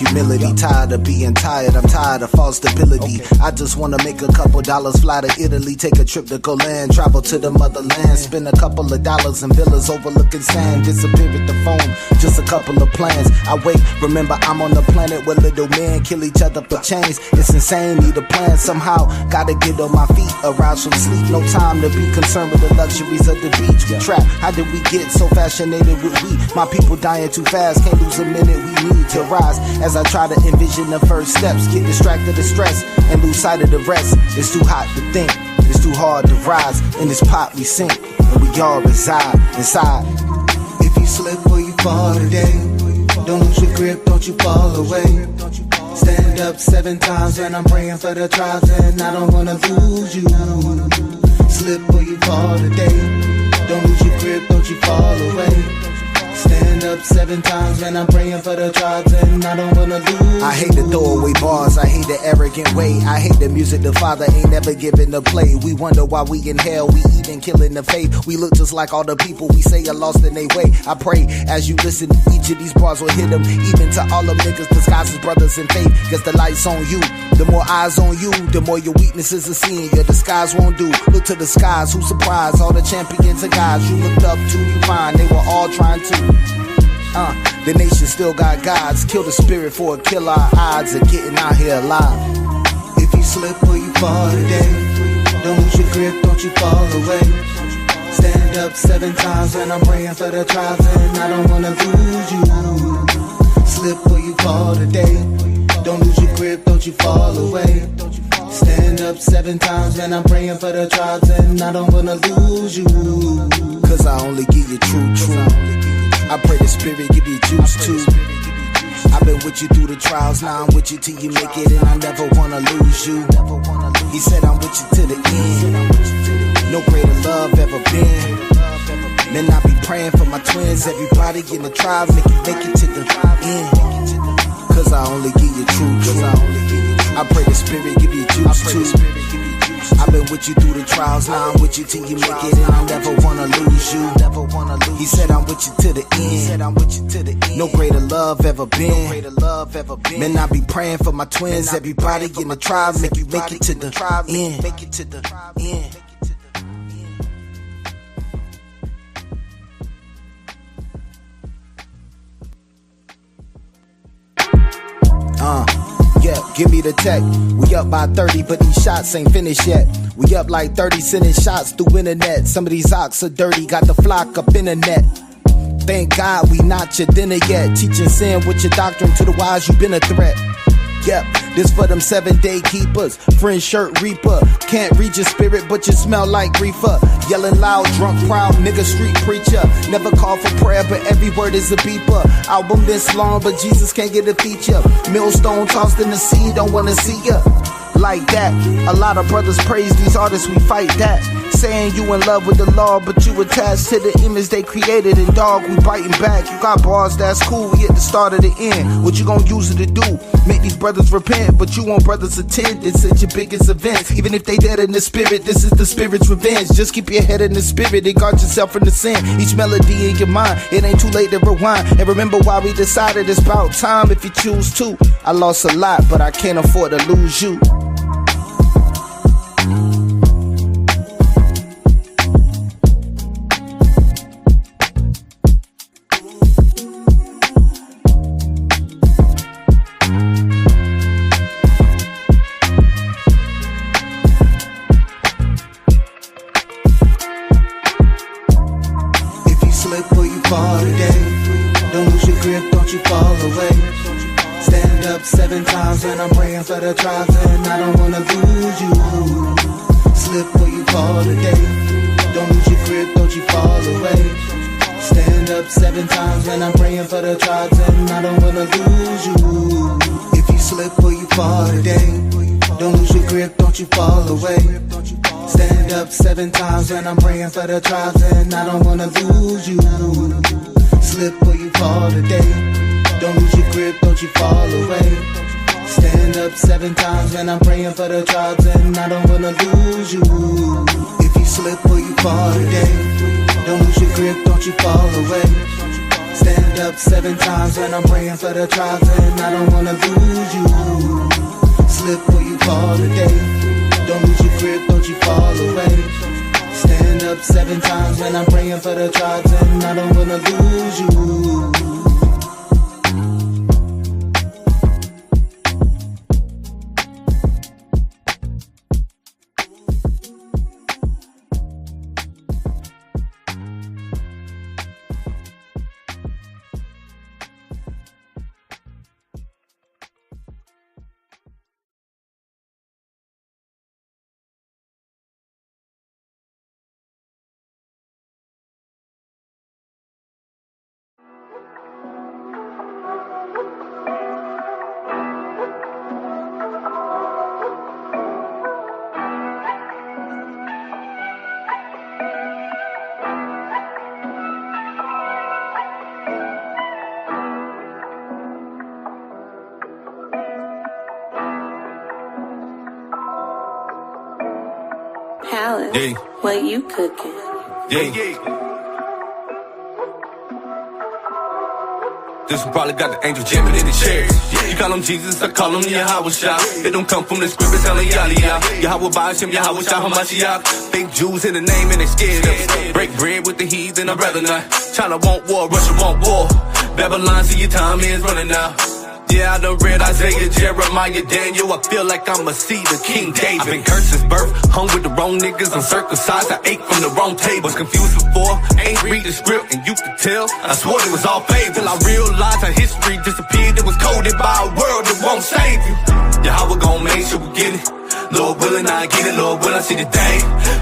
humility. Tired of being tired, I'm tired of false stability. I just wanna make a couple dollars, fly to Italy, take a trip to Golan, travel to the motherland, spend a couple of dollars in villas overlooking sand, disappear with the phone, just a couple of plans. I wait, remember I'm on the planet where little men kill each other for change. It's insane, need a plan somehow, gotta get on my feet, arouse from sleep, no time to be concerned with the luxuries of the beach. We trap, how did we get so fascinated with we? My people dying too fast, can't lose a minute, we need to rise. As I try to envision the first steps, get distracted of stress and lose sight of the rest. It's too hot to think, it's too hard to rise. In this pot we sink, and we all reside inside. If you slip or you fall today, don't lose your grip, don't you fall away. Stand up 7 times and I'm praying for the tribes, and I don't wanna lose you. Slip or you fall today, don't lose your grip, don't you fall away. Stand up 7 times, man, I'm praying for the tribes, and I don't wanna lose. I hate the throwaway bars, I hate the arrogant way. I hate the music the father ain't never given to play. We wonder why we in hell, we even killing the faith. We look just like all the people we say are lost in their way. I pray as you listen, each of these bars will hit them. Even to all them niggas disguised as brothers in faith. Guess the light's on you, the more eyes on you, the more your weaknesses are seen. Your disguise won't do. Look to the skies, who surprised all the champions and guys you looked up to, you find they were all trying to. The nation still got gods. Kill the spirit for it, kill our odds of getting out here alive. If you slip or you fall today, don't lose your grip, don't you fall away. Stand up 7 times and I'm praying for the tribes, and I don't wanna lose you. Slip or you fall today, don't lose your grip, don't you fall away. Stand up 7 times and I'm praying for the tribes, and I don't wanna lose you. Cause I only give you truth. I pray the spirit give you juice too. I've been with you through the trials, now I'm with you till you make it, and I never wanna lose you. He said I'm with you to the end. No greater love ever been. Man, I be praying for my twins, everybody in the tribe, make it to the end. Cause I only give you truth. I pray the spirit give you juice too. I've been with you through the trials, now I'm with you till you make it, and I never wanna lose you. He said I'm with you to the end. No greater love ever been. Man, I be praying for my twins, everybody in the tribe, make it to the end. Yeah, give me the tech. We up by 30, but these shots ain't finished yet. We up like 30 sending shots through internet. Some of these ox are dirty, got the flock up in the net. Thank God we not your dinner yet. Teaching sin with your doctrine to the wise, you been a threat. Yep, this for them 7-day keepers. Friend shirt reaper. Can't read your spirit, but you smell like reefer. Yelling loud, drunk, proud, nigga street preacher. Never call for prayer, but every word is a beeper. Album this long, but Jesus can't get a feature. Millstone tossed in the sea, don't wanna see ya. Like that, a lot of brothers praise these artists, we fight that. Saying you in love with the law, but you attached to the image they created, and dog, we biting back. You got bars, that's cool, we at the start of the end. What you gon' use it to do? Make these brothers repent, but you want brothers attend. It's at your biggest events, even if they dead in the spirit, this is the spirit's revenge. Just keep your head in the spirit and guard yourself from the sin. Each melody in your mind, it ain't too late to rewind. And remember why we decided it's about time if you choose to. I lost a lot, but I can't afford to lose you. Slip or you fall today, don't lose your grip, don't you fall away. Stand up 7 times and I'm praying for the tribes, and I don't wanna lose you. Slip or you fall today, don't lose your grip, don't you fall away. Stand up 7 times and I'm praying for the tribes, and I don't wanna lose you. If you slip or you fall today, don't lose your grip, don't you fall away. Stand up 7 times and I'm praying for the tribes, and I don't wanna lose you. Slip or you fall today, don't lose your grip, don't you fall away. Stand up 7 times and I'm praying for the tribes, and I don't wanna lose you. If you slip or you fall today, don't lose your grip, don't you fall away. Stand up 7 times when I'm praying for the tribes, and I don't wanna lose you. Slip or you fall today. Don't lose your grip, don't you fall away. Stand up 7 times when I'm praying for the tribes, and I don't wanna lose you. Palace, Yeah. what you cooking? Yeah. This one probably got the angel jamming in the chairs. You call him Jesus, I call him Yahweh Shah. It don't come from the script, it sound like Yahweh. Yahweh Bashim, Yahweh Shah, Hamashiach. Fake Jews in the name and they scared of us. Break bread with the heathen, I'd rather not. China want war, Russia want war. Babylon, see your time is running out. Yeah, I done read Isaiah, Jeremiah, Daniel. I feel like I'ma see the King David. I've been cursed since birth, hung with the wrong niggas, uncircumcised. I ate from the wrong table. Was confused before, ain't read the script, and you could tell. I swore it was all fake till I realized how history disappeared. It was coded by a world that won't save you. Yahweh gon' make sure we get it. Lord willing, I get it. Lord willing, I see the day.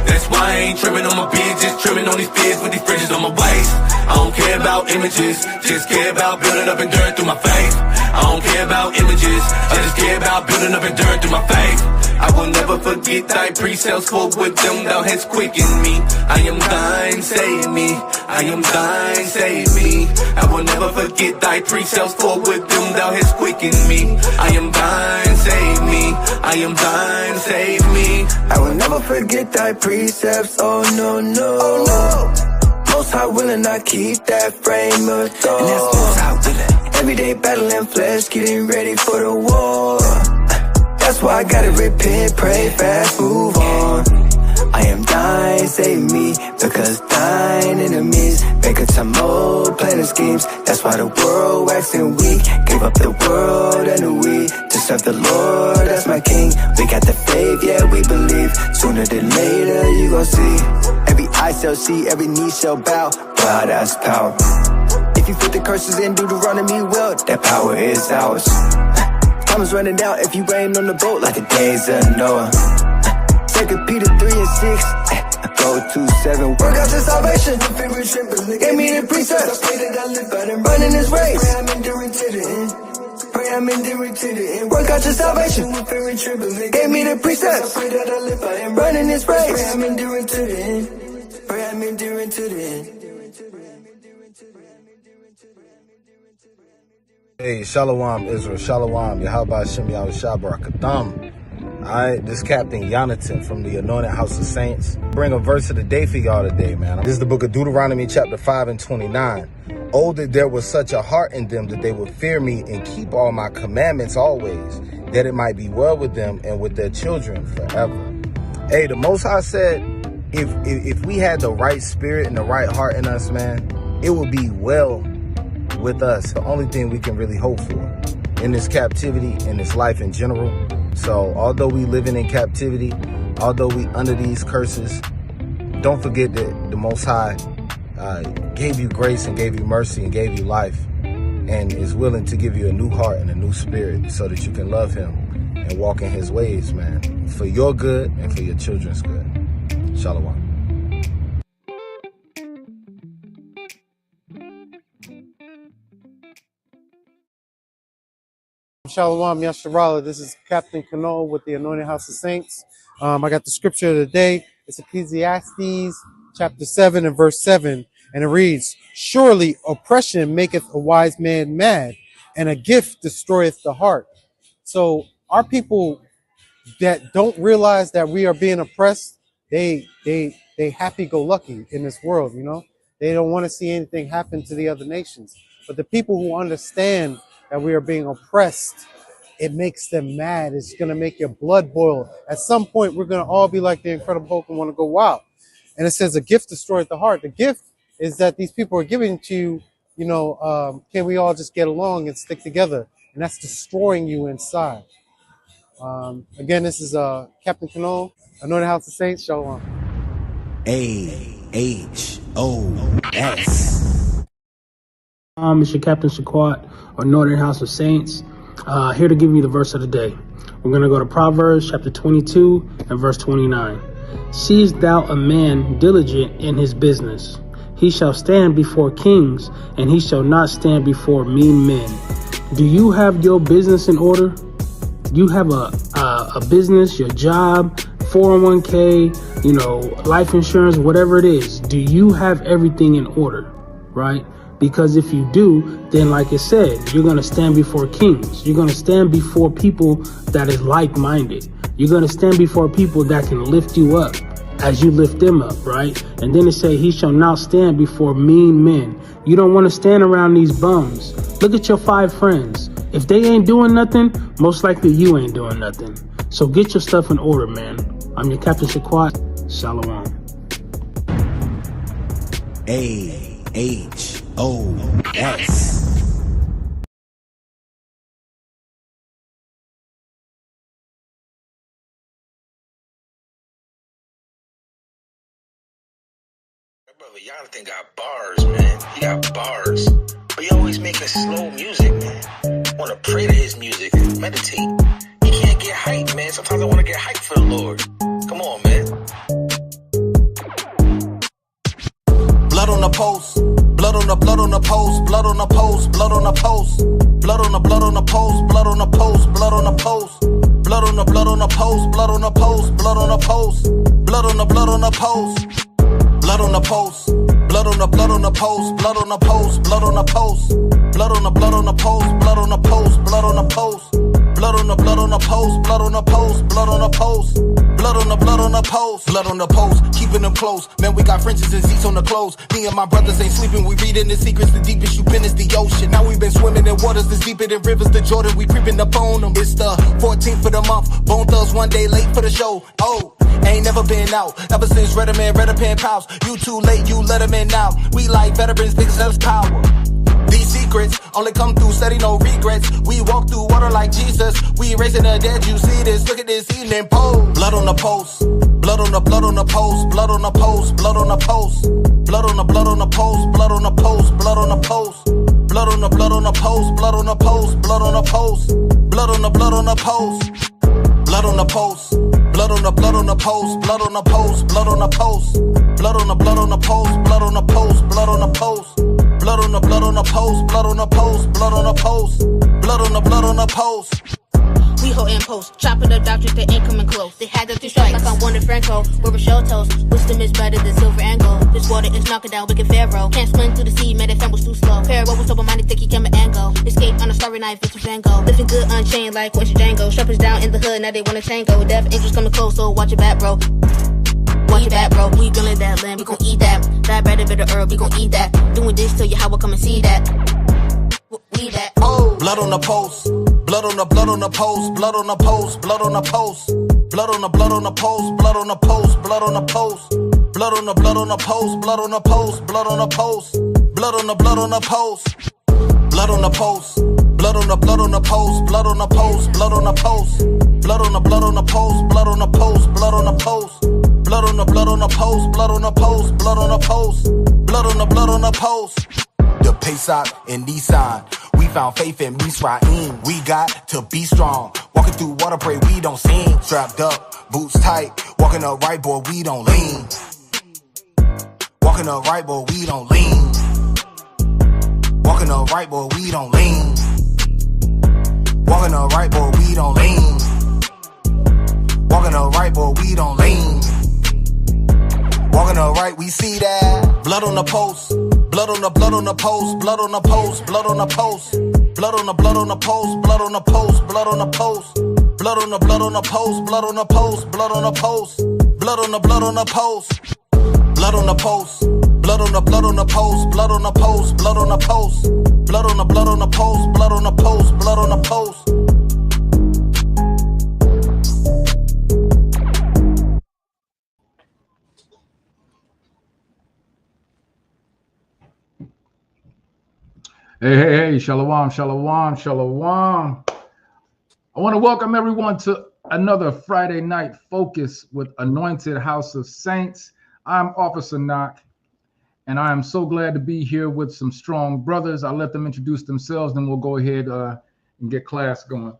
That's why I ain't trimming on my beard, just trimming on these beards with these fringes on my waist. I don't care about images, just care about building up and enduring through my faith. I don't care about images, I just care about building up and enduring through my faith. I will never forget thy precepts, for with them thou hast quickened me. I am thine, save me. I am thine, save me. I will never forget thy precepts, for with them thou hast quickened me. I am thine, save me. I am thine, save me. I will never forget thy precepts, oh no, no. Oh no. Most High willing, I keep that frame of thought. And that's most High willing. Everyday battling flesh, getting ready for the war. That's why I gotta repent, pray fast, move on. I am thine, save me, because thine enemies make a tumult, planning schemes. That's why the world waxing weak, gave up the world and the we to serve the Lord as my King. We got the faith, yeah, we believe. Sooner than later, you gon' see. Every eye shall see, every knee shall bow. God has power. If you fit the curses in Deuteronomy, well, that power is ours. Time is running out if you ain't on the boat like the days of Noah. 2 Peter 3 and 6, go to 7. Work out your salvation. Gave me the precepts. Running this race. Pray I'm enduring to the end. Pray I'm enduring to the end. Work out your salvation. Gave me the precepts. Running this race. Pray I'm enduring to the end. Pray I'm enduring to the end. Hey, Shalom Israel, Shalom, Yahweh Shem Yahweh Shabbarakadam. Alright, this is Captain Yonatan from the Anointed House of Saints. Bring a verse of the day for y'all today, man. This is the book of Deuteronomy chapter 5 and 29. Oh, that there was such a heart in them that they would fear me and keep all my commandments always, that it might be well with them and with their children forever. Hey, the Most High said, if we had the right spirit and the right heart in us, man, it would be well with us. The only thing we can really hope for in this captivity, in this life in general. So although we living in captivity, although we under these curses, don't forget that the Most High gave you grace and gave you mercy and gave you life, and is willing to give you a new heart and a new spirit so that you can love him and walk in his ways, man, for your good and for your children's good. Shalom. Shalom Yasharala. This is Captain Kano with the Anointed House of Saints. I got the scripture of the day. It's Ecclesiastes chapter 7 and verse 7. And it reads, surely oppression maketh a wise man mad, and a gift destroyeth the heart. So our people that don't realize that we are being oppressed, they happy-go-lucky in this world, you know? They don't want to see anything happen to the other nations. But the people who understand that we are being oppressed, it makes them mad. It's going to make your blood boil. At some point, we're going to all be like the Incredible Hulk and want to go wild. And it says a gift destroys the heart. The gift is that these people are giving to you, can we all just get along and stick together? And that's destroying you inside. Again, this is Captain Canole, Anointed House of Saints. Shalom. AHOS. It's your Captain Shaquat, or Northern House of Saints, here to give you the verse of the day. We're going to go to Proverbs chapter 22 and verse 29. Seest thou a man diligent in his business? He shall stand before kings, and he shall not stand before mean men. Do you have your business in order? You have a business, your job, 401k, life insurance, whatever it is. Do you have everything in order, right? Because if you do, then like it said, you're going to stand before kings. You're going to stand before people that is like-minded. You're going to stand before people that can lift you up as you lift them up, right? And then it say, he shall not stand before mean men. You don't want to stand around these bums. Look at your 5 friends. If they ain't doing nothing, most likely you ain't doing nothing. So get your stuff in order, man. I'm your Captain Shaquat. Shalom. AHOS. Brother, y'all think got bars, man. He got bars. But he always making slow music, man. Wanna pray to his music, meditate. He can't get hyped, man. Sometimes I wanna get hyped for the Lord. Come on, man. Blood on the post, blood on the blood on the post, blood on the post, blood on the post, blood on the blood on the post, blood on the post, blood on the post, blood on the blood on the post, blood on the post, blood on the post, blood on the blood on the post, blood on the post, blood on the blood on the post, blood on the post, blood on the post, blood on the blood on the post, blood on the post, blood on the post, blood on the blood on the post, blood on the post, blood on the post, blood on the blood on the post, blood on the post, keeping them close. Man, we got Frenches and seats on the clothes. Me and my brothers ain't sleeping, we reading the secrets. The deepest you been is the ocean. Now we been swimming in waters that's deeper than rivers to Jordan. We creeping up on them. It's the 14th of the month. Bone Thugs one day late for the show. Oh, ain't never been out ever since Red Pen Pals. You too late, you let them in now. We like veterans, niggas that's power. These secrets only come through steady, no regrets. We walk through water like Jesus. We raising the dead, you see this. Look at this evening pose. Blood on the post, blood on the blood on the post, blood on the post, blood on the post, blood on the blood on the post, blood on the post, blood on the post, blood on the blood on the post, blood on the post, blood on the post, blood on the blood on the post, blood on the post, blood on the blood on the post, blood on the post, blood on the post, blood on the blood on the post, blood on the post, blood on the post. Blood on the blood on the post, blood on the post, blood on the post, blood on the blood on the post. We holding post, chopping up doctrines that ain't coming close. They had up 3 strikes like I'm Warner Franco. We're Rochelle toast. Wisdom is better than silver and gold. This water is knocking down wicked Pharaoh. Can't swim through the sea, made it was too slow. Pharaoh was sober-minded, think he can and go. Escape on a starry night, Vincent Van Gogh. Living good unchained like Quincy Django. Strippers down in the hood, now they wanna tango. Death angels coming close, so watch your back, bro. Watch your back, bro. We grilling that lamb, we gon' eat that. That bread, a bit of herb, we gon' eat that. Doing this till your how come and see that. We that. Oh. Blood on the post, blood on the blood on the post, blood on the post, blood on the post, blood on the blood on the post, blood on the post, blood on the post, blood on the blood on the post, blood on the post, blood on the post, blood on the blood on the post, blood on the post, blood on the blood on the post, blood on the post, blood on the post, blood on the blood on the post, blood on the post, blood on the post, blood on the blood on the post, blood on the post, blood on the post, blood on the blood on the post. The Pesach and Nissan, we found faith in Misraim. We got to be strong. Walking through water, pray we don't sink. Strapped up, boots tight. Walking up right, boy, we don't lean. Walking up right, boy, we don't lean. Walking up right, boy, we don't lean. Walking up right, boy, we don't lean. Walking up right, boy, we don't lean. Walking up right, we see that. Blood on the post. Blood on the blood on the post, blood on the post, blood on the post, blood on the blood on the post, blood on the post, blood on the post, blood on the blood on the post, blood on the post, blood on the post, blood on the blood on the post, blood on the post, Blood on the post, blood on the post, blood on the post. Blood on the post, blood on the post, blood on the post. Hey, shalom, shalom, shalom. I want to welcome everyone to another Friday Night Focus with Anointed House of Saints. I'm Officer Knock, and I am so glad to be here with some strong brothers. I'll let them introduce themselves, then we'll go ahead and get class going.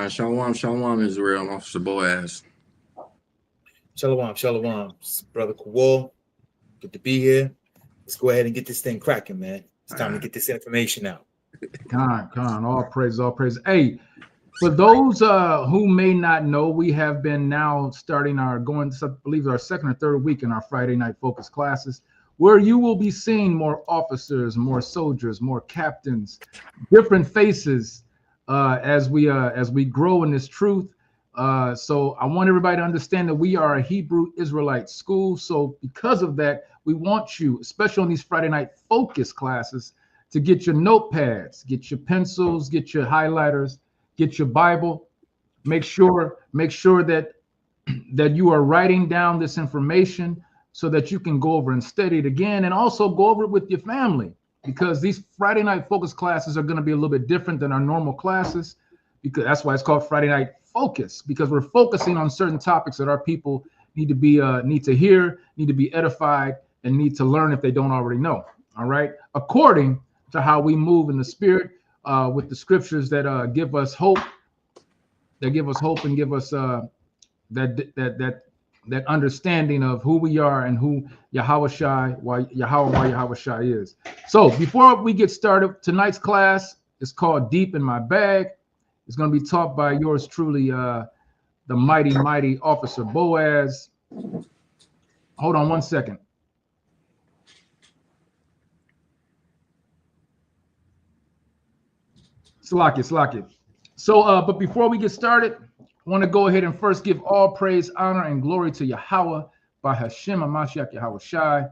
Shalom, shalom, Israel. I'm Officer Boaz. Shalom, shalom, Brother Kowal. Good to be here. Let's go ahead and get this thing cracking, man. It's time to get this information out. Khan, all praise, all praise. Hey, for those who may not know, we have been now starting I believe our second or third week in our Friday Night Focus classes, where you will be seeing more officers, more soldiers, more captains, different faces as we grow in this truth. So I want everybody to understand that we are a Hebrew Israelite school. So because of that, we want you, especially on these Friday Night Focus classes, to get your notepads, get your pencils, get your highlighters, get your Bible. Make sure that you are writing down this information so that you can go over and study it again, and also go over it with your family, because these Friday Night Focus classes are going to be a little bit different than our normal classes, because that's why it's called Friday Night Focus, because we're focusing on certain topics that our people need to hear, need to be edified, and need to learn if they don't already know. All right, according to how we move in the spirit, with the scriptures that give us hope, and give us that understanding of who we are and who Yahweh is. So before we get started, tonight's class is called Deep in My Bag. It's going to be taught by yours truly, the mighty Officer Boaz. Hold on one second. Slack it. So, but before we get started, I want to go ahead and first give all praise, honor, and glory to Yahweh by Hashem HaMashiach Yahweh Shai.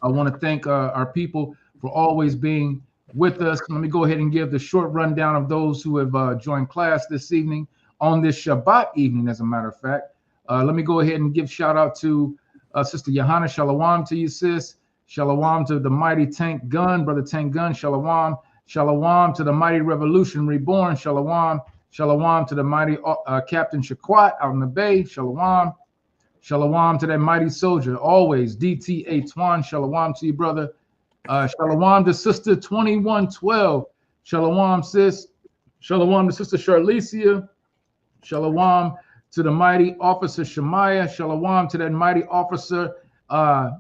I want to thank our people for always being with us. Let me go ahead and give the short rundown of those who have joined class this evening on this Shabbat evening, as a matter of fact. Let me go ahead and give shout out to Sister Johanna. Shalom to you, sis. Shalom to the mighty Tank Gun, Brother Tank Gun. Shalom. Shalom to the mighty Revolution Reborn. Shalom. Shalom to the mighty Captain Shaquat out in the bay. Shalom. Shalom to that mighty soldier, always DT Twan. Shalom to you, brother. Shalom to Sister 2112. Shalom, sis. Shalom to Sister Charlicia. Shalom to the mighty Officer Shemaiah. Shalom to that mighty officer. I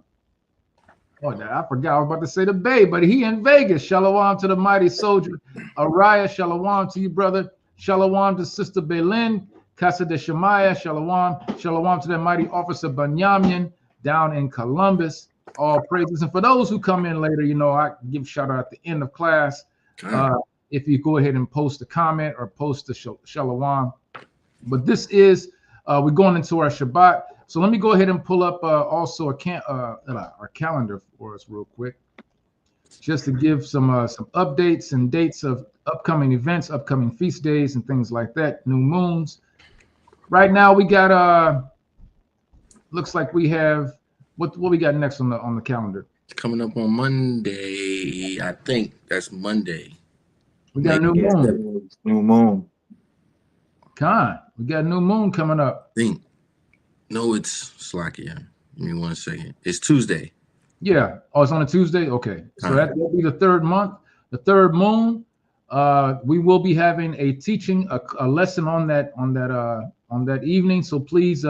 forgot. I was about to say the Bay, but he in Vegas. Shalom to the mighty soldier Araya. Shalom to you, brother. Shalom to Sister Belin. Casa de Shemaiah. Shalom. Shalom to that mighty officer Banyamin down in Columbus. All praises. And for those who come in later, I give shout out at the end of class. If you go ahead and post a comment or post the shalom. But this is, we're going into our Shabbat. So let me go ahead and pull up also our calendar for us real quick, just to give some updates and dates of upcoming events, upcoming feast days, and things like that. New moons. Right now we got looks like we have what we got next on the calendar. Coming up on Monday, I think that's Monday. We got a new moon. New moon. We got a new moon coming up. No, it's Slakia. Give me 1 second. It's Tuesday. Yeah. Oh, it's on a Tuesday? Okay. So that'll be the third month, the third moon. We will be having a teaching, a lesson on that evening. So please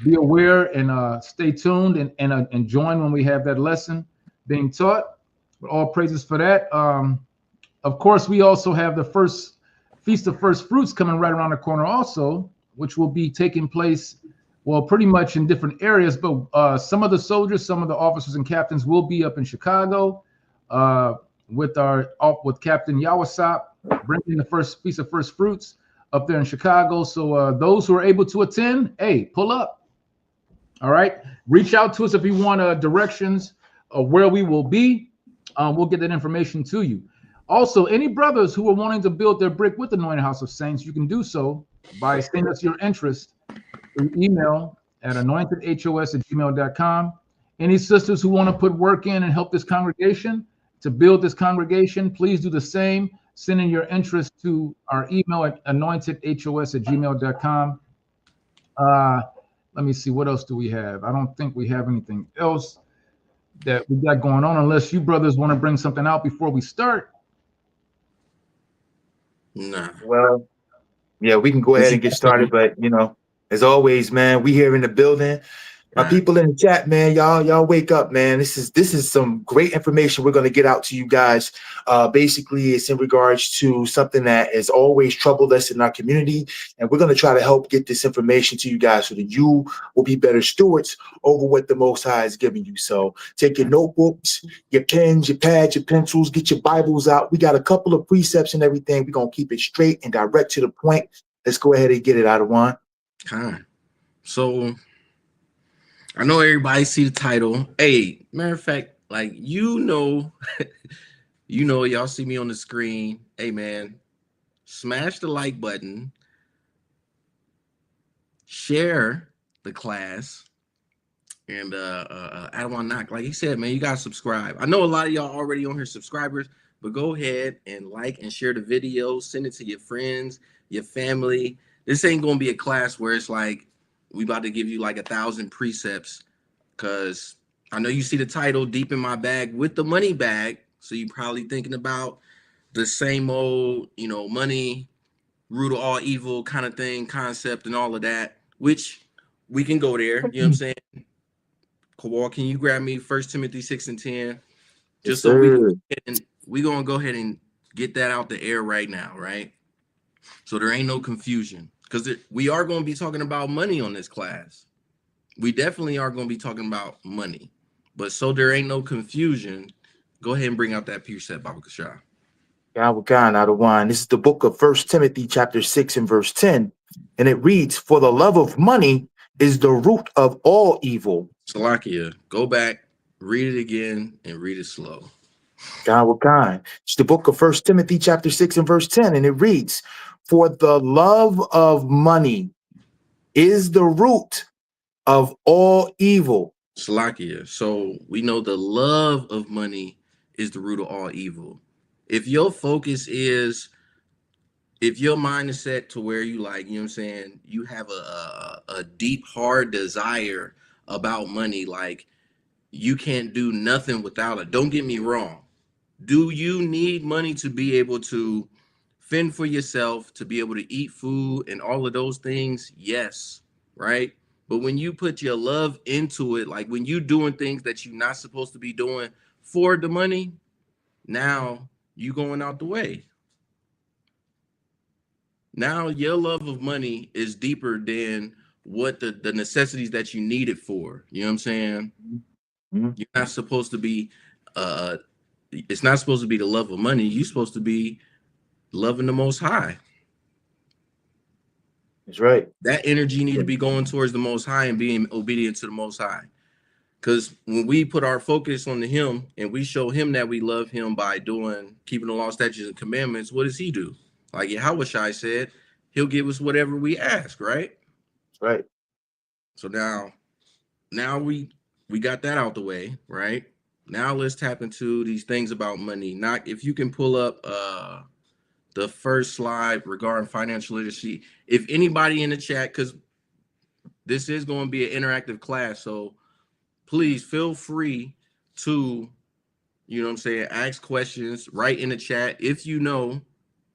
be aware and stay tuned and join when we have that lesson being taught. But all praises for that. Of course, we also have the first Feast of First Fruits coming right around the corner also, which will be taking place, well, pretty much in different areas, but some of the soldiers, some of the officers and captains will be up in Chicago with Captain Yawasop, bringing the first Feast of First Fruits up there in Chicago. So those who are able to attend, hey, pull up. All right. Reach out to us if you want directions of where we will be, we'll get that information to you. Also, any brothers who are wanting to build their brick with the Anointed House of Saints, you can do so by sending us your interest through email at anointedhos@gmail.com. Any sisters who want to put work in and help this congregation, to build this congregation, please do the same. Send in your interest to our email at anointedhos@gmail.com. Let me see, what else do we have? I don't think we have anything else that we got going on, unless you brothers want to bring something out before we start. Nah. Well, yeah, we can go ahead and get started, but you know, as always, man, we here in the building. My people in the chat, man, y'all wake up, man. This is some great information we're going to get out to you guys. Basically, it's in regards to something that has always troubled us in our community, and we're going to try to help get this information to you guys so that you will be better stewards over what the Most High is giving you. So take your notebooks, your pens, your pads, your pencils, get your Bibles out. We got a couple of precepts and everything. We're going to keep it straight and direct to the point. Let's go ahead and get it out of one. So I know everybody see the title. Hey, matter of fact, like, you know, y'all see me on the screen. Hey, man, smash the like button, share the class, and Adawan Knock, like he said, man, you gotta subscribe. I know a lot of y'all already on here subscribers, but go ahead and like and share the video, send it to your friends, your family. This ain't gonna be a class where it's like we about to give you like 1,000 precepts, because I know you see the title, Deep in My Bag with the Money Bag. So you probably thinking about the same old, you know, money, root of all evil kind of thing, concept and all of that, which we can go there. You know what I'm saying? Kawal, can you grab me 1 Timothy 6:10? Just so we're going to go ahead and get that out the air right now, right? So there ain't no confusion, because we are going to be talking about money on this class. We definitely are going to be talking about money. But so there ain't no confusion, go ahead and bring out that precept, Baba Kashah. This is the book of 1 Timothy chapter 6 and verse 10. And it reads, "For the love of money is the root of all evil." Salakia, go back, read it again, and read it slow. It's the book of 1 Timothy chapter 6 and verse 10. And it reads, "For the love of money is the root of all evil." Salakia. So we know the love of money is the root of all evil. If your focus is, if your mind is set to where you like, you know what I'm saying, you have a deep, hard desire about money, like you can't do nothing without it. Don't get me wrong. Do you need money to be able to fend for yourself, to be able to eat food and all of those things? Yes, right? But when you put your love into it, like when you doing things that you're not supposed to be doing for the money, now you going out the way. Now your love of money is deeper than what the necessities that you need it for. You know what I'm saying? Mm-hmm. You're not supposed to be, it's not supposed to be the love of money. You're supposed to be loving the Most High. That's right. That energy need to be going towards the Most High and being obedient to the Most High. Because when we put our focus on Him and we show Him that we love Him by keeping the law, statutes, and commandments, what does He do? Like Yahushua said, He'll give us whatever we ask, right? That's right. So now we got that out the way, right? Now let's tap into these things about money. Not, if you can pull up the first slide regarding financial literacy. If anybody in the chat, because this is going to be an interactive class, so please feel free to, you know what I'm saying, ask questions, write in the chat if you know.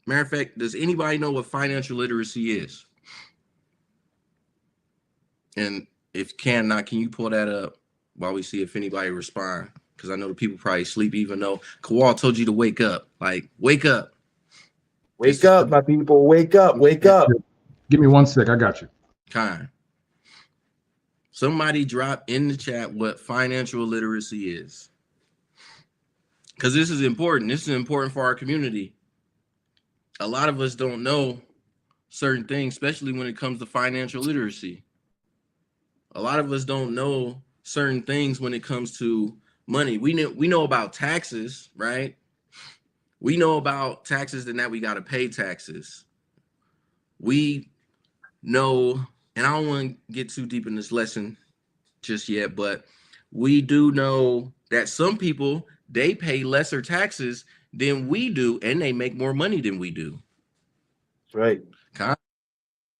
Matter of fact, does anybody know what financial literacy is? And if can you pull that up while we see if anybody respond? Because I know the people probably sleep, even though Kawal told you to wake up. Like, wake up. Wake up, my people. Wake up. Wake up. Give me 1 sec. I got you. Kind. Somebody drop in the chat what financial literacy is. Because this is important. This is important for our community. A lot of us don't know certain things, especially when it comes to financial literacy. A lot of us don't know certain things when it comes to money. We know about taxes, right? We know about taxes and that we got to pay taxes. We know, and I don't want to get too deep in this lesson just yet, but we do know that some people, they pay lesser taxes than we do, and they make more money than we do. That's right.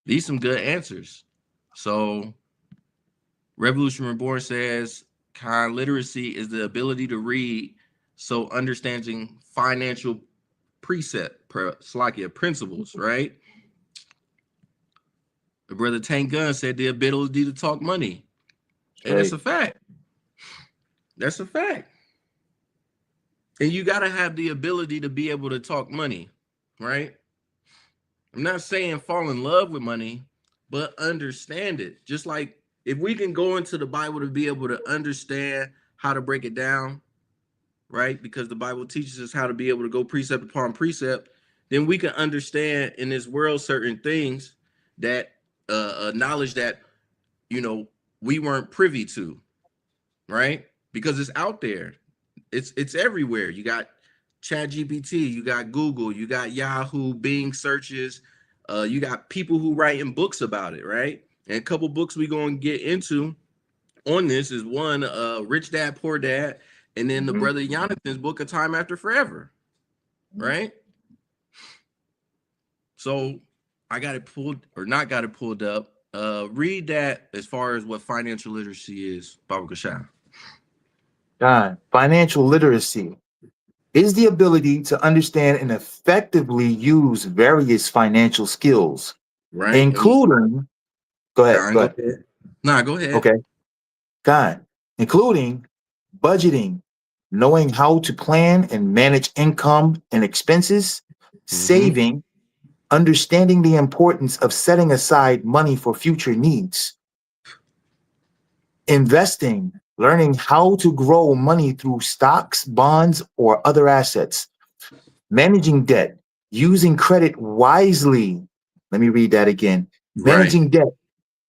These some good answers. So Revolution Reborn says literacy is the ability to read, so understanding financial principles, right? The brother Tank Gun said the ability to talk money. And that's a fact. That's a fact. And you got to have the ability to be able to talk money, right? I'm not saying fall in love with money, but understand it. Just like if we can go into the Bible to be able to understand how to break it down, right? Because the Bible teaches us how to be able to go precept upon precept, then we can understand in this world certain things that knowledge that, you know, we weren't privy to, right? Because it's out there. It's everywhere. You got ChatGPT, you got Google, you got Yahoo, Bing searches, you got people who writing books about it, right? And a couple books we're going to get into on this is one, Rich Dad, Poor Dad, and then the brother Jonathan's book, A Time After Forever, right? So I got it pulled, or not got it pulled up. Read that as far as what financial literacy is, Baba Kashan. God, financial literacy is the ability to understand and effectively use various financial skills, right? Including, go ahead. Nah, go ahead. Okay. God, including budgeting, knowing how to plan and manage income and expenses, saving, understanding the importance of setting aside money for future needs, investing, learning how to grow money through stocks, bonds, or other assets, managing debt, using credit wisely. Let me read that again. Managing debt,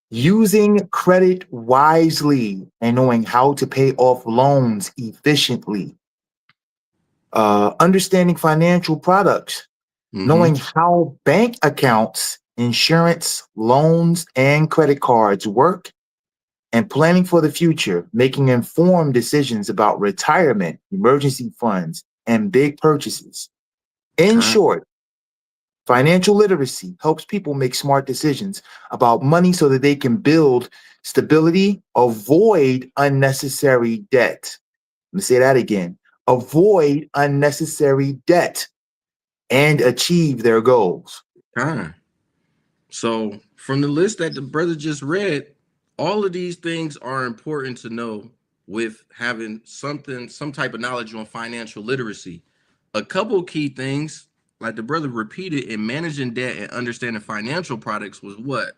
using credit wisely, and knowing how to pay off loans efficiently. Understanding financial products, knowing how bank accounts, insurance, loans, and credit cards work, and planning for the future, making informed decisions about retirement, emergency funds, and big purchases. In short, financial literacy helps people make smart decisions about money so that they can build stability, avoid unnecessary debt. Let me say that again. Avoid unnecessary debt and achieve their goals. So from the list that the brother just read, all of these things are important to know with having some type of knowledge on financial literacy. A couple key things, like the brother repeated, in managing debt and understanding financial products was what?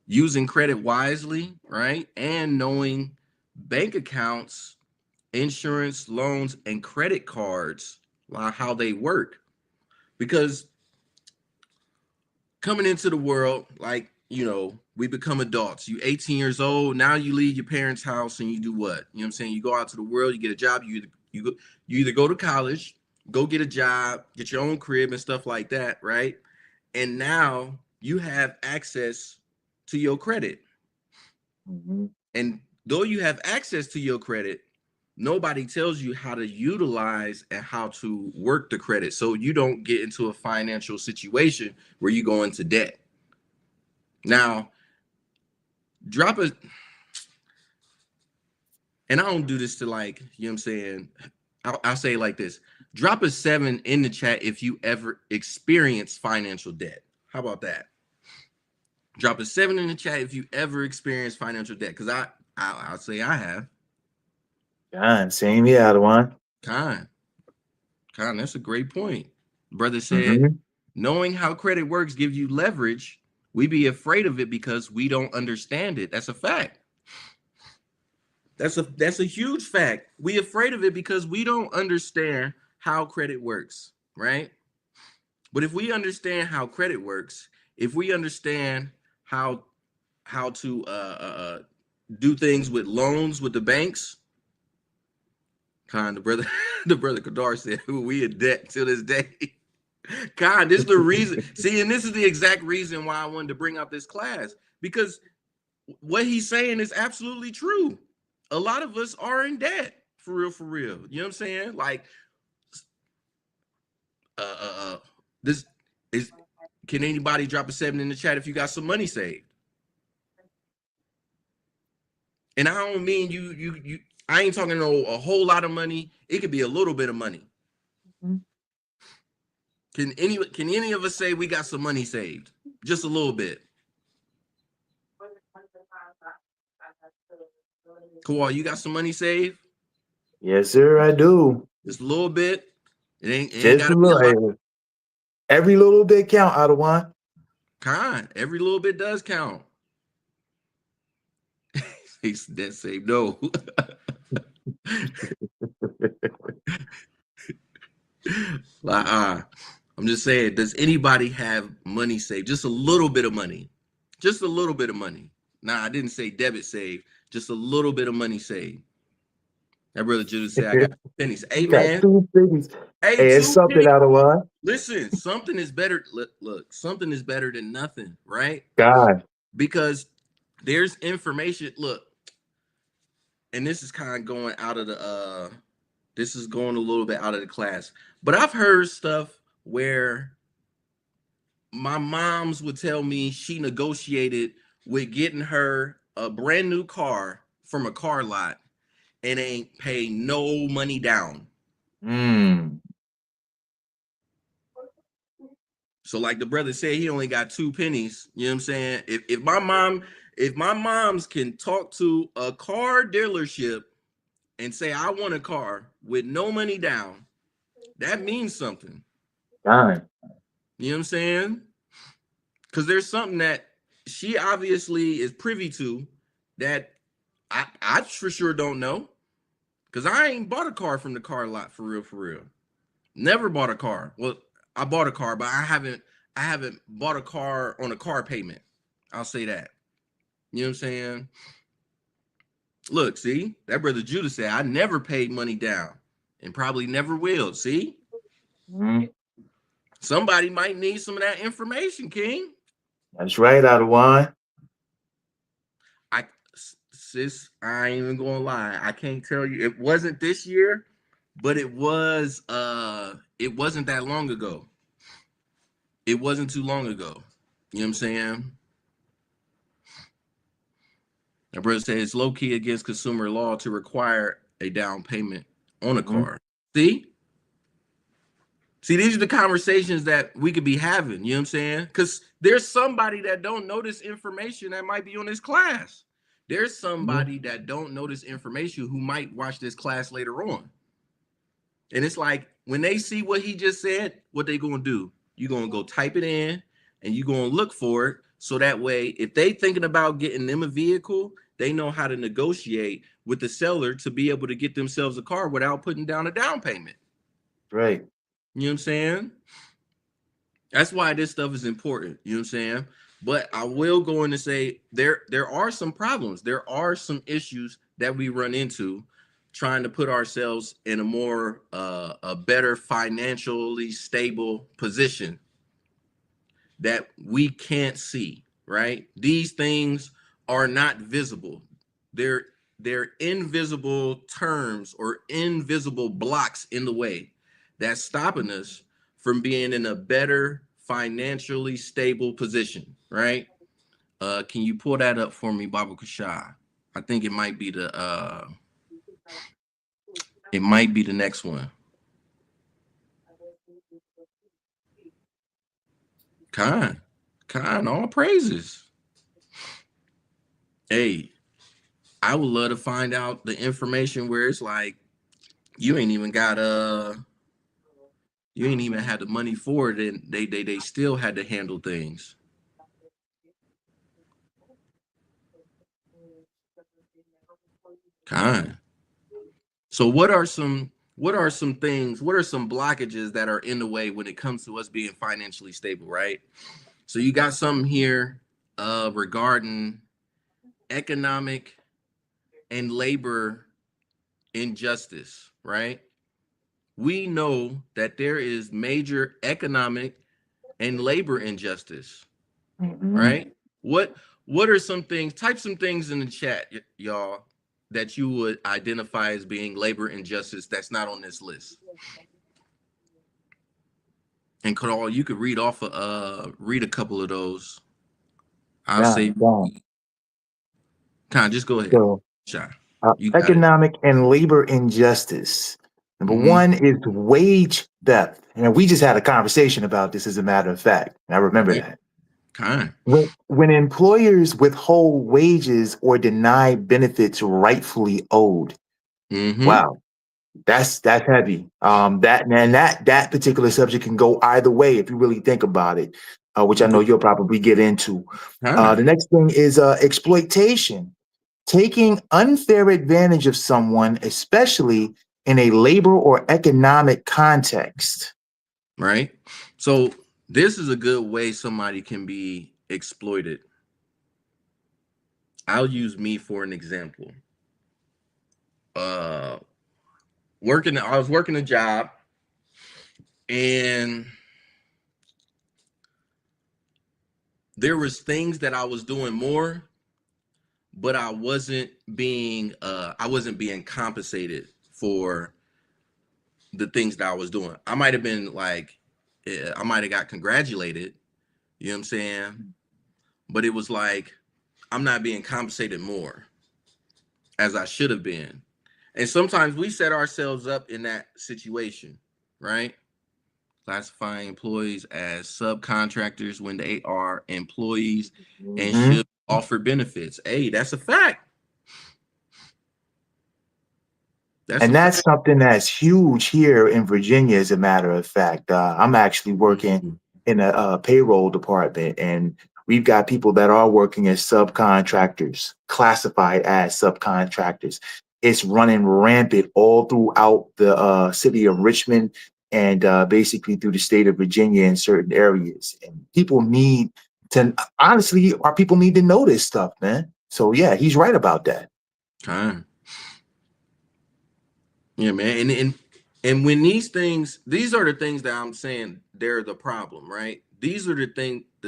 Using credit wisely, right? And knowing bank accounts, insurance, loans, and credit cards, how they work. Because coming into the world, like, you know, we become adults. You 18 years old, now you leave your parents' house and you do what? You know what I'm saying? You go out to the world, you get a job, you either go to college, go get a job, get your own crib and stuff like that, right? And now you have access to your credit. And though you have access to your credit, nobody tells you how to utilize and how to work the credit, so you don't get into a financial situation where you go into debt. Now, and I don't do this to, like, you know what I'm saying, I'll say it like this. Drop a 7 in the chat if you ever experience financial debt. How about that? Drop a 7 in the chat if you ever experienced financial debt, because I'll say I have. Same here, Adawan. That's a great point. Brother said, knowing how credit works gives you leverage. We be afraid of it because we don't understand it. That's a fact. That's a huge fact. We afraid of it because we don't understand how credit works, right? But if we understand how credit works, if we understand how to do things with loans with the banks, Khan, the brother Kadar said, we in debt till this day. Khan, this is the reason. See, and this is the exact reason why I wanted to bring up this class, because what he's saying is absolutely true. A lot of us are in debt, for real, for real. You know what I'm saying? Like, this is. Can anybody drop a 7 in the chat if you got some money saved? And I don't mean you. I ain't talking a whole lot of money. It could be a little bit of money. Mm-hmm. Can any of us say we got some money saved? Just a little bit. Kawhi, you got some money saved? Yes, sir, I do. Just a little bit. It ain't just gotta a little. Every little bit count, out of one. Kind. Every little bit does count. He's debt saved. No. I'm just saying, does anybody have money saved? Just a little bit of money. Just a little bit of money. Nah, I didn't say debit saved. Just a little bit of money saved. That brother Judas said, I got pennies. Hey, man. Hey, it's something pennies. Out of one. Listen, something is better. Look, something is better than nothing, right? God. Because there's information. Look, and this is kind of going out of the this is going a little bit out of the class, but I've heard stuff where my moms would tell me she negotiated with getting her a brand new car from a car lot and ain't pay no money down. So like the brother said, he only got 2 pennies. You know what I'm saying? If my moms can talk to a car dealership and say, I want a car with no money down, that means something. God. You know what I'm saying? Because there's something that she obviously is privy to that I for sure don't know. Because I ain't bought a car from the car lot for real, for real. Never bought a car. Well, I bought a car, but I haven't bought a car on a car payment. I'll say that. You know what I'm saying? Look, see, that brother Judah said, I never paid money down and probably never will. See? Mm-hmm. Somebody might need some of that information, King. That's right, out of one. Sis, I ain't even gonna lie. I can't tell you. It wasn't this year, but it was it wasn't that long ago. It wasn't too long ago. You know what I'm saying? My brother said it's low-key against consumer law to require a down payment on a car. See, these are the conversations that we could be having. You know what I'm saying? Because there's somebody that don't know this information that might be on this class. There's somebody that don't know this information who might watch this class later on. And it's like, when they see what he just said, what they going to do? You're going to go type it in and you're going to look for it. So that way, if they thinking about getting them a vehicle, they know how to negotiate with the seller to be able to get themselves a car without putting down a down payment. Right. You know what I'm saying? That's why this stuff is important. You know what I'm saying? But I will go in and say there are some problems. There are some issues that we run into trying to put ourselves in a more a better financially stable position that we can't see, right? These things are not visible. They're invisible terms or invisible blocks in the way that's stopping us from being in a better financially stable position, right? Can you pull that up for me, Baba Kashah? I think it might be the next one. Khan, all praises. Hey, I would love to find out the information where it's like you ain't even had the money for it, and they still had to handle things. Khan. So what are some things, what are some blockages that are in the way when it comes to us being financially stable, right? So you got something here regarding economic and labor injustice, right? We know that there is major economic and labor injustice, right? What are some things? Type some things in the chat, y'all, that you would identify as being labor injustice that's not on this list. And Carl, you could read off read a couple of those. I'll say, Con, just go ahead. So, economic and labor injustice. Number one is wage theft. And we just had a conversation about this, as a matter of fact. And I remember that. When employers withhold wages or deny benefits rightfully owed. Wow. That's heavy. That particular subject can go either way if you really think about it, which I know you'll probably get into. The next thing is exploitation, taking unfair advantage of someone, especially in a labor or economic context. Right. So this is a good way somebody can be exploited. I'll use me for an example. I was working a job, and there was things that I was doing more, but I wasn't being compensated for the things that I was doing. I might have been like, I might have got congratulated, you know what I'm saying? But it was like, I'm not being compensated more as I should have been. And sometimes we set ourselves up in that situation, right? Classifying employees as subcontractors when they are employees and should offer benefits. Hey, that's a fact. That's something that's huge here in Virginia, as a matter of fact. I'm actually working in a payroll department, and we've got people that are working as subcontractors, classified as subcontractors. It's running rampant all throughout the city of Richmond and basically through the state of Virginia in certain areas. And people need to, honestly, our people need to know this stuff, man. So yeah, he's right about that. Yeah, man. And when these are the things that I'm saying they're the problem, right? These are the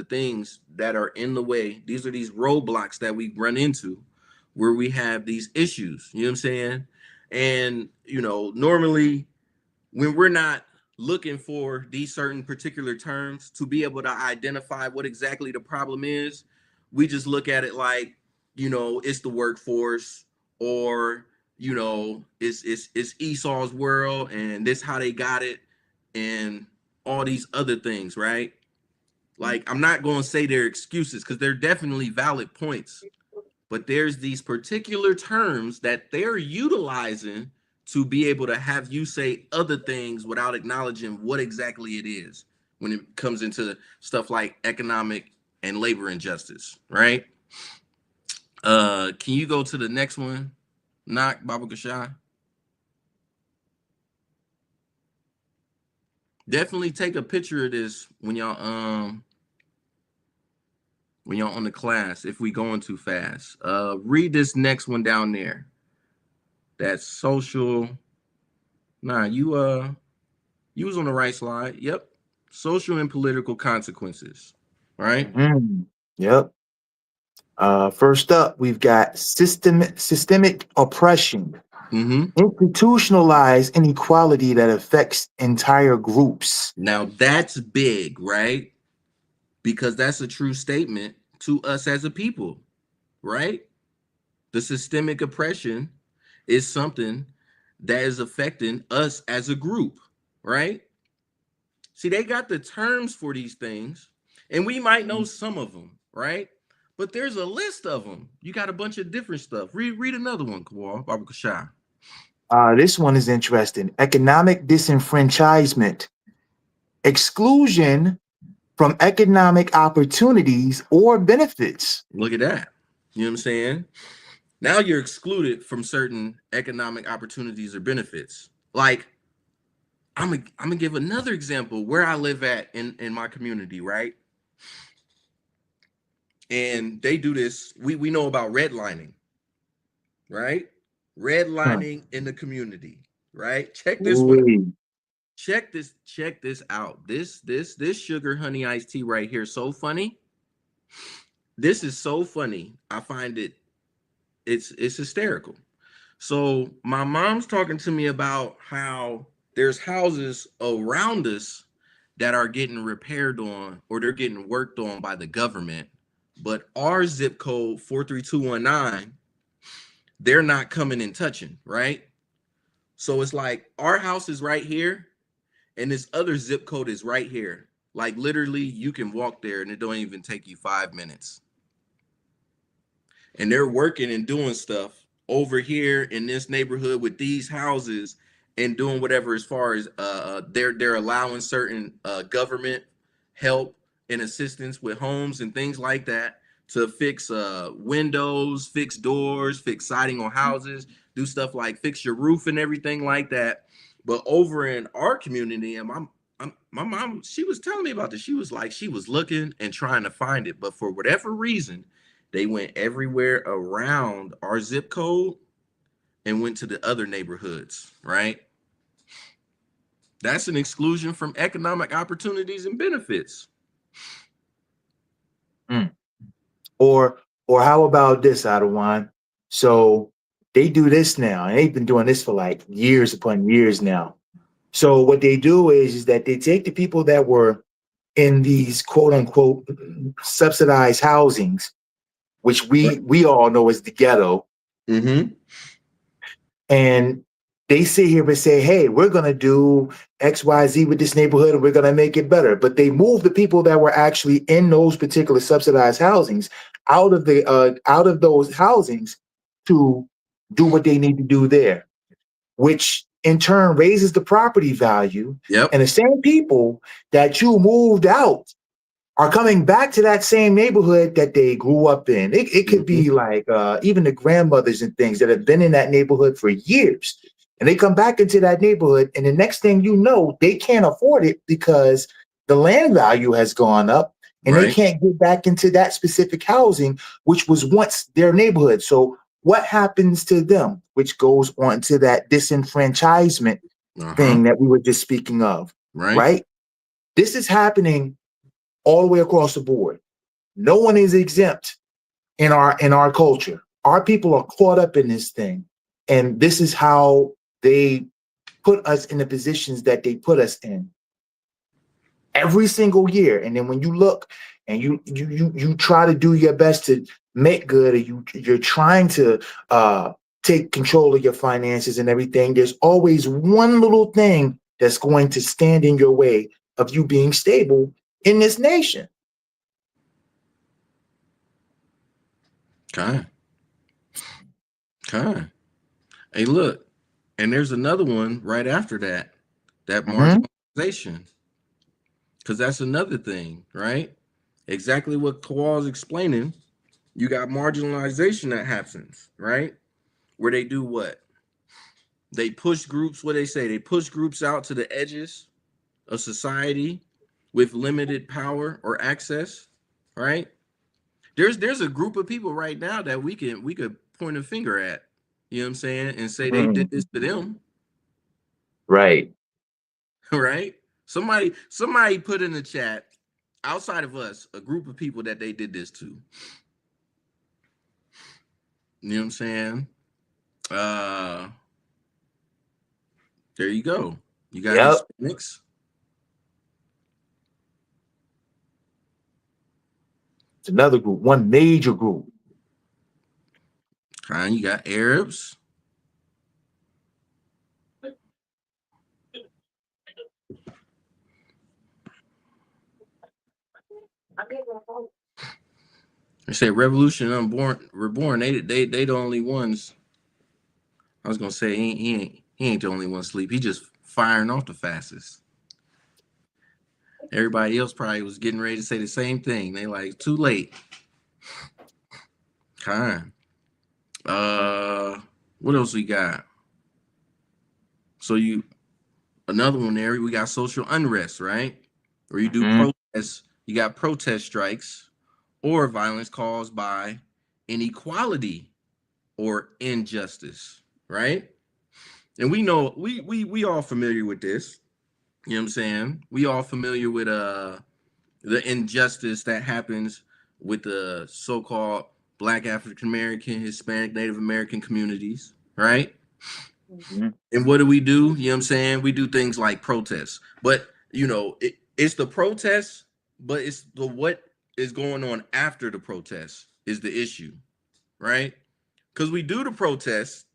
things that are in the way. These are these roadblocks that we run into where we have these issues, you know what I'm saying? And, you know, normally when we're not looking for these certain particular terms to be able to identify what exactly the problem is, we just look at it like, you know, it's the workforce, or, you know, it's Esau's world and this how they got it and all these other things, right? Like, I'm not going to say they're excuses because they're definitely valid points, but there's these particular terms that they're utilizing to be able to have you say other things without acknowledging what exactly it is when it comes into stuff like economic and labor injustice, right? Can you go to the next one? Knock, Baba Kashai. Definitely take a picture of this when y'all on the class, if we going too fast. Read this next one down there. That's social. Nah, you was on the right slide. Yep. Social and political consequences. Right? Yep. First up, we've got systemic oppression. Institutionalized inequality that affects entire groups. Now that's big, right? Because that's a true statement to us as a people, right? The systemic oppression is something that is affecting us as a group, right? See, they got the terms for these things, and we might know some of them, right? But there's a list of them. You got a bunch of different stuff. Read another one, Kawal, Baba Kashai. This one is interesting. Economic disenfranchisement, exclusion from economic opportunities or benefits. Look at that. You know what I'm saying? Now you're excluded from certain economic opportunities or benefits. Like, I'm gonna give another example where I live at in my community, right? And they do this. We know about redlining, right? redlining in the community, right? Check this one. Ooh. Check this out. This sugar honey iced tea right here, so funny. This is so funny. I find it's hysterical. So my mom's talking to me about how there's houses around us that are getting repaired on, or they're getting worked on by the government, but our zip code 43219, they're not coming and touching, right? So it's like our house is right here and this other zip code is right here. Like literally you can walk there and it don't even take you 5 minutes. And they're working and doing stuff over here in this neighborhood with these houses and doing whatever as far as they're allowing certain government help and assistance with homes and things like that to fix windows, fix doors, fix siding on houses, do stuff like fix your roof and everything like that. But over in our community, and my mom, she was telling me about this. She was like, she was looking and trying to find it, but for whatever reason, they went everywhere around our zip code and went to the other neighborhoods, right? That's an exclusion from economic opportunities and benefits. Or how about this, Adawan? So they do this now, and they've been doing this for like years upon years now. So what they do is that they take the people that were in these quote unquote subsidized housings, which we all know is the ghetto. Mm-hmm. And they sit here and say, hey, we're going to do X, Y, Z with this neighborhood and we're going to make it better. But they move the people that were actually in those particular subsidized housings out of those housings to do what they need to do there, which in turn raises the property value. Yep. And the same people that you moved out are coming back to that same neighborhood that they grew up in. It could be like even the grandmothers and things that have been in that neighborhood for years. And they come back into that neighborhood, and the next thing you know, they can't afford it because the land value has gone up, and they can't get back into that specific housing, which was once their neighborhood. So what happens to them, which goes on to that disenfranchisement thing that we were just speaking of, right? This is happening all the way across the board. No one is exempt in our culture. Our people are caught up in this thing, and this is how they put us in the positions that they put us in every single year. And then when you look and you try to do your best to make good, or you're trying to take control of your finances and everything, there's always one little thing that's going to stand in your way of you being stable in this nation. Okay. Hey, look. And there's another one right after that marginalization, because that's another thing, right? Exactly what Kawal's explaining. You got marginalization that happens, right? Where they do what? They push groups, what they say, they push groups out to the edges of society with limited power or access, right? There's a group of people right now that we could point a finger at. You know what I'm saying? And say they did this to them. Right. Right? Somebody put in the chat, outside of us, a group of people that they did this to. You know what I'm saying? There you go. You got Hispanics. It's another group, one major group. You got Arabs. They say Revolution Reborn. They the only ones. I was gonna say he ain't the only one asleep. He just firing off the fastest. Everybody else probably was getting ready to say the same thing. They like too late. What else we got? So another one there, we got social unrest, right? Where you do protests, you got protest strikes or violence caused by inequality or injustice, right? And we know we all familiar with this. You know what I'm saying? We all familiar with the injustice that happens with the so-called Black, African American, Hispanic, Native American communities, right? Mm-hmm. And what do? You know what I'm saying? We do things like protests, but you know, it's the protests, but it's the what is going on after the protest is the issue, right? Because we do the protests,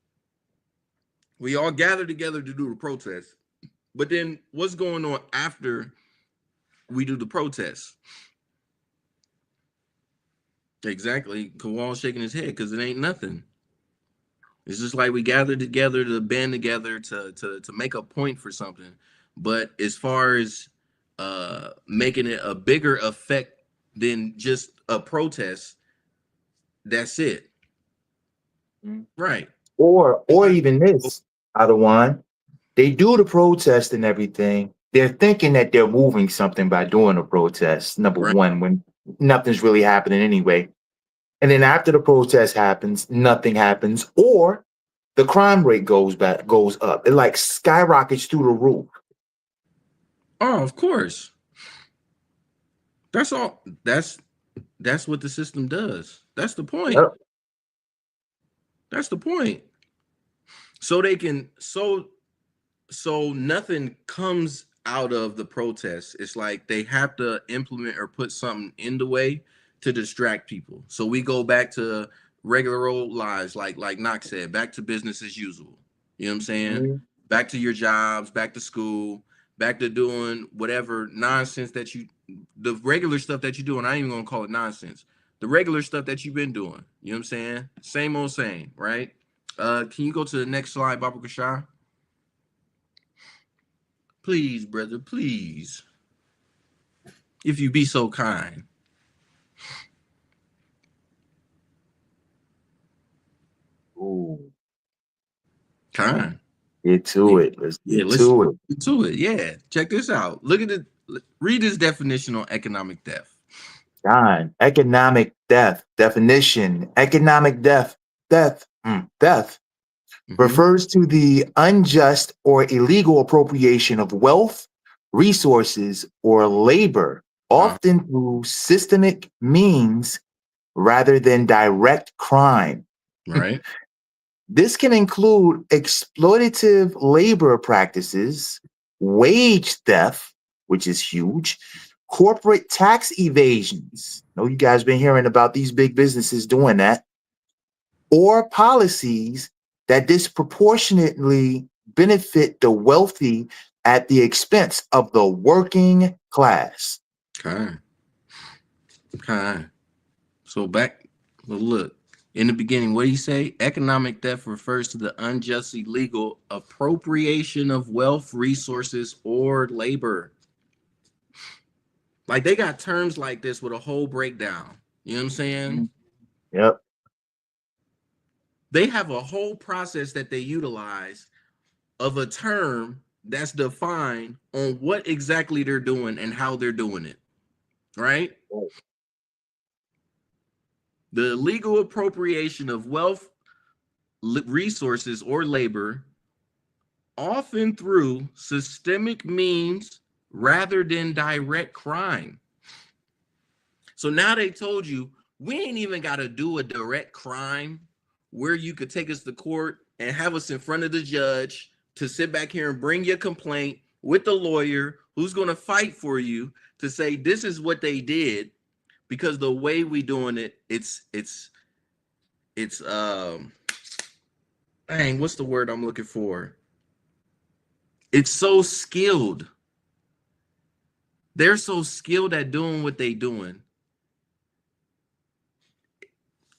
we all gather together to do the protest, but then what's going on after we do the protests? Exactly. Kawal's shaking his head because it ain't nothing. It's just like we gathered together to band together to make a point for something. But as far as making it a bigger effect than just a protest, that's it. Mm-hmm. Right. Or even this, Adawan, they do the protest and everything. They're thinking that they're moving something by doing a protest, number one, when nothing's really happening anyway. And then after the protest happens, nothing happens, or the crime rate goes up. It like skyrockets through the roof. Oh, of course. That's all. That's what the system does. That's the point. Yep. That's the point. So they can so nothing comes out of the protests. It's like they have to implement or put something in the way to distract people. So we go back to regular old lives, like Knox said, back to business as usual. You know what I'm saying? Mm-hmm. Back to your jobs, back to school, back to doing whatever nonsense that the regular stuff that you're doing. I ain't even gonna call it nonsense. The regular stuff that you've been doing. You know what I'm saying? Same old same, right? Can you go to the next slide, Baba Kashar? Please, brother, please. If you be so kind. Ooh. Kind. Get to it. Let's get to it. Get to it. Yeah. Check this out. Look at it. Read this definition on economic theft. John, economic theft definition. Economic theft refers to the unjust or illegal appropriation of wealth, resources, or labor, often through systemic means rather than direct crime. Right. This can include exploitative labor practices, wage theft, which is huge, corporate tax evasions. I know you guys been hearing about these big businesses doing that, or policies that disproportionately benefit the wealthy at the expense of the working class. Okay. So look, in the beginning, what do you say? Economic theft refers to the unjust, illegal appropriation of wealth, resources, or labor. Like they got terms like this with a whole breakdown. You know what I'm saying? Yep. They have a whole process that they utilize of a term that's defined on what exactly they're doing and how they're doing it, right? The illegal appropriation of wealth, resources, or labor, often through systemic means rather than direct crime. So now they told you, we ain't even got to do a direct crime where you could take us to court and have us in front of the judge to sit back here and bring your complaint with the lawyer who's going to fight for you to say this is what they did, because the way we doing it, it's dang, what's the word I'm looking for? It's so skilled. They're so skilled at doing what they doing.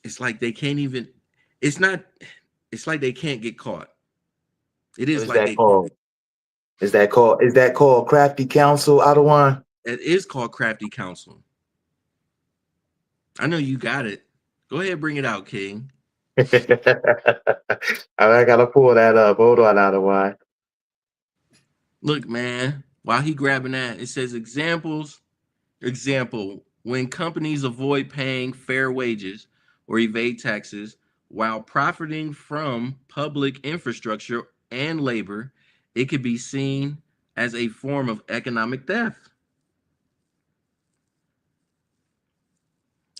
It's like they can't even, it's like they can't get caught. It is like Is that called crafty counsel, Adawan? It is called crafty counsel. I know you got it. Go ahead, bring it out, King. I gotta pull that up. Hold on, Adawan. Look, man, while he grabbing that, it says example, when companies avoid paying fair wages or evade taxes, while profiting from public infrastructure and labor, it could be seen as a form of economic theft.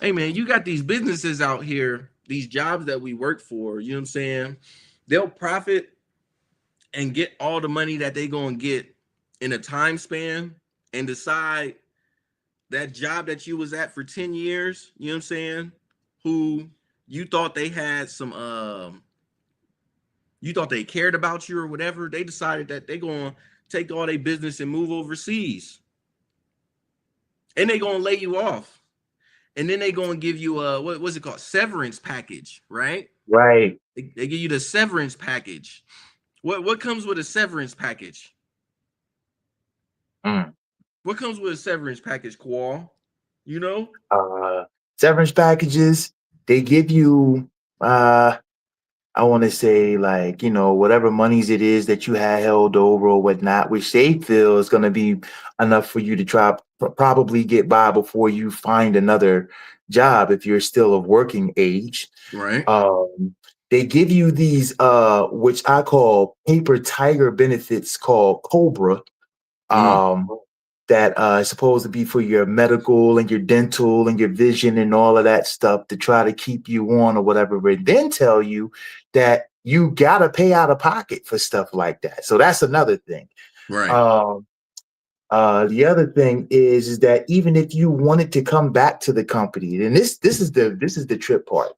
Hey man, you got these businesses out here, these jobs that we work for, you know what I'm saying? They'll profit and get all the money that they gonna get in a time span and decide that job that you was at for 10 years, you know what I'm saying? Who you thought they had some you thought they cared about you or whatever, they decided that they're gonna take all their business and move overseas. And they gonna lay you off. And then they gonna give you a what's it called? Severance package, right? Right. They give you the severance package. What comes with a severance package? What comes with a severance package, Qual? You know? Severance packages, they give you I want to say, like, you know, whatever monies it is that you had held over or whatnot, which they feel is going to be enough for you to try probably get by before you find another job if you're still of working age. Right. They give you these which I call paper tiger benefits called COBRA. That is supposed to be for your medical and your dental and your vision and all of that stuff to try to keep you on or whatever, but then tell you that you got to pay out of pocket for stuff like that. So that's another thing. Right. The other thing is that even if you wanted to come back to the company, and this is the trip part.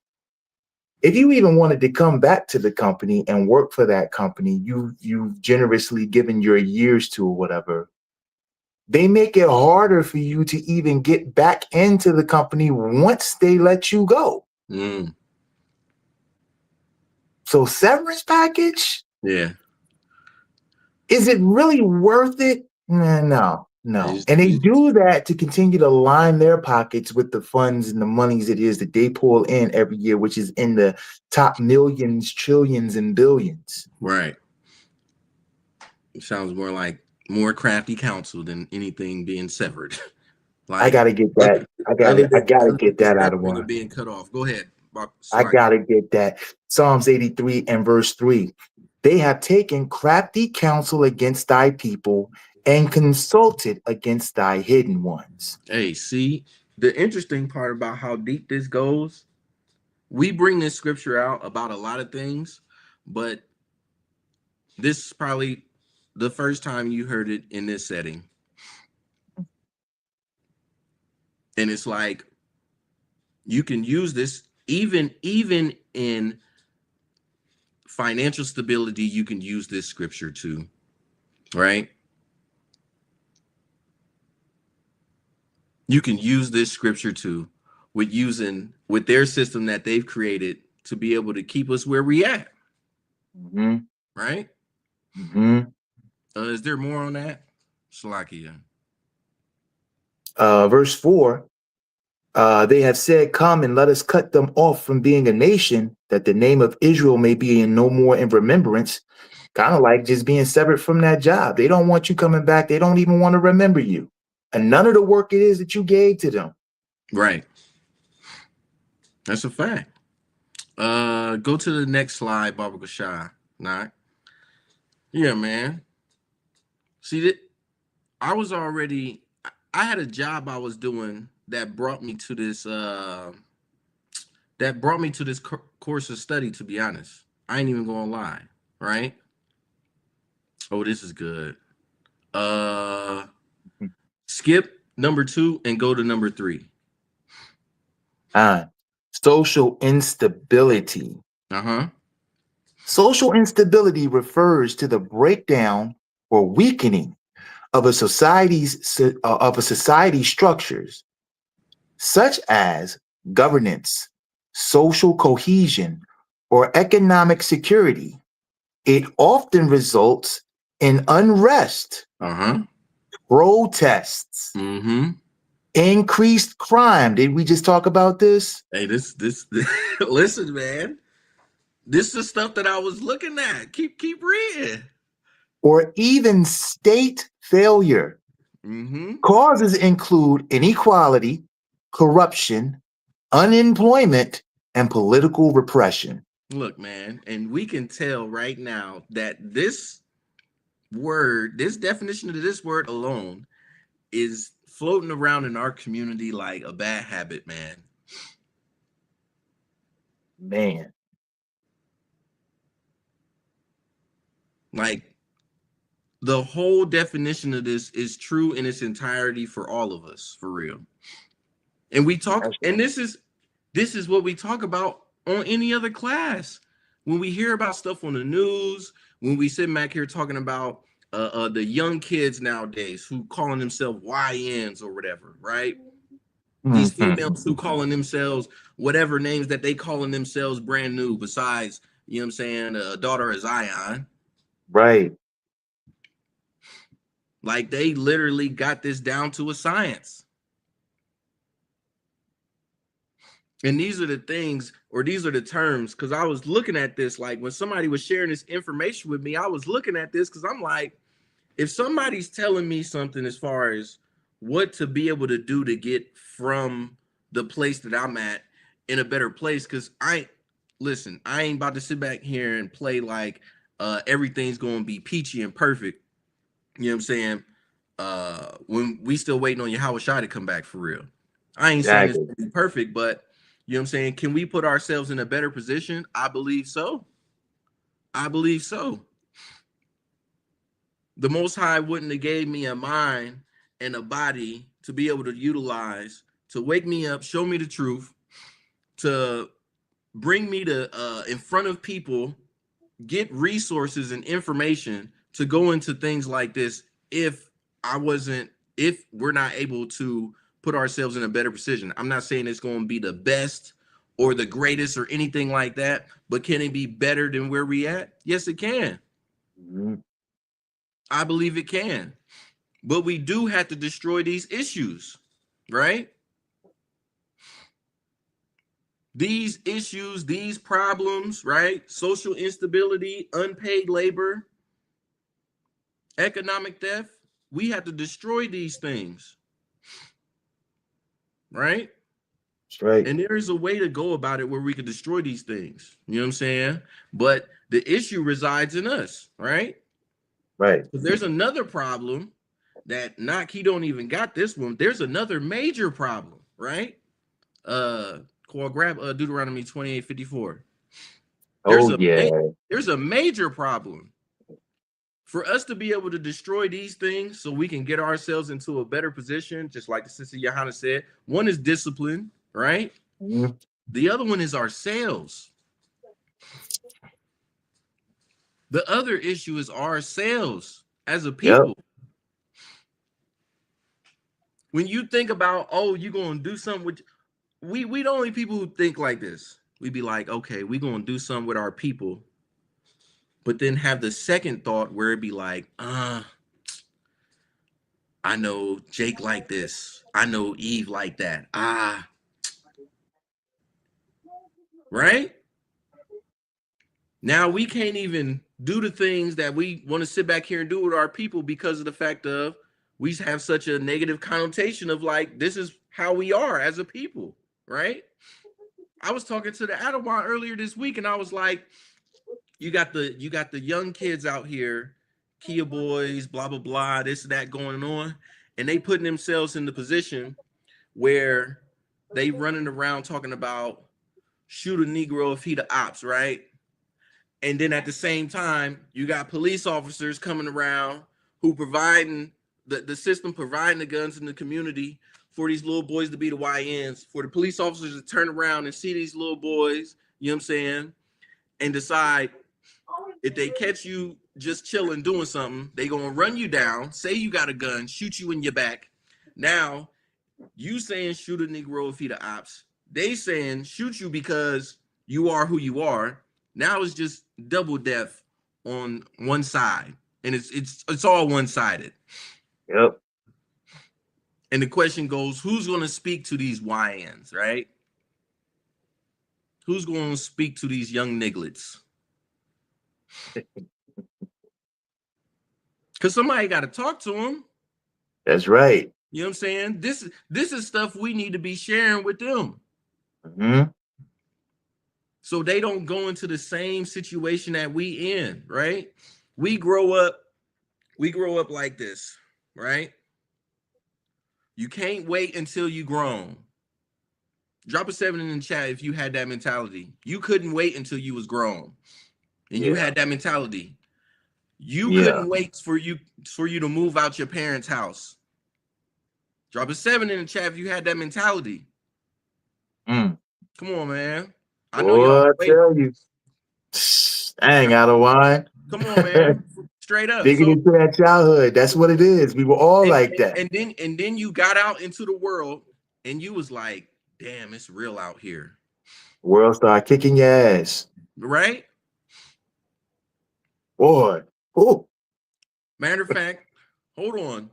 If you even wanted to come back to the company and work for that company, you've generously given your years to or whatever, they make it harder for you to even get back into the company once they let you go. So severance package? Yeah. Is it really worth it? No. And they do that to continue to line their pockets with the funds and the monies it is that they pull in every year, which is in the top millions, trillions, and billions. Right. It sounds more like more crafty counsel than anything being severed. Like, I gotta get that. I gotta get that out of one. Being cut off. Go ahead. I gotta get that. Psalms 83 and verse 3. They have taken crafty counsel against thy people and consulted against thy hidden ones. Hey, see, the interesting part about how deep this goes, we bring this scripture out about a lot of things, but this is probably the first time you heard it in this setting. And it's like, you can use this even in financial stability, you can use this scripture too, right? You can use this scripture too with their system that they've created to be able to keep us where we at. Right? Is there more on that? Shalakia. Verse 4, they have said, come and let us cut them off from being a nation, that the name of Israel may be in no more in remembrance. Kind of like just being severed from that job. They don't want you coming back. They don't even want to remember you. And none of the work it is that you gave to them. Right. That's a fact. Go to the next slide, Baba Gashai. Nah. Yeah, man. See, that I had a job I was doing that brought me to this course of study, to be honest. I ain't even gonna lie, right? Oh, this is good. Skip number 2 and go to number 3. Social instability. Social instability refers to the breakdown or weakening of a society's structures, such as governance, social cohesion, or economic security. It often results in unrest, protests, increased crime. Did we just talk about this? Hey, this listen, man. This is stuff that I was looking at. Keep reading. Or even state failure. Causes include inequality, corruption, unemployment, and political repression. Look, man, and we can tell right now that this word, this definition of this word alone is floating around in our community like a bad habit, man. Man. Like, the whole definition of this is true in its entirety for all of us, for real. And we talk, and this is what we talk about on any other class. When we hear about stuff on the news, when we sit back here talking about the young kids nowadays who calling themselves YNs or whatever, right? These females who calling themselves whatever names that they calling themselves brand new besides, you know what I'm saying, a daughter of Zion. Right. Like, they literally got this down to a science. And these are the things, or these are the terms, because I was looking at this, like when somebody was sharing this information with me, I was looking at this because I'm like, if somebody's telling me something as far as what to be able to do to get from the place that I'm at in a better place, because I ain't about to sit back here and play like everything's going to be peachy and perfect. You know what I'm saying? When we still waiting on Yahweh Shai to come back for real. I ain't saying it's gonna be perfect, but you know what I'm saying? Can we put ourselves in a better position? I believe so. I believe so. The Most High wouldn't have gave me a mind and a body to be able to utilize, to wake me up, show me the truth, to bring me to in front of people, get resources and information to go into things like this if we're not able to put ourselves in a better position. I'm not saying it's going to be the best or the greatest or anything like that, but can it be better than where we at? Yes, it can. Mm-hmm. I believe it can. But we do have to destroy these issues, right? These issues, these problems, right? Social instability, unpaid labor, economic theft. We have to destroy these things, right? That's right. And there is a way to go about it where we can destroy these things. You know what I'm saying? But the issue resides in us, right? Right. But there's another problem that he don't even got this one. There's another major problem, right? Grab Deuteronomy 28:54. There's a major problem. For us to be able to destroy these things so we can get ourselves into a better position, just like the sister Johanna said, one is discipline, right? Mm-hmm. The other one is ourselves. The other issue is ourselves as a people. Yep. When you think about, oh, you're going to do something with, we the only people who think like this. We'd be like, okay, we're going to do something with our people. But then have the second thought where it'd be like, I know Jake like this. I know Eve like that. Right? Now we can't even do the things that we want to sit back here and do with our people because of the fact of we have such a negative connotation of like, this is how we are as a people, right? I was talking to the Adawan earlier this week and I was like, you got the young kids out here, Kia boys, blah, blah, blah, this and that going on. And they putting themselves in the position where they running around talking about shoot a Negro if he the ops, right? And then at the same time, you got police officers coming around who providing the system, providing the guns in the community for these little boys to be the YNs, for the police officers to turn around and see these little boys, you know what I'm saying, and decide if they catch you just chilling doing something, they gonna run you down, say you got a gun, shoot you in your back. Now, you saying shoot a Negro if he the ops, they saying shoot you because you are who you are. Now it's just double death on one side, and it's all one-sided. Yep. And the question goes, who's going to speak to these YNs, right? Who's going to speak to these young nigglets? Because somebody got to talk to them. That's right. You know what I'm saying? This is stuff we need to be sharing with them. Mm-hmm. so they don't go into the same situation that we in, right? We grow up like this, right? You can't wait until you grown. Drop a 7 in the chat if you had that mentality. You couldn't wait until you was grown, and you had that mentality. You couldn't wait for you to move out your parents' house. Drop a 7 in the chat if you had that mentality. Come on, man. I know y'all. Tell you, I ain't got a wine. Come on, man. Straight up. Digging into that childhood. That's what it is. We were all like that. And then you got out into the world, and you was like, damn, it's real out here. World started kicking your ass. Right? Boy. Oh. Matter of fact, hold on.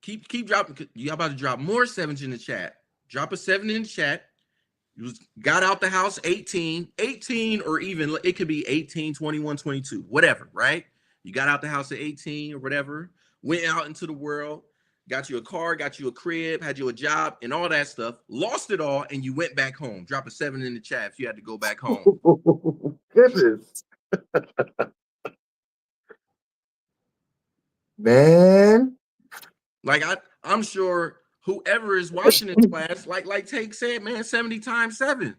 Keep dropping. You about to drop more 7s in the chat. Drop a 7 in the chat. You got out the house 18, or even it could be 18, 21, 22, whatever, right? You got out the house at 18 or whatever, went out into the world, got you a car, got you a crib, had you a job and all that stuff, lost it all, and you went back home. Drop a 7 in the chat if you had to go back home. Goodness. Man. Like I'm sure whoever is watching this class, like Take said, man, 70 times 7.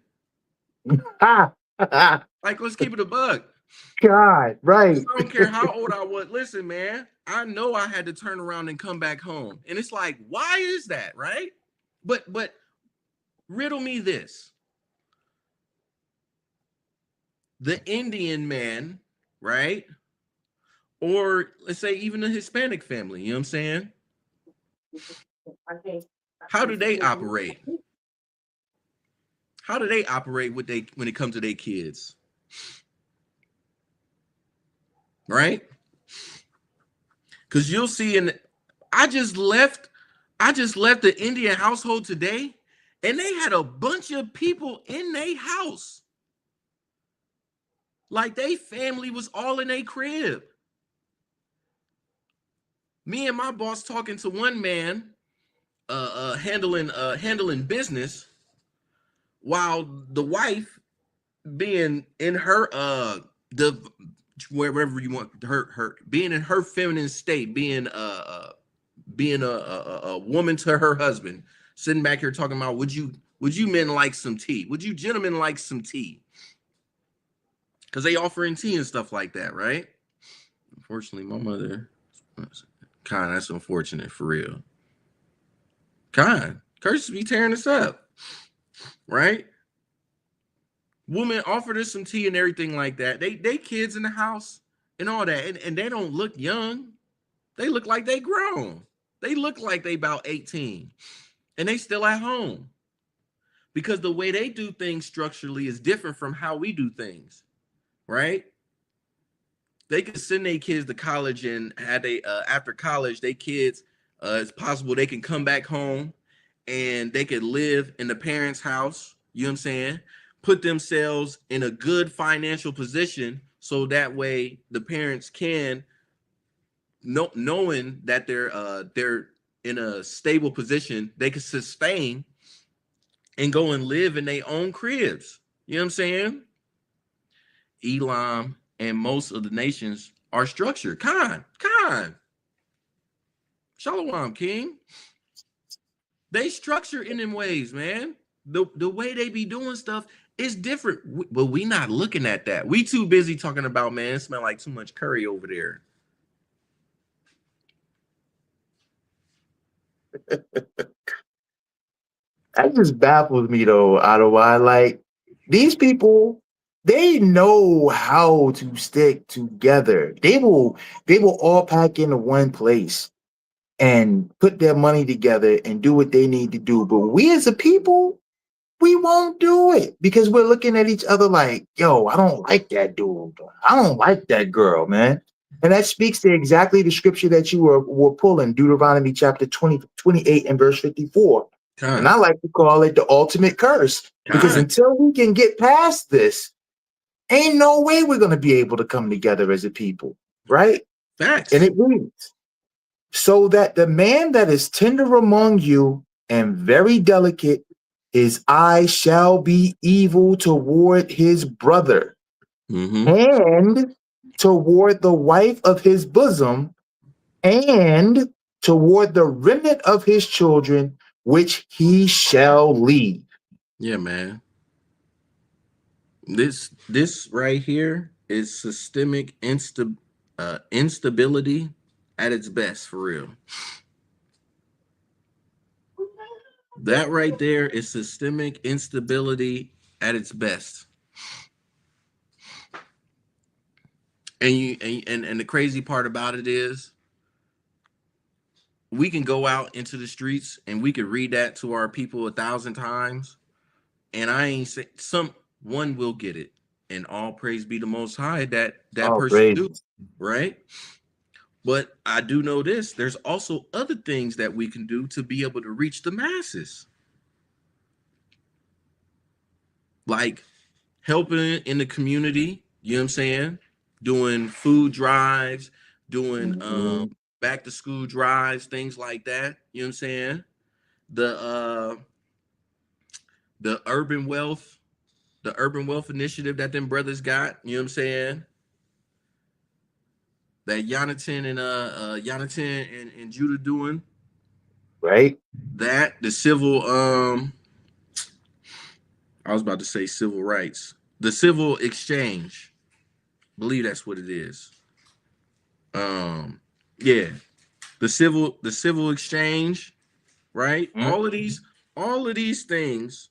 Like, let's keep it a buck. God, right. I don't care how old I was. Listen, man, I know I had to turn around and come back home. And it's like, why is that, right? But riddle me this. The Indian man, right? Or let's say even a Hispanic family, you know what I'm saying? How do they operate? How do they operate when it comes to their kids? Right? Because you'll see, I just left the Indian household today, and they had a bunch of people in their house. Like they family was all in their crib. Me and my boss talking to one man, handling business, while the wife being in her wherever you want her being in her feminine state, being a woman to her husband, sitting back here talking about would you men like some tea? Would you gentlemen like some tea? Because they offering tea and stuff like that, right? Unfortunately, my mother. That's unfortunate for real. Curses be tearing us up, right? Woman offered us some tea and everything like that. They kids in the house and all that, and they don't look young. They look like they grown. They look like they about 18, and they still at home because the way they do things structurally is different from how we do things, right? They could send their kids to college, and after college, they kids, it's possible they can come back home and they could live in the parents' house, you know what I'm saying? Put themselves in a good financial position so that way the parents can, knowing that they're in a stable position, they can sustain and go and live in their own cribs. You know what I'm saying? Elam and most of the nations are structured. Khan. Shalom, King. They structure in them ways, man. The way they be doing stuff is different, but we not looking at that. We too busy talking about, man, it smell like too much curry over there. That just baffles me though, Ottawa. Like these people, they know how to stick together. They will all pack into one place and put their money together and do what they need to do. But we as a people, we won't do it because we're looking at each other like, yo, I don't like that dude. I don't like that girl, man. And that speaks to exactly the scripture that you were pulling, Deuteronomy chapter 28 and verse 54. And I like to call it the ultimate curse because until we can get past this, ain't no way we're going to be able to come together as a people, right? Facts. And it reads, so that the man that is tender among you and very delicate his eye shall be evil toward his brother, and toward the wife of his bosom, and toward the remnant of his children, which he shall leave. Yeah, man. This right here is systemic instability at its best, for real. That right there is systemic instability at its best. And the crazy part about it is we can go out into the streets and we could read that to our people 1,000 times, and I ain't say someone will get it. And all praise be the Most High that person do, right? But I do know this: there's also other things that we can do to be able to reach the masses, like helping in the community. You know what I'm saying? Doing food drives, doing back to school drives, things like that. You know what I'm saying? The urban wealth initiative that them brothers got. You know what I'm saying? That Jonathan and Judah doing, right? That the civil I was about to say civil rights, the civil exchange, I believe that's what it is. Yeah, the civil exchange, right? All of these things,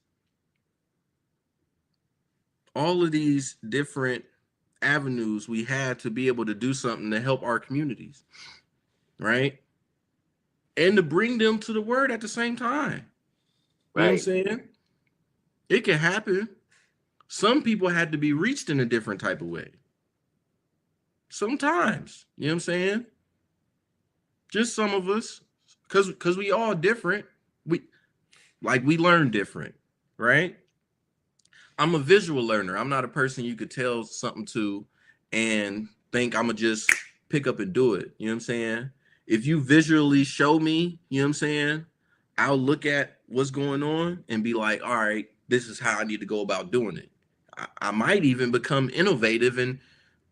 all of these different avenues we had to be able to do something to help our communities, right? And to bring them to the word at the same time. You know what I'm saying? It can happen. Some people had to be reached in a different type of way. Sometimes, you know what I'm saying? Just some of us, because we all different. We learn different, right? I'm a visual learner. I'm not a person you could tell something to and think I'm gonna just pick up and do it. You know what I'm saying? If you visually show me, you know what I'm saying, I'll look at what's going on and be like, all right, this is how I need to go about doing it. I might even become innovative and,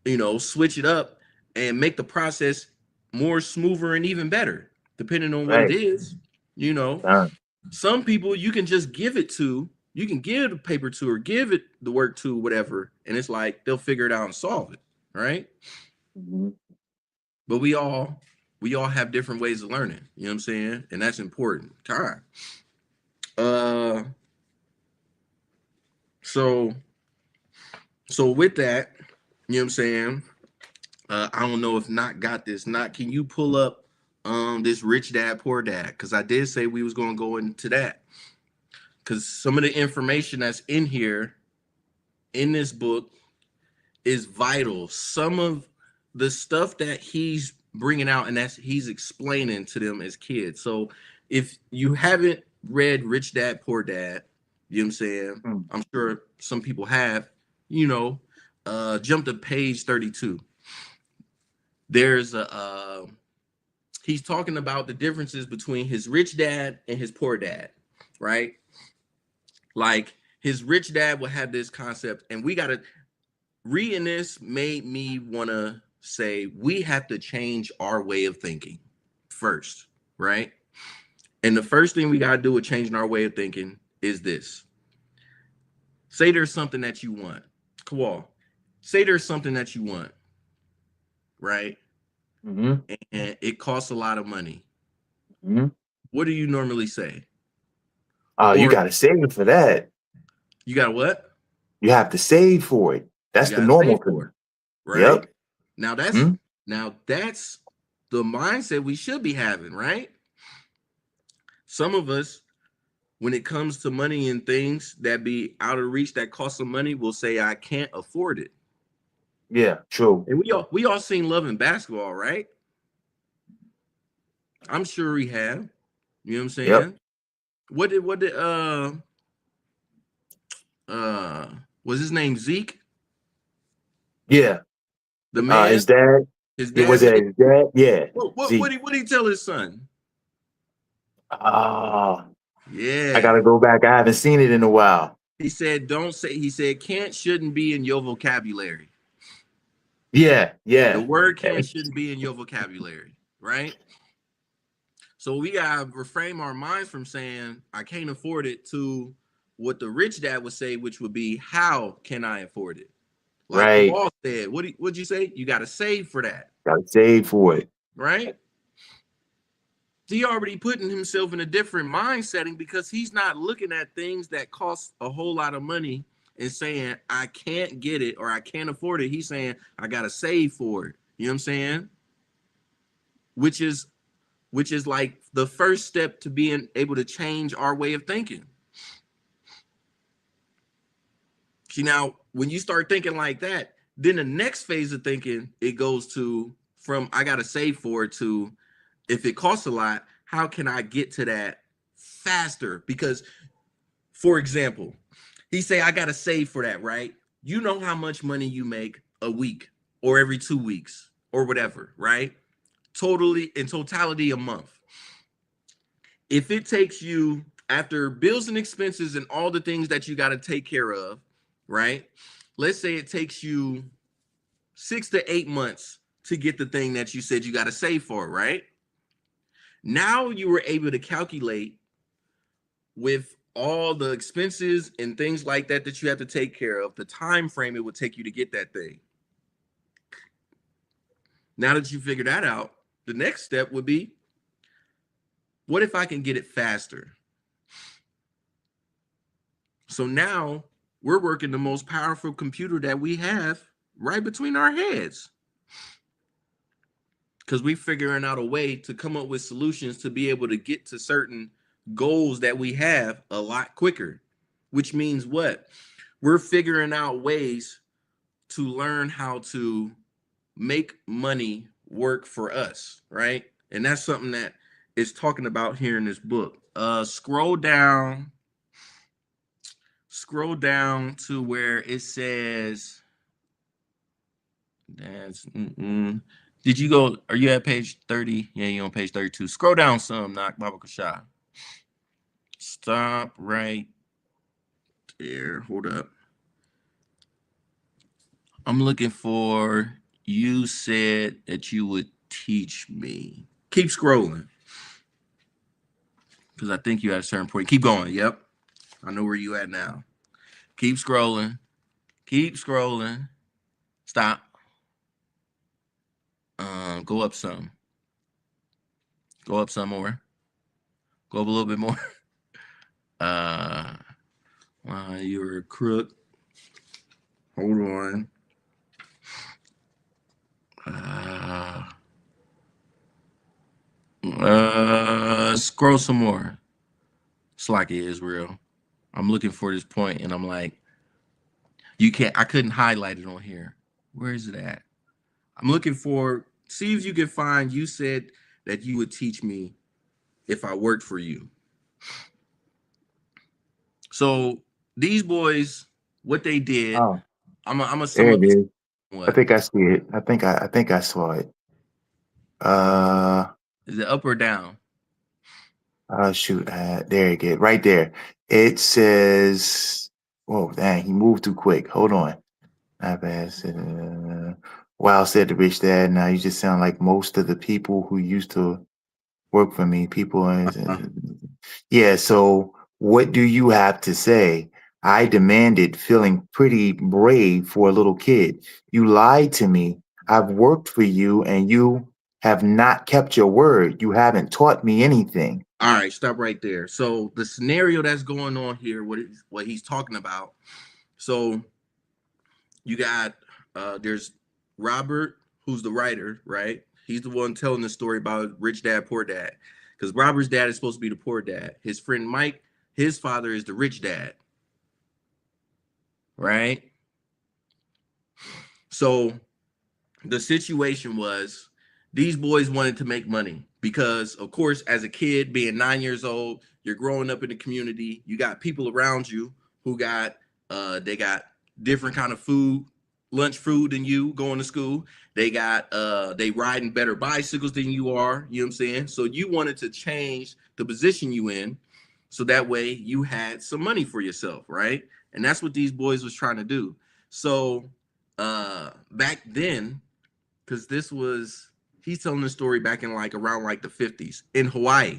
you know, switch it up and make the process more smoother and even better, depending on what it is. You know, some people you can just give it to. You can give the paper to or give it the work to, whatever, and it's like they'll figure it out and solve it, right? But we all have different ways of learning, you know what I'm saying? And that's important. Time. So with that, you know what I'm saying? I don't know if Knock got this. Knock, can you pull up this Rich Dad Poor Dad? Because I did say we was going to go into that. Because some of the information that's in here, in this book, is vital. Some of the stuff that he's bringing out and that's he's explaining to them as kids. So if you haven't read Rich Dad Poor Dad, you know what I'm saying? I'm sure some people have, you know, jump to page 32. There's he's talking about the differences between his rich dad and his poor dad, right? Like his rich dad will have this concept, and we gotta reading this made me want to say we have to change our way of thinking first, right? And the first thing we gotta do with changing our way of thinking is this. Say there's something that you want. Kawal, say there's something that you want, right? And it costs a lot of money. What do you normally say? Oh, you got to save for that. You got what? You have to save for it. That's the normal thing, right? Yep. Now that's the mindset we should be having, right? Some of us, when it comes to money and things that be out of reach that cost some money, will say I can't afford it. Yeah, true. And we all seen Love and Basketball, right? I'm sure we have. You know what I'm saying? Yep. What did was his name Zeke? Yeah. The man, his dad. His dad. Was it his dad? Yeah. What did he tell his son? Yeah. I gotta go back. I haven't seen it in a while. He said, don't say, he said, can't shouldn't be in your vocabulary. Yeah, yeah. The word can't shouldn't be in your vocabulary, right? So we gotta reframe our minds from saying I can't afford it to what the rich dad would say, which would be, how can I afford it? Like Right. Paul said, what'd you say? You gotta save for that. Gotta save for it. Right? He already putting himself in a different mind setting because he's not looking at things that cost a whole lot of money and saying, I can't get it or I can't afford it. He's saying, I got to save for it. You know what I'm saying? Which is like the first step to being able to change our way of thinking. See, now, when you start thinking like that, then the next phase of thinking, it goes to from I got to save for it to, if it costs a lot, how can I get to that faster? Because, for example, he say, I got to save for that, right? You know how much money you make a week or every 2 weeks or whatever, right? In totality, a month. If it takes you, after bills and expenses and all the things that you got to take care of, right? Let's say it takes you 6 to 8 months to get the thing that you said you got to save for, right? Now you were able to calculate with all the expenses and things like that that you have to take care of, the time frame it would take you to get that thing. Now that you figure that out, the next step would be, what if I can get it faster? So now we're working the most powerful computer that we have right between our heads, because we're figuring out a way to come up with solutions to be able to get to certain goals that we have a lot quicker, which means what? We're figuring out ways to learn how to make money work for us, right? And that's something that is talking about here in this book. Scroll down to where it says, did you go, are you at page 30? Yeah, you're on page 32. Scroll down some, Knock Baba Kashah. Stop right there. Hold up. I'm looking for, you said that you would teach me. Keep scrolling, because I think you at a certain point. Keep going. Yep. I know where you at now. Keep scrolling. Keep scrolling. Stop. Go up some. Go up some more. Go up a little bit more. You're a crook. Hold on. Scroll some more. Slacky Israel. I'm looking for this point and I'm like, I couldn't highlight it on here. Where is it at? I'm looking for, see if you can find, you said that you would teach me if I worked for you. So these boys, what they did, I'm a there it is. I think I see it. I think I saw it. Is it up or down? Oh shoot, there you go. Right there. It says, whoa, dang, he moved too quick. Hold on. Wow, said the rich dad. Now you just sound like most of the people who used to work for me. Yeah, so what do you have to say? I demanded, feeling pretty brave for a little kid. You lied to me. I've worked for you and you have not kept your word. You haven't taught me anything. All right, stop right there. So the scenario that's going on here, what he's talking about. So you got, there's Robert, who's the writer, right? He's the one telling the story about rich dad, poor dad. Because Robert's dad is supposed to be the poor dad. His friend Mike, his father is the rich dad. Right? So the situation was, these boys wanted to make money because, of course, as a kid, being 9 years old, you're growing up in the community. You got people around you who got, they got different kind of food, lunch food than you going to school. They got, they riding better bicycles than you are. You know what I'm saying? So you wanted to change the position you in So that way you had some money for yourself, right? And that's what these boys was trying to do. So back then, because he's telling the story back in like around like the 50s in Hawaii.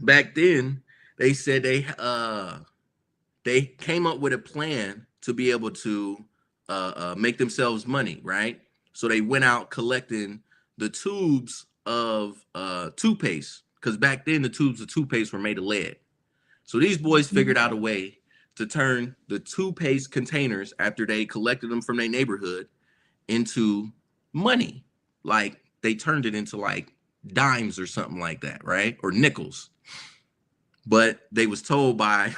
Back then, they said they came up with a plan to be able to make themselves money, right? So they went out collecting the tubes of toothpaste, because back then the tubes of toothpaste were made of lead. So these boys figured out a way to turn the toothpaste containers, after they collected them from their neighborhood, into money. Like they turned it into like dimes or something like that, right? Or nickels. But they was told by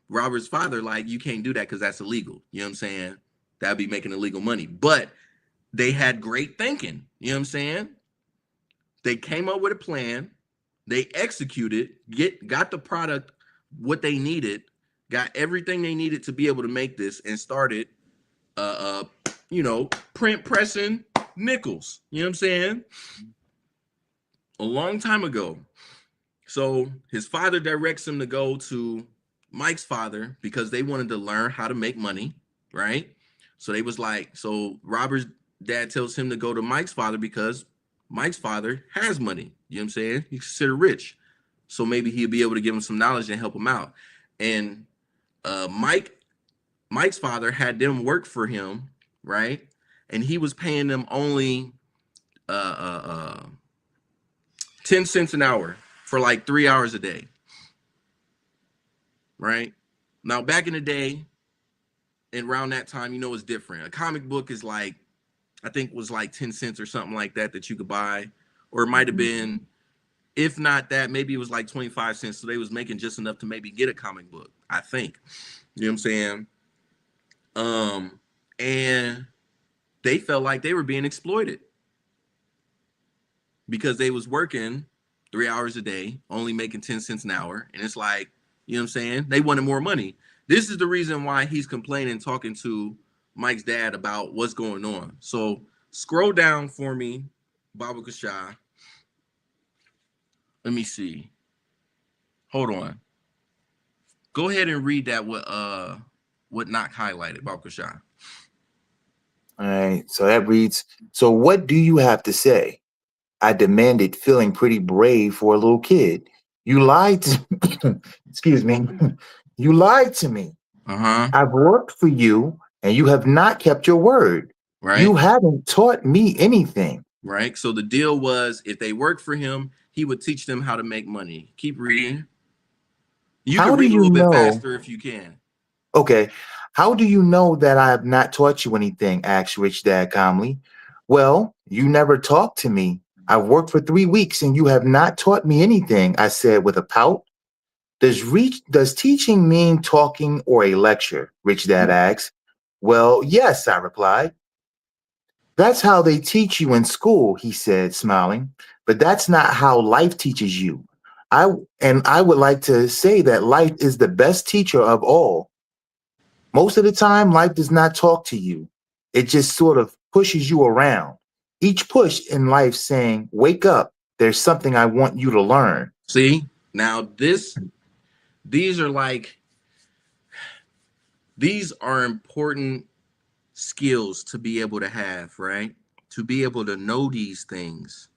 Robert's father, like, you can't do that because that's illegal. You know what I'm saying? That'd be making illegal money. But they had great thinking. You know what I'm saying? They came up with a plan. They executed, got the product, what they needed, got everything they needed to be able to make this, and started, print pressing nickels. You know what I'm saying? A long time ago. So his father directs him to go to Mike's father because they wanted to learn how to make money, right? So they was like, so Robert's dad tells him to go to Mike's father because Mike's father has money. You know what I'm saying? He's considered rich. So maybe he'll be able to give him some knowledge and help him out. And Mike's father had them work for him, right? And he was paying them only 10 cents an hour for like 3 hours a day, right? Now, back in the day, and around that time, it's different. A comic book is like, I think was like 10 cents or something like that you could buy, or it might have been, if not that, maybe it was like 25 cents. So they was making just enough to maybe get a comic book, I think. You know what I'm saying? And they felt like they were being exploited because they was working 3 hours a day, only making 10 cents an hour. And it's like, you know what I'm saying? They wanted more money. This is the reason why he's complaining, talking to Mike's dad about what's going on. So scroll down for me, Baba Kasha. Let me see. Hold on. Go ahead and read that what Knock highlighted, Baba Kasha. All right. So that reads, so what do you have to say? I demanded, feeling pretty brave for a little kid. You lied to excuse me. You lied to me. I've worked for you and you have not kept your word. Right. You haven't taught me anything. Right. So the deal was, if they worked for him, he would teach them how to make money. Keep reading. You can read a little bit faster if you can. Okay. How do you know that I have not taught you anything? Asked Rich Dad calmly. Well, you never talked to me. I've worked for 3 weeks and you have not taught me anything, I said with a pout. Does teaching mean talking or a lecture? Rich Dad asked. Well, yes, I replied. That's how they teach you in school, he said, smiling. But that's not how life teaches you. I would like to say that life is the best teacher of all. Most of the time, life does not talk to you. It just sort of pushes you around. Each push in life saying, wake up, there's something I want you to learn. See, now these are important skills to be able to have, right? To be able to know these things.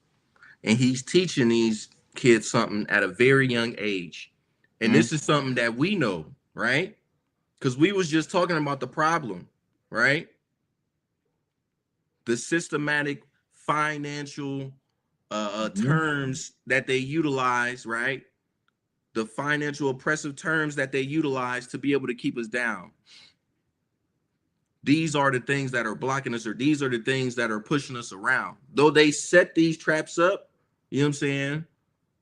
And he's teaching these kids something at a very young age. And this is something that we know, right? Because we was just talking about the problem, right? The systematic financial terms that they utilize, right? The financial oppressive terms that they utilize to be able to keep us down. These are the things that are blocking us, or these are the things that are pushing us around. Though they set these traps up, you know what I'm saying?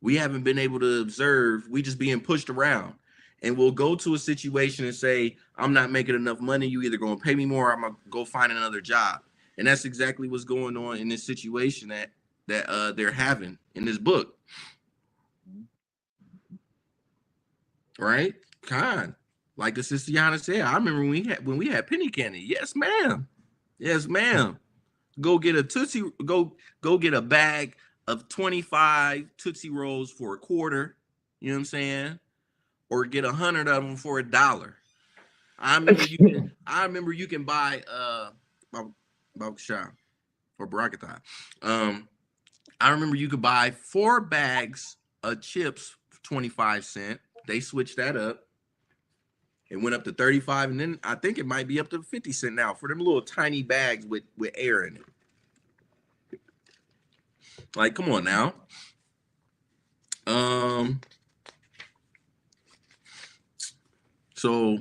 We haven't been able to observe. We just being pushed around. And we'll go to a situation and say, I'm not making enough money. You either going to pay me more or I'm going to go find another job. And that's exactly what's going on in this situation that they're having in this book. Right? Con. Like the sister Yana said, I remember when we had penny candy. Yes, ma'am. Yes, ma'am. Go get a Tootsie, go get a bag of 25 Tootsie Rolls for $0.25. You know what I'm saying? Or get 100 of them for $1. I remember you can buy Baukshah or Barakatah. I remember you could buy 4 bags of chips for 25 cents. They switched that up. It went up to 35, and then I think it might be up to 50 cents now for them little tiny bags with air in it. Like, come on now. So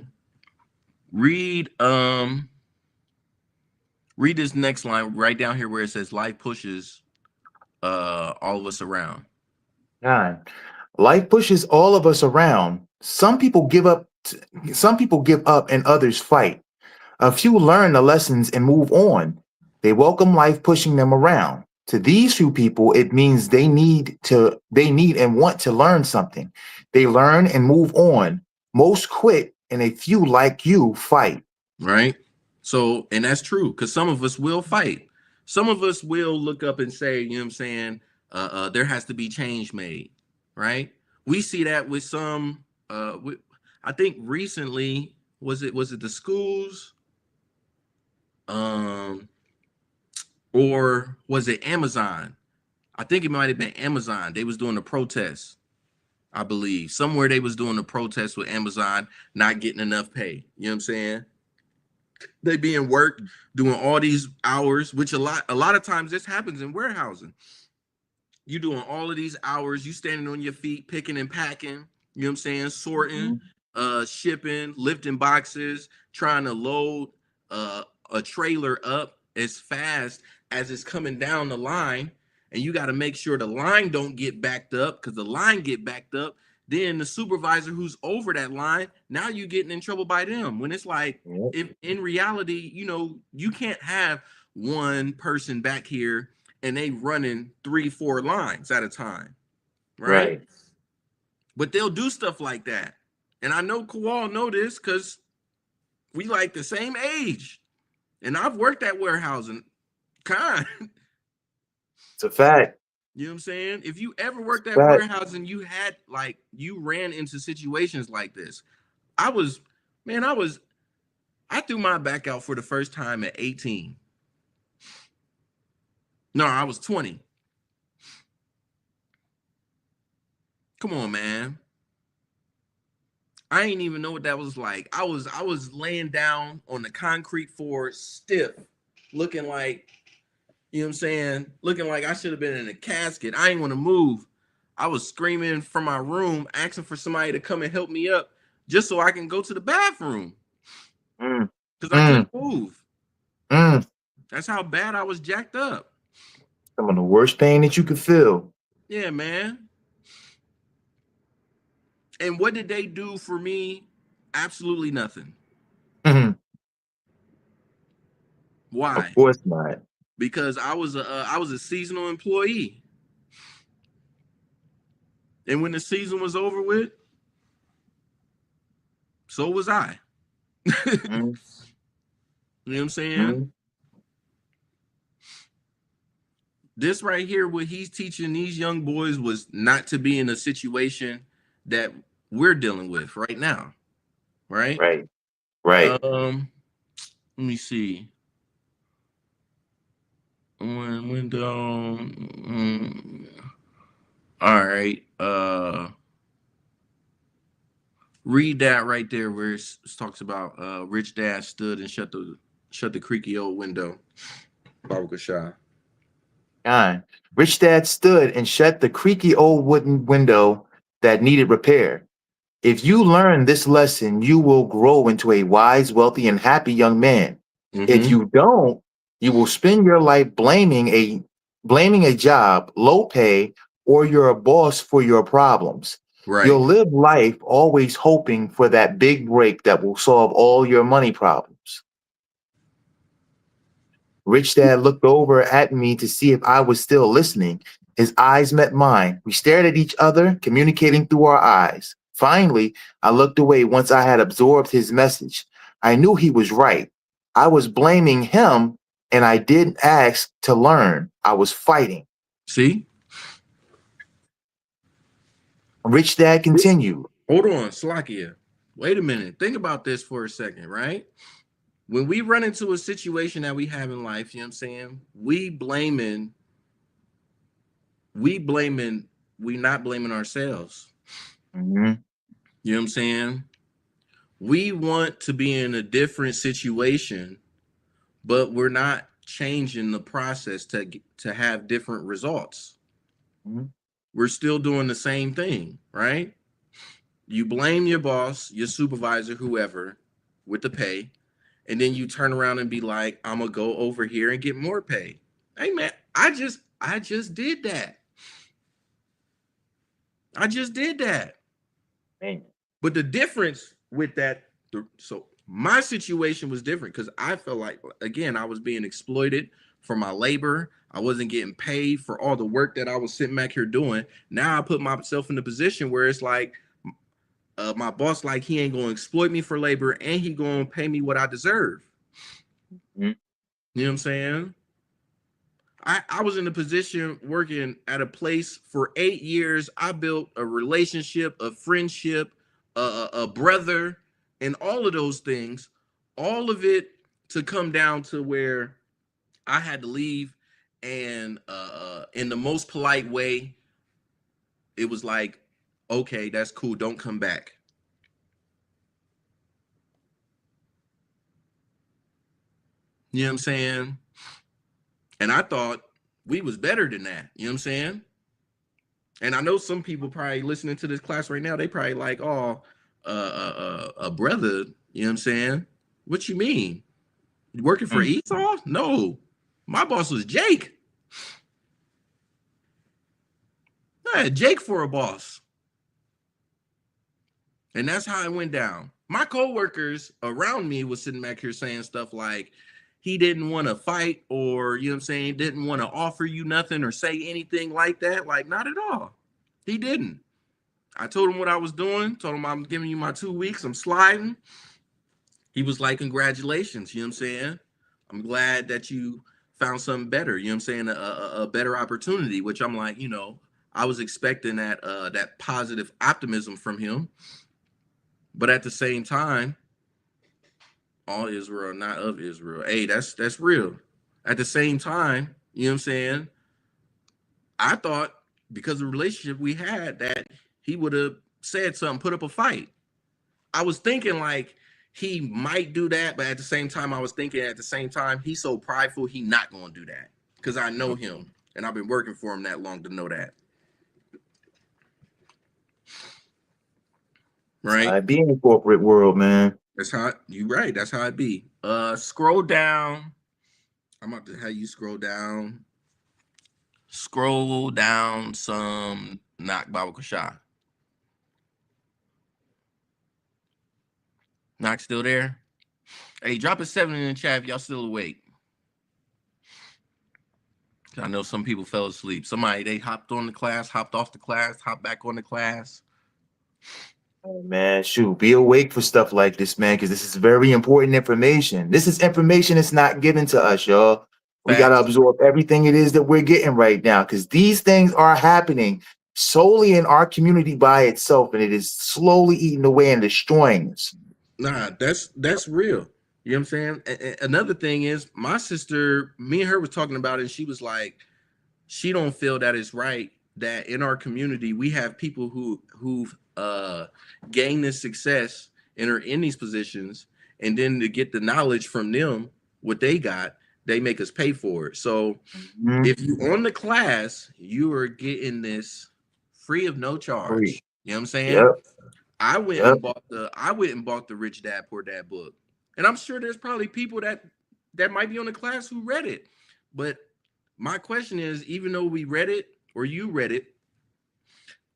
read this next line right down here where it says life pushes all of us around. Life pushes all of us around. Some people give up and others fight. A few learn the lessons and move on. They welcome life pushing them around. To these few people, it means they need and want to learn something. They learn and move on. Most quit, and a few like you fight. Right? So, and that's true, because some of us will fight. Some of us will look up and say, you know what I'm saying, there has to be change made, right? We see that with some, I think recently, was it the schools? Or was it Amazon? I think it might have been Amazon. They was doing a protest, I believe. Somewhere they was doing a protest with Amazon not getting enough pay. You know what I'm saying? They being worked, doing all these hours, which a lot of times this happens in warehousing. You doing all of these hours, you standing on your feet, picking and packing, you know what I'm saying, sorting, shipping, lifting boxes, trying to load a trailer up as fast as it's coming down the line, and you got to make sure the line don't get backed up, because the line get backed up, then the supervisor who's over that line, now you getting in trouble by them, when it's like, if in reality, you know, you can't have one person back here and they running 3-4 lines at a time, right? But they'll do stuff like that, and I know Kowal know this because we like the same age, and I've worked at warehousing. It's a fact. You know what I'm saying? If you ever worked at warehousing, you had you ran into situations like this. I threw my back out for the first time at 18. No, I was 20. Come on, man. I ain't even know what that was like. I was laying down on the concrete floor, stiff, looking like, you know what I'm saying, looking like I should have been in a casket. I ain't want to move. I was screaming from my room, asking for somebody to come and help me up just so I can go to the bathroom. Because I couldn't move. That's how bad I was jacked up. Some of the worst pain that you could feel. Yeah, man. And what did they do for me? Absolutely nothing. Why? Of course not. Because I was a seasonal employee. And when the season was over with, so was I. You know what I'm saying? This right here, what he's teaching these young boys was not to be in a situation that we're dealing with right now. Right? Right. Let me see. Window. All right. Read that right there where it talks about Rich Dad stood and shut the creaky old window. Barakatah. Rich Dad stood and shut the creaky old wooden window that needed repair. If you learn this lesson, you will grow into a wise, wealthy, and happy young man. If you don't, you will spend your life blaming a job, low pay, or you're a boss for your problems. Right. You'll live life always hoping for that big break that will solve all your money problems. Rich Dad looked over at me to see if I was still listening. His eyes met mine. We stared at each other, communicating through our eyes. Finally, I looked away once I had absorbed his message. I knew he was right. I was blaming him, and I didn't ask to learn. I was fighting. See? Rich Dad continue. Hold on, Slakia. Wait a minute. Think about this for a second, right? When we run into a situation that we have in life, you know what I'm saying? We not blaming ourselves. Mm-hmm. You know what I'm saying? We want to be in a different situation, but we're not changing the process to have different results. Mm-hmm. We're still doing the same thing, right? You blame your boss, your supervisor, whoever, with the pay, and then you turn around and be like, I'm gonna go over here and get more pay. Hey man, I just did that. I just did that. Man. But the difference with that, so my situation was different because I felt like, again, I was being exploited for my labor. I wasn't getting paid for all the work that I was sitting back here doing. Now I put myself in a position where it's like, my boss, like, he ain't gonna exploit me for labor and he gonna pay me what I deserve. Mm-hmm. You know what I'm saying? I was in a position working at a place for 8 years. I built a relationship, a friendship, a brother, and all of those things, all of it to come down to where I had to leave. And in the most polite way, it was like, okay, that's cool. Don't come back. You know what I'm saying? And I thought we was better than that. You know what I'm saying? And I know some people probably listening to this class right now, they probably like, oh, a brother, you know what I'm saying? What you mean? You working for Esau? No. My boss was Jake. I had Jake for a boss. And that's how it went down. My coworkers around me was sitting back here saying stuff like, he didn't want to fight, or, you know what I'm saying, didn't want to offer you nothing or say anything like that. Like, not at all. He didn't. I told him what I was doing, told him I'm giving you my 2 weeks, I'm sliding. He was like, congratulations, you know what I'm saying? I'm glad that you found something better, you know what I'm saying, a better opportunity, which I'm like, you know, I was expecting that positive optimism from him. But at the same time, all Israel, not of Israel. Hey, that's real. At the same time, you know what I'm saying? I thought because of the relationship we had that he would have said something, put up a fight. I was thinking like he might do that, but at the same time, I was thinking at the same time, he's so prideful, he not going to do that because I know him and I've been working for him that long to know that. Right? I be in the corporate world, man. That's how you right. That's how it be. Scroll down. I'm about to have you scroll down. Scroll down some. Knock Baba Kasha. Knock still there? Hey, drop a 7 in the chat if y'all still awake. I know some people fell asleep. Somebody, they hopped on the class, hopped off the class, hopped back on the class. Oh, man, shoot, be awake for stuff like this, man, because this is very important information. This is information that's not given to us, y'all. We got to absorb everything it is that we're getting right now, because these things are happening solely in our community by itself, and it is slowly eating away and destroying us. Nah, that's real. You know what I'm saying? Another thing is my sister, me and her was talking about it, and she was like, she don't feel that it's right that in our community we have people who've gained this success and are in these positions, and then to get the knowledge from them, what they got, they make us pay for it. So if you on the class, you are getting this free of no charge. Free. You know what I'm saying? Yep. I went and bought the Rich Dad Poor Dad book. And I'm sure there's probably people that might be on the class who read it. But my question is, even though we read it or you read it,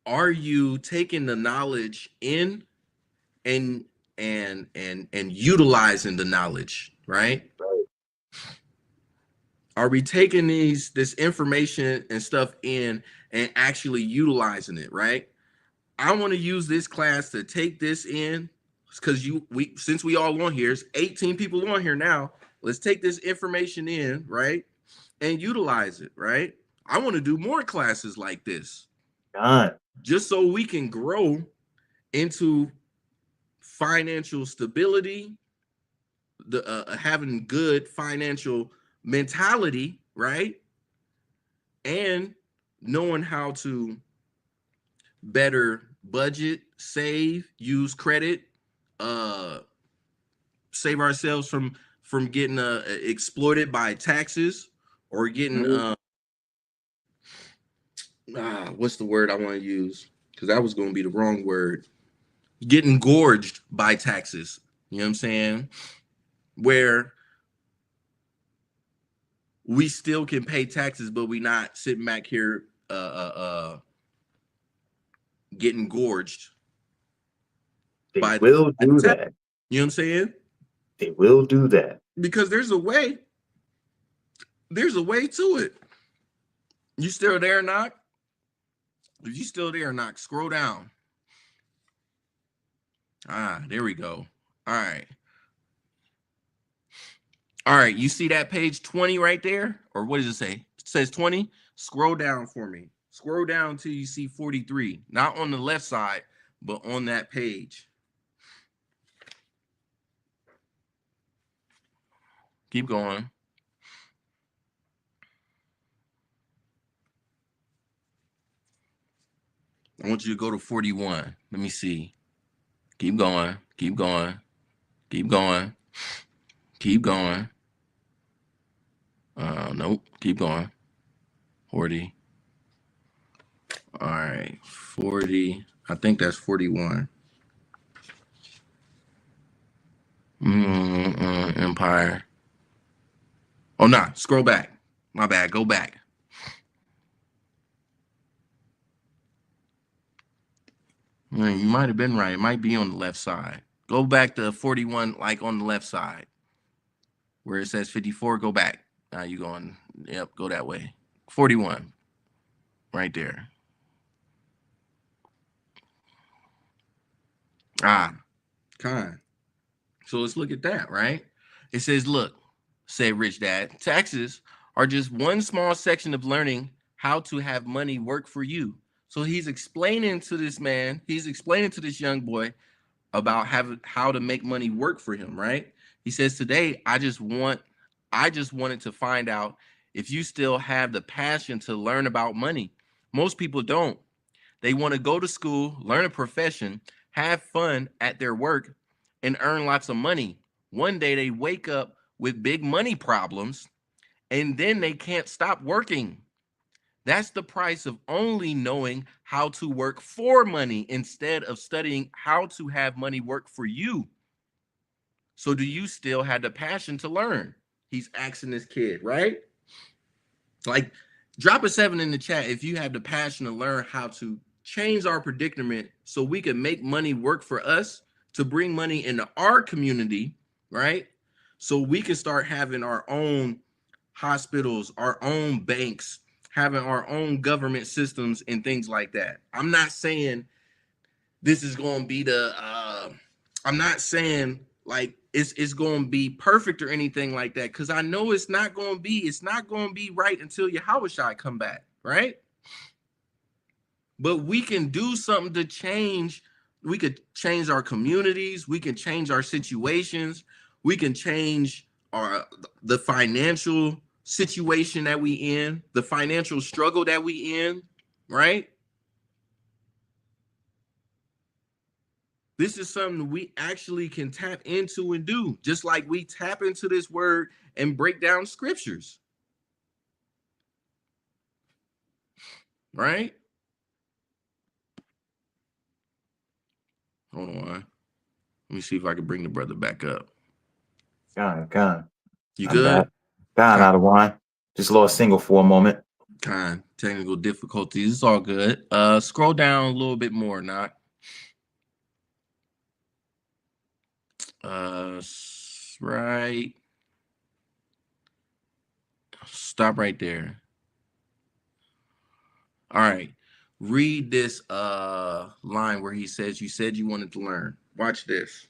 are you taking the knowledge in and utilizing the knowledge, right? Are we taking this information and stuff in and actually utilizing it, right? I want to use this class to take this in, because since we all on here, it's 18 people on here now. Let's take this information in, right, and utilize it, right? I want to do more classes like this. Just so we can grow into financial stability, the having good financial mentality, right? And knowing how to better budget, save, use credit, save ourselves from getting exploited by taxes or getting what's the word I want to use? Because that was going to be the wrong word. Getting gorged by taxes. You know what I'm saying? Where we still can pay taxes, but we not sitting back here getting gorged. They will do that. You know what I'm saying? They will do that. Because there's a way. There's a way to it. You still there, Knock? If you still there, Knock, scroll down. There we go. All right. All right, you see that page 20 right there? Or what does it say? It says 20. Scroll down for me. Scroll down until you see 43. Not on the left side, but on that page. Keep going. I want you to go to 41. Let me see. Keep going. Keep going. Keep going. Keep going. Nope. Keep going. 40. All right. 40. I think that's 41. Empire. Oh, nah. Scroll back. My bad. Go back. You might have been right. It might be on the left side. Go back to 41, like on the left side. Where it says 54, go back. Now you going, yep, go that way. 41. Right there. Con. So let's look at that, right? It says, look, said Rich Dad, taxes are just one small section of learning how to have money work for you. So he's explaining to this man, he's explaining to this young boy about how to make money work for him, right? He says, today, I just wanted to find out if you still have the passion to learn about money. Most people don't. They want to go to school, learn a profession, have fun at their work, and earn lots of money. One day they wake up with big money problems, and then they can't stop working. That's the price of only knowing how to work for money instead of studying how to have money work for you. So do you still have the passion to learn? He's asking this kid, right? Like, drop a 7 in the chat if you have the passion to learn how to change our predicament so we can make money work for us, to bring money into our community, right? So we can start having our own hospitals, our own banks, having our own government systems and things like that. I'm not saying this is going to be the, I'm not saying like it's going to be perfect or anything like that, because I know it's not going to be right until Yahushua come back, right? But we can do something to change. We could change our communities. We can change our situations. We can change the financial situation that we in, the financial struggle that we in, right? This is something we actually can tap into and do, just like we tap into this word and break down scriptures, right? Hold on. Let me see if I can bring the brother back up. Con. You good? Con out of one. Just lost single for a moment. Con. Technical difficulties. It's all good. Scroll down a little bit more, Knock. Right. Stop right there. All right. Read this line where he says, you said you wanted to learn. Watch this.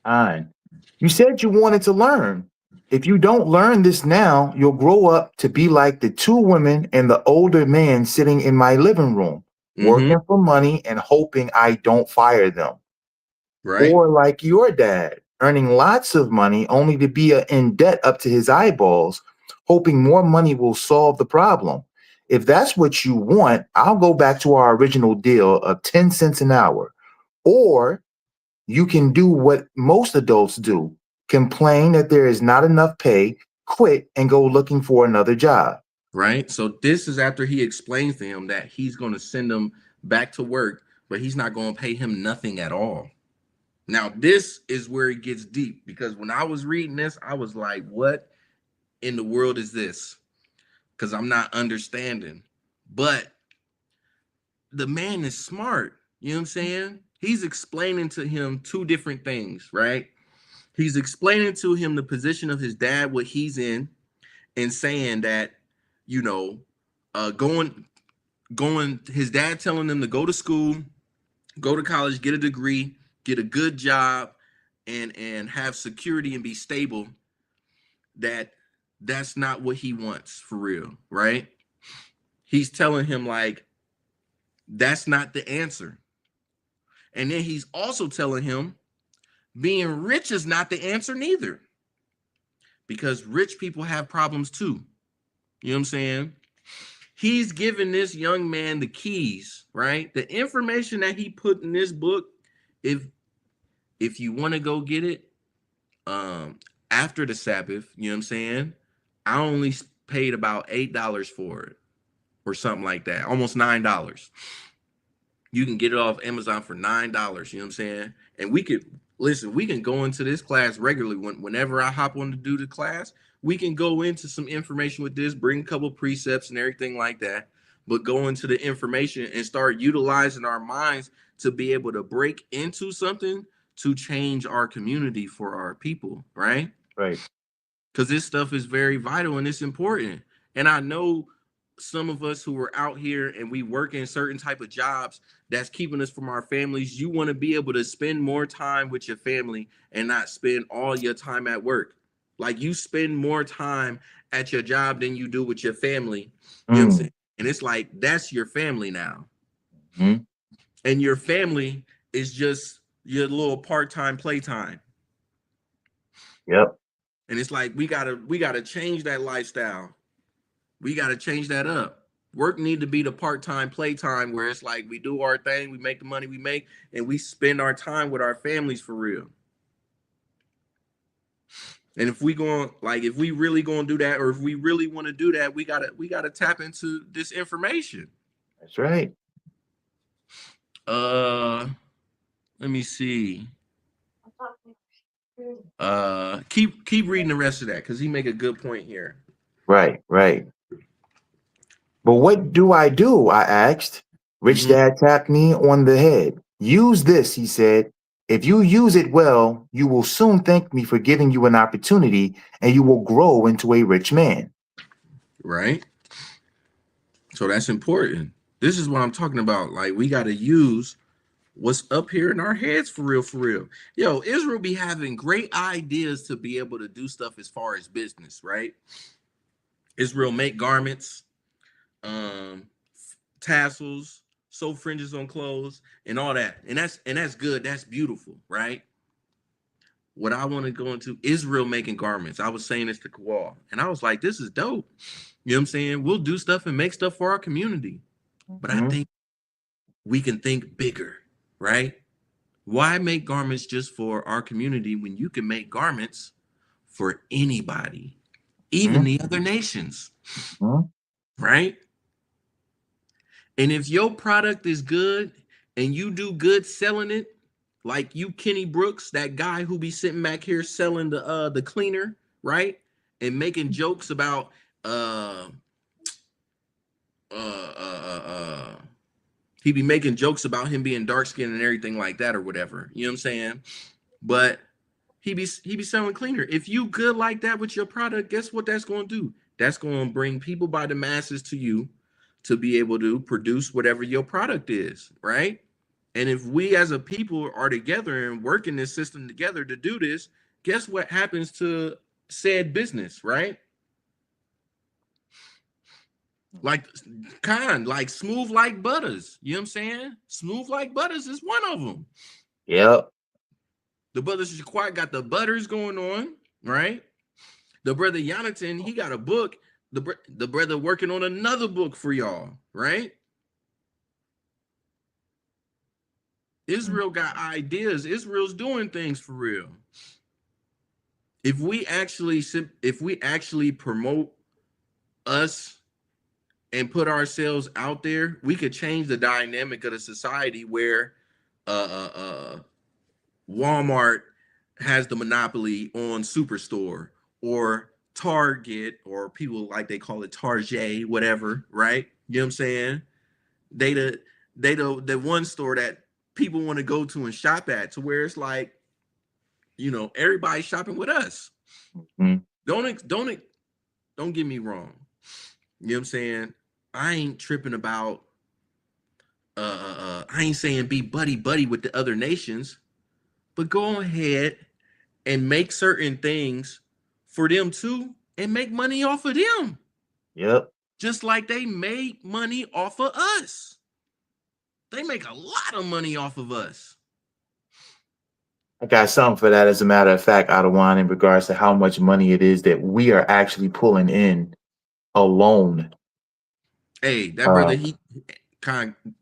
Fine. You said you wanted to learn. If you don't learn this now, you'll grow up to be like the 2 women and the older man sitting in my living room. working for money and hoping I don't fire them. Right. Or like your dad, earning lots of money only to be in debt up to his eyeballs, hoping more money will solve the problem. If that's what you want, I'll go back to our original deal of 10 cents an hour. Or you can do what most adults do, complain that there is not enough pay, quit, and go looking for another job. Right. So this is after he explains to him that he's going to send him back to work, but he's not going to pay him nothing at all. Now, this is where it gets deep, because when I was reading this, I was like, what in the world is this? Because I'm not understanding. But the man is smart. You know what I'm saying? He's explaining to him two different things, right? He's explaining to him the position of his dad, what he's in, and saying that, you know, going, his dad telling him to go to school, go to college, get a degree, get a good job, and have security and be stable. That's not what he wants for real, right? He's telling him like, that's not the answer. And then he's also telling him being rich is not the answer neither, because rich people have problems too. You know what I'm saying? He's giving this young man the keys, right? The information that he put in this book, if you want to go get it after the Sabbath, you know what I'm saying? I only paid about $8 for it or something like that, almost $9. You can get it off Amazon for $9, you know what I'm saying? And we can go into this class regularly. Whenever I hop on to do the class, we can go into some information with this, bring a couple precepts and everything like that, but go into the information and start utilizing our minds to be able to break into something to change our community for our people, right? Right. Because this stuff is very vital and it's important. And I know some of us who are out here and we work in certain type of jobs that's keeping us from our families. You want to be able to spend more time with your family and not spend all your time at work. Like, you spend more time at your job than you do with your family. You know what I'm saying? And it's like, that's your family now. And your family is just your little part-time playtime. Yep. And it's like, we gotta change that lifestyle. We gotta change that up. Work need to be the part-time playtime where it's like we do our thing, we make the money we make, and we spend our time with our families for real. And if we really gonna do that, or if we really want to do that, we gotta tap into this information. That's right. Let me see. Keep reading the rest of that, because he make a good point here. Right. But what do? I asked. Rich Dad tapped me on the head. Use this, he said. If you use it well, you will soon thank me for giving you an opportunity, and you will grow into a rich man. Right? So that's important. This is what I'm talking about. Like, we got to use what's up here in our heads for real. Yo, Israel be having great ideas to be able to do stuff as far as business, right? Israel make garments, tassels, sew fringes on clothes, and all that. And that's good. That's beautiful, right? What I want to go into, Israel making garments. I was saying this to Kawal, and I was like, this is dope. You know what I'm saying? We'll do stuff and make stuff for our community. But I think we can think bigger, right? Why make garments just for our community when you can make garments for anybody, even the other nations, right? And if your product is good and you do good selling it, like you, Kenny Brooks, that guy who be sitting back here selling the cleaner, right? And making jokes about he be making jokes about him being dark skinned and everything like that or whatever. You know what I'm saying? But he be selling cleaner. If you good like that with your product, guess what that's going to do? That's going to bring people by the masses to you to be able to produce whatever your product is, right? And if we as a people are together and working this system together to do this, guess what happens to said business, right? like smooth like butters. You know what I'm saying? Smooth like butters is one of them. Yep. The brother Shaquat got the butters going on, right? The brother Jonathan, he got a book. The brother working on another book for y'all, right? Israel got ideas. Israel's doing things for real. If we actually promote us and put ourselves out there, we could change the dynamic of the society where Walmart has the monopoly on Superstore, or Target, or people like they call it Target, whatever, right? You know what I'm saying? They the one store that people want to go to and shop at, to where it's like, you know, everybody's shopping with us. Mm-hmm. Don't get me wrong. You know what I'm saying? I ain't tripping about I ain't saying be buddy with the other nations, but go ahead and make certain things for them too and make money off of them. Yep. Just like they made money off of us. They make a lot of money off of us. I got something for that, as a matter of fact, Adawan, in regards to how much money it is that we are actually pulling in alone. Hey, that brother,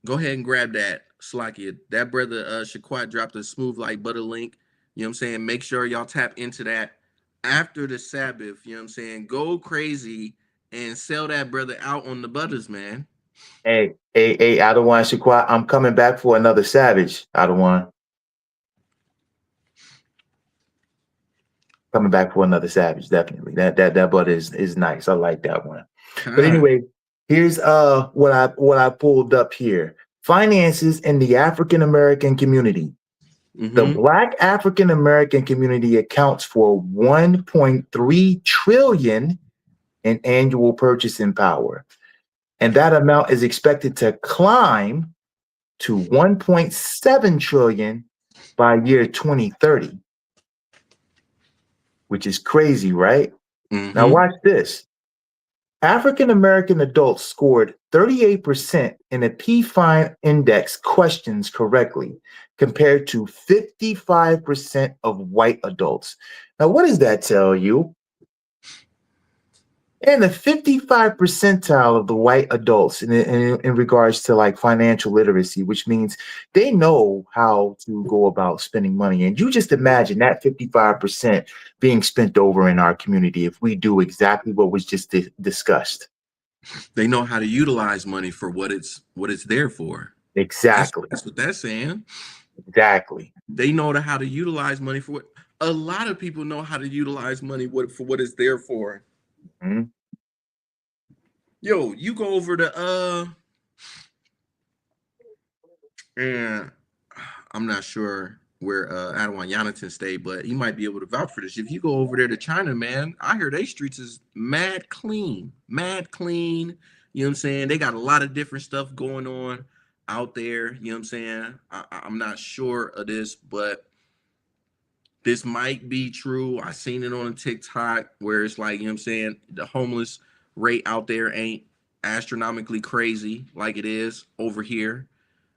go ahead and grab that. Slakia. That brother Shaquat dropped a smooth like butter link. You know what I'm saying? Make sure y'all tap into that after the Sabbath. You know what I'm saying? Go crazy and sell that brother out on the butters, man. Hey, Adawan Shaquat, I'm coming back for another Savage, Adawan. Coming back for another Savage, definitely. That butter is nice. I like that one. But anyway, here's what I pulled up here. Finances in the African American community. Mm-hmm. The Black African American community accounts for 1.3 trillion in annual purchasing power. And that amount is expected to climb to 1.7 trillion by year 2030. Which is crazy, right? Mm-hmm. Now watch this. African American adults scored 38% in the P-Fine Index questions correctly, compared to 55% of white adults. Now, what does that tell you? And the 55 percentile of the white adults in regards to like financial literacy, which means they know how to go about spending money. And you just imagine that 55% being spent over in our community if we do exactly what was just discussed. They know how to utilize money for what it's there for. Exactly. That's what that's saying. Exactly. They know how to utilize money for what a lot of people know how to utilize money for what it's there for. Mm-hmm. Yo, you go over to and I'm not sure where Adawan Jonathan stayed, but he might be able to vouch for this. If you go over there to China, man, I hear they streets is mad clean. You know what I'm saying? They got a lot of different stuff going on out there. You know what I'm saying? I'm not sure of this, but this might be true. I seen it on TikTok where it's like, you know what I'm saying, the homeless rate out there ain't astronomically crazy like it is over here.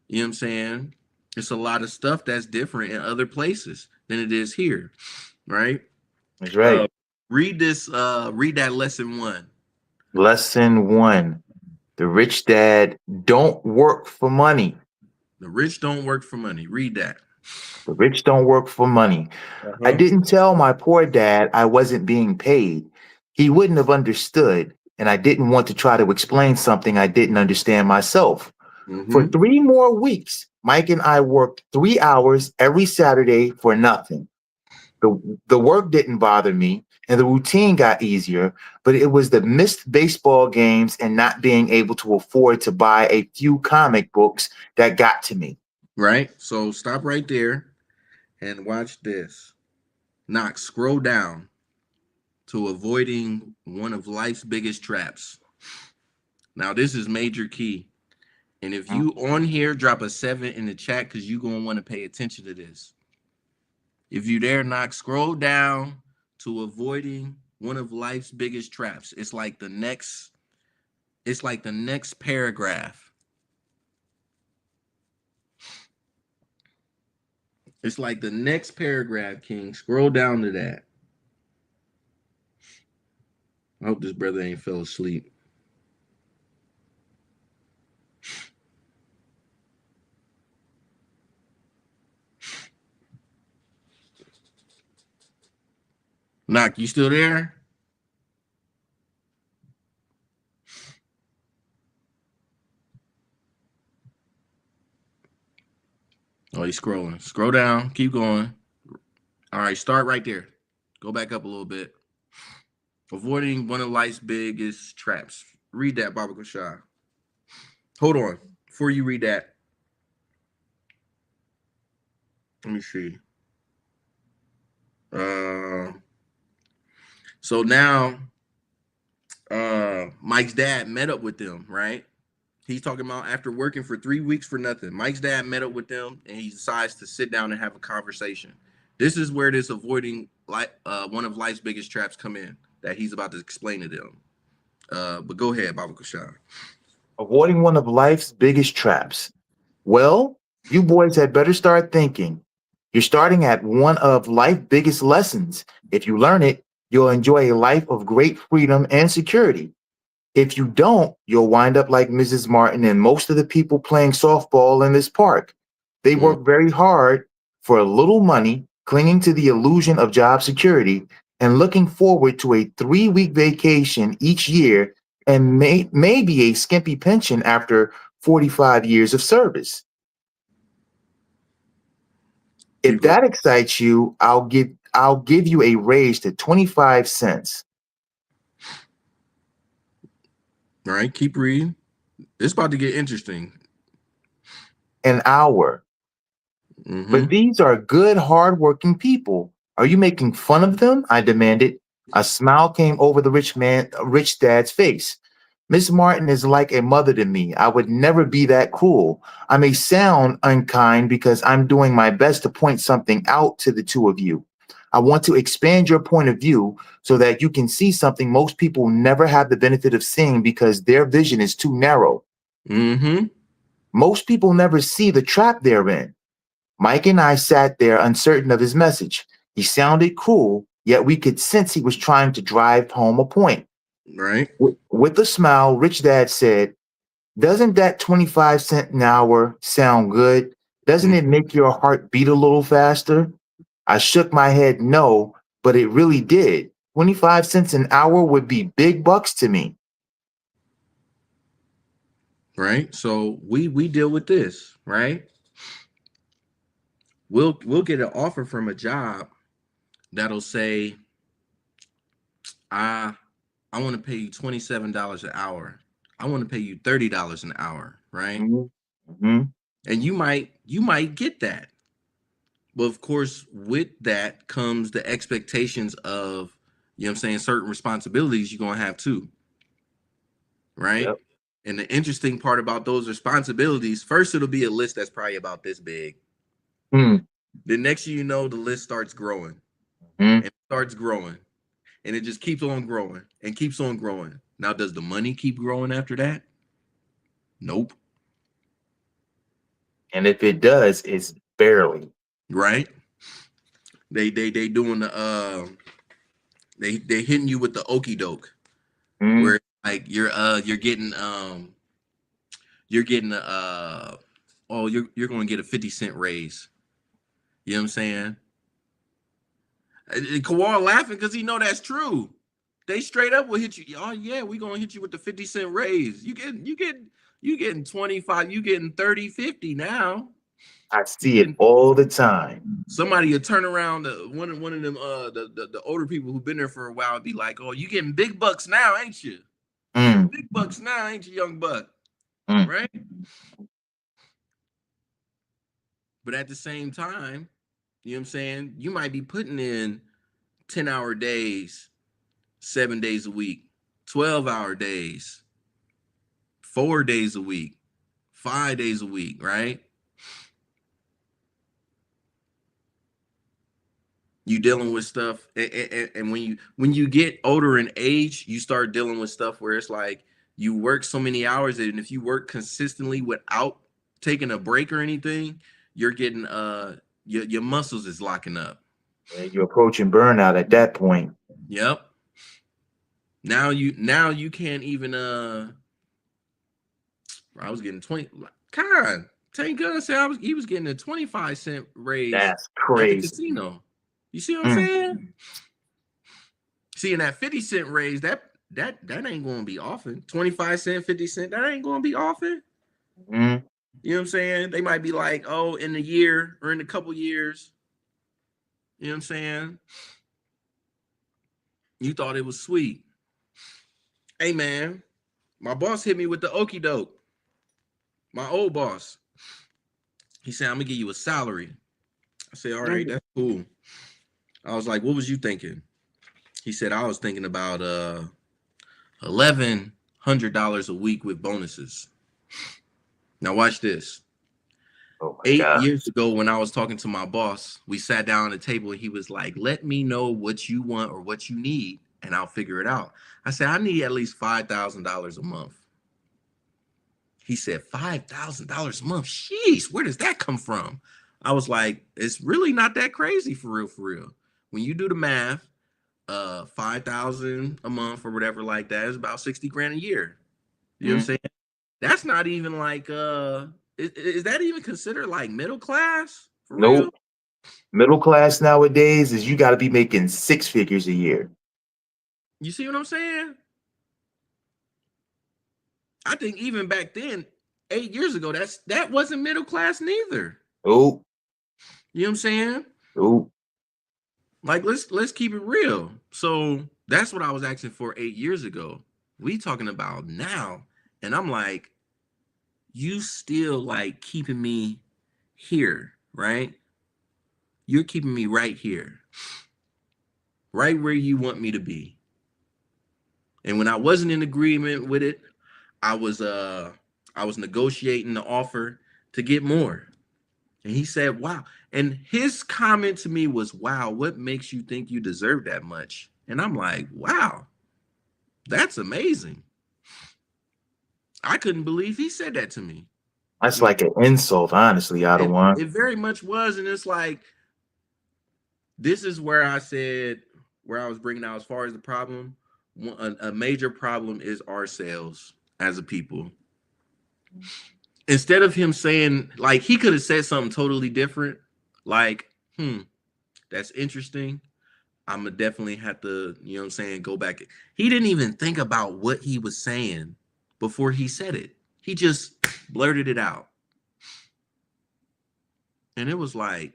You know what I'm saying? It's a lot of stuff that's different in other places than it is here, right? That's right. Read that lesson 1. Lesson 1. The rich dad don't work for money. The rich don't work for money. Read that. The rich don't work for money. I didn't tell my poor dad I wasn't being paid. He wouldn't have understood, and I didn't want to try to explain something I didn't understand myself. Mm-hmm. For 3 more weeks, Mike and I worked 3 hours every Saturday for nothing. The work didn't bother me, and the routine got easier, but it was the missed baseball games and not being able to afford to buy a few comic books that got to me. Right? So stop right there and watch this. Knox, scroll down to avoiding one of life's biggest traps. Now, this is major key. And if you on here, drop a 7 in the chat because you're going to want to pay attention to this. If you there, Knox, scroll down to avoiding one of life's biggest traps. It's like the next It's like the next paragraph. It's like the next paragraph, King. Scroll down to that. I hope this brother ain't fell asleep. Knock, you still there? Oh, he's scrolling. Scroll down. Keep going. All right, start right there. Go back up a little bit. Avoiding one of life's biggest traps. Read that, Baba Kashah. Hold on. Before you read that, let me see. So now Mike's dad met up with them, right? He's talking about after working for 3 weeks for nothing. Mike's dad met up with them and he decides to sit down and have a conversation. This is where this avoiding one of life's biggest traps come in that he's about to explain to them. But go ahead, Baba Kashah. Avoiding one of life's biggest traps. Well, you boys had better start thinking. You're starting at one of life's biggest lessons. If you learn it, you'll enjoy a life of great freedom and security. If you don't, you'll wind up like Mrs. Martin and most of the people playing softball in this park. They work very hard for a little money, clinging to the illusion of job security and looking forward to a 3-week vacation each year and maybe a skimpy pension after 45 years of service. If that excites you, I'll give you a raise to 25 cents. All right, keep reading. It's about to get interesting. An hour. But these are good, hardworking people. Are you making fun of them? I demanded. A smile came over the rich dad's face. Miss Martin is like a mother to me. I would never be that cruel. I may sound unkind because I'm doing my best to point something out to the two of you. I want to expand your point of view so that you can see something most people never have the benefit of seeing because their vision is too narrow. Most people never see the trap they're in. Mike and I sat there uncertain of his message. He sounded cruel, yet we could sense he was trying to drive home a point. Right. With a smile, Rich Dad said, "Doesn't that 25 cents an hour sound good? Doesn't it make your heart beat a little faster?" I shook my head no, but it really did. 25 cents an hour would be big bucks to me. Right. So we deal with this, right? We'll get an offer from a job that'll say, I want to pay you $27 an hour. I want to pay you $30 an hour, right? And you might get that. But of course, with that comes the expectations of, you know what I'm saying, certain responsibilities you're gonna have too. Right. Yep. And the interesting part about those responsibilities, first it'll be a list that's probably about this big. The next thing you know, the list starts growing. And it starts growing. And it just keeps on growing and keeps on growing. Now, does the money keep growing after that? Nope. And if it does, it's barely. Right. They doing the they hitting you with the okey doke. Where like you're getting oh you're gonna get a 50-cent raise. You know what I'm saying? And Kawar laughing because he know that's true. They straight up will hit you. Oh yeah, we gonna hit you with the 50-cent raise. You getting 25, you getting 30, 50 now. I see it all the time. Somebody will turn around, one of them the older people who've been there for a while and be like, "Oh, you getting big bucks now, ain't you? Big bucks now, ain't you, young buck?" Right? But at the same time, you know what I'm saying? You might be putting in 10-hour days, 7 days a week, 12-hour days, 4 days a week, 5 days a week, right? You dealing with stuff, and when you get older in age, you start dealing with stuff where it's like you work so many hours, and if you work consistently without taking a break or anything, you're getting your muscles is locking up. And you're approaching burnout at that point. Yep. Now you can't even I was getting 20. God, Tank Gun said he was getting a 25-cent raise That's at the crazy. casino. You see what I'm saying? Seeing that 50-cent raise, that ain't gonna be often. 25-cent, 50-cent, that ain't gonna be often. Mm. You know what I'm saying? They might be like, oh, in a year or in a couple years. You know what I'm saying? You thought it was sweet. Hey man, my boss hit me with the okie doke. My old boss. He said, I'm gonna give you a salary. I said, all right, that's cool. I was like, what was you thinking? He said, I was thinking about $1,100 a week with bonuses. Now watch this. Oh my 8 God. years ago, when I was talking to my boss, we sat down at the table and he was like, let me know what you want or what you need, and I'll figure it out. I said, I need at least $5,000 a month. He said, $5,000 a month? Sheesh, where does that come from? I was like, it's really not that crazy for real, for real. When you do the math, 5,000 a month or whatever like that is about 60 grand a year. You know what I'm saying? That's not even like is that even considered like middle class? For Nope. real? Middle class nowadays is you got to be making 6 figures a year. You see what I'm saying? I think even back then, 8 years ago, that wasn't middle class neither. Oh. You know what I'm saying? Oh. Like let's keep it real. So that's what I was asking for 8 years ago. We talking about now, and I'm like, you still like keeping me here, right? You're keeping me right here, right where you want me to be. And when I wasn't in agreement with it, I was negotiating the offer to get more. And he said, wow. And his comment to me was, wow, what makes you think you deserve that much? And I'm like, wow, that's amazing. I couldn't believe he said that to me. That's like an insult, honestly, Adawan. It very much was. And it's like, this is where I said, where I was bringing out as far as the problem, a major problem is ourselves as a people. Instead of him saying, like, he could have said something totally different, like, that's interesting. I'm gonna definitely have to, you know what I'm saying, go back. He didn't even think about what he was saying before he said it. He just blurted it out. And it was like,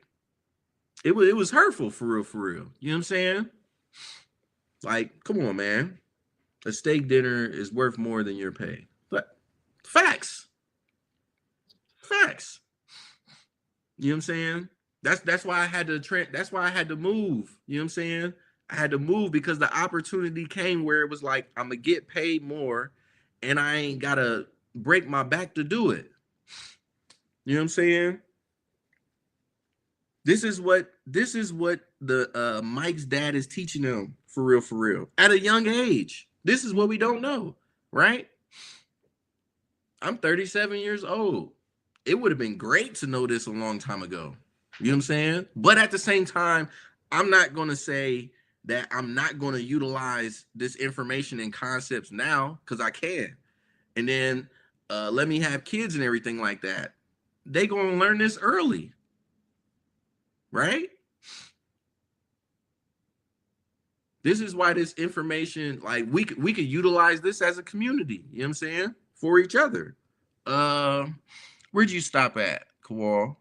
it was hurtful for real, for real. You know what I'm saying? Like, come on, man. A steak dinner is worth more than your pay. But facts. Facts. You know what I'm saying? That's why I had to that's why I had to move. You know what I'm saying? I had to move because the opportunity came where it was like, I'm gonna get paid more and I ain't gotta break my back to do it. You know what I'm saying? This is what the Mike's dad is teaching them for real, at a young age. This is what we don't know, right? I'm 37 years old. It would have been great to know this a long time ago. You know what I'm saying? But at the same time, I'm not going to say that I'm not going to utilize this information and concepts now, because I can. And then let me have kids and everything like that. They going to learn this early. Right? This is why this information, like we could utilize this as a community, you know what I'm saying? For each other. Where'd you stop at, Kawal?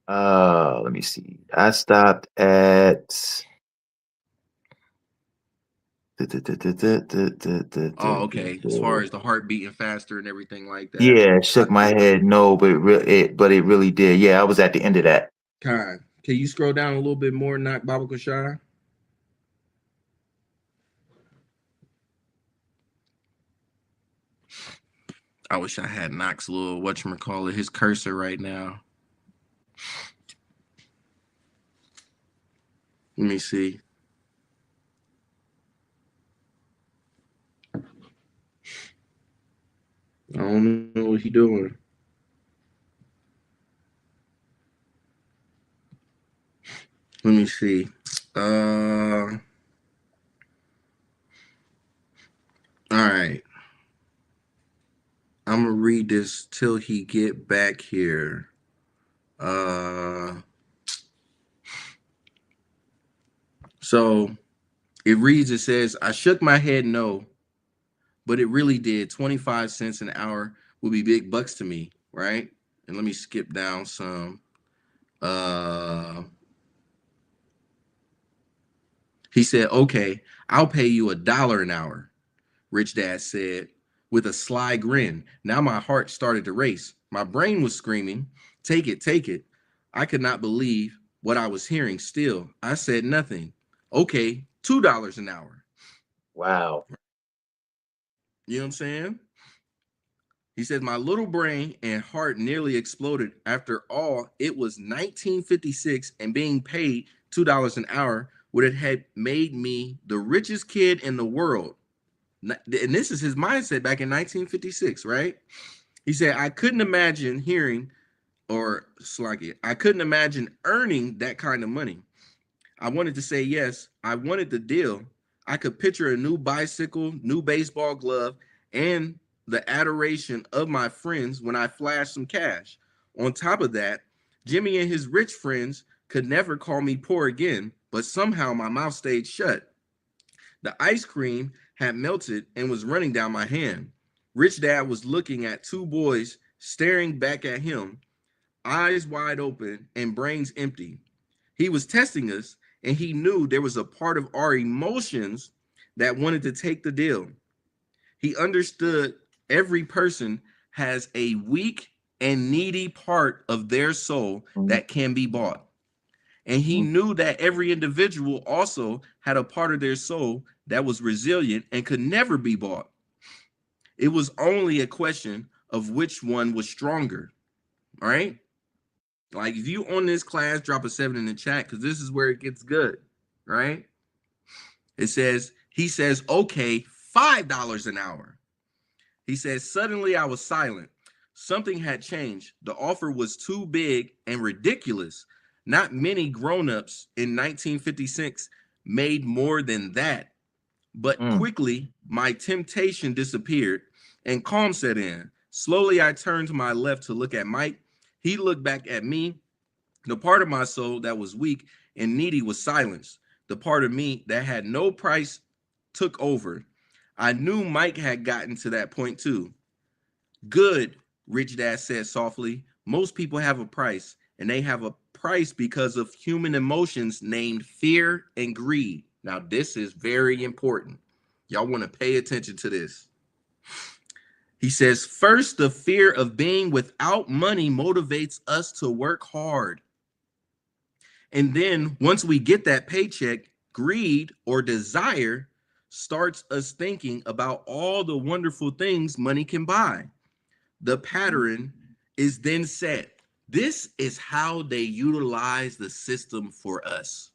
Let me see. I stopped at Oh, okay. As far as the heart beating faster and everything like that. Yeah, shook my head no, but it really did. Yeah, I was at the end of that. Kind. Can you scroll down a little bit more, Nak Baba Kashai? I wish I had Knox little whatchamacallit, his cursor right now. Let me see. don't know what he doing. Let me see. All right. I'm gonna read this till he get back here. So it reads, it says, I shook my head no, but it really did. 25 cents an hour would be big bucks to me, right? And let me skip down some. He said, okay, I'll pay you $1 an hour, Rich Dad said with a sly grin. Now my heart started to race. My brain was screaming, take it, take it. I could not believe what I was hearing. Still, I said nothing. Okay, $2 an hour. Wow. You know what I'm saying? He says, my little brain and heart nearly exploded. After all, it was 1956, and being paid $2 an hour would have made me the richest kid in the world. And this is his mindset back in 1956, right? He said, I couldn't imagine I couldn't imagine earning that kind of money. I wanted to say yes. I wanted the deal. I could picture a new bicycle, new baseball glove, and the adoration of my friends when I flashed some cash. On top of that, Jimmy and his rich friends could never call me poor again, but somehow my mouth stayed shut. The ice cream had melted and was running down my hand. Rich Dad was looking at two boys staring back at him, eyes wide open and brains empty. He was testing us, and he knew there was a part of our emotions that wanted to take the deal. He understood every person has a weak and needy part of their soul that can be bought. And he knew that every individual also had a part of their soul that was resilient and could never be bought. It was only a question of which one was stronger. All right. Like if you on this class, drop a 7 in the chat, because this is where it gets good. Right. He says, okay, $5 an hour. He says, suddenly I was silent. Something had changed. The offer was too big and ridiculous. Not many grown-ups in 1956 made more than that. But quickly, my temptation disappeared and calm set in. Slowly, I turned to my left to look at Mike. He looked back at me. The part of my soul that was weak and needy was silenced. The part of me that had no price took over. I knew Mike had gotten to that point too. Good, Rich Dad said softly. Most people have a price, and they have a price because of human emotions named fear and greed. Now, this is very important. Y'all want to pay attention to this. He says, first, the fear of being without money motivates us to work hard. And then once we get that paycheck, greed or desire starts us thinking about all the wonderful things money can buy. The pattern is then set. This is how they utilize the system for us.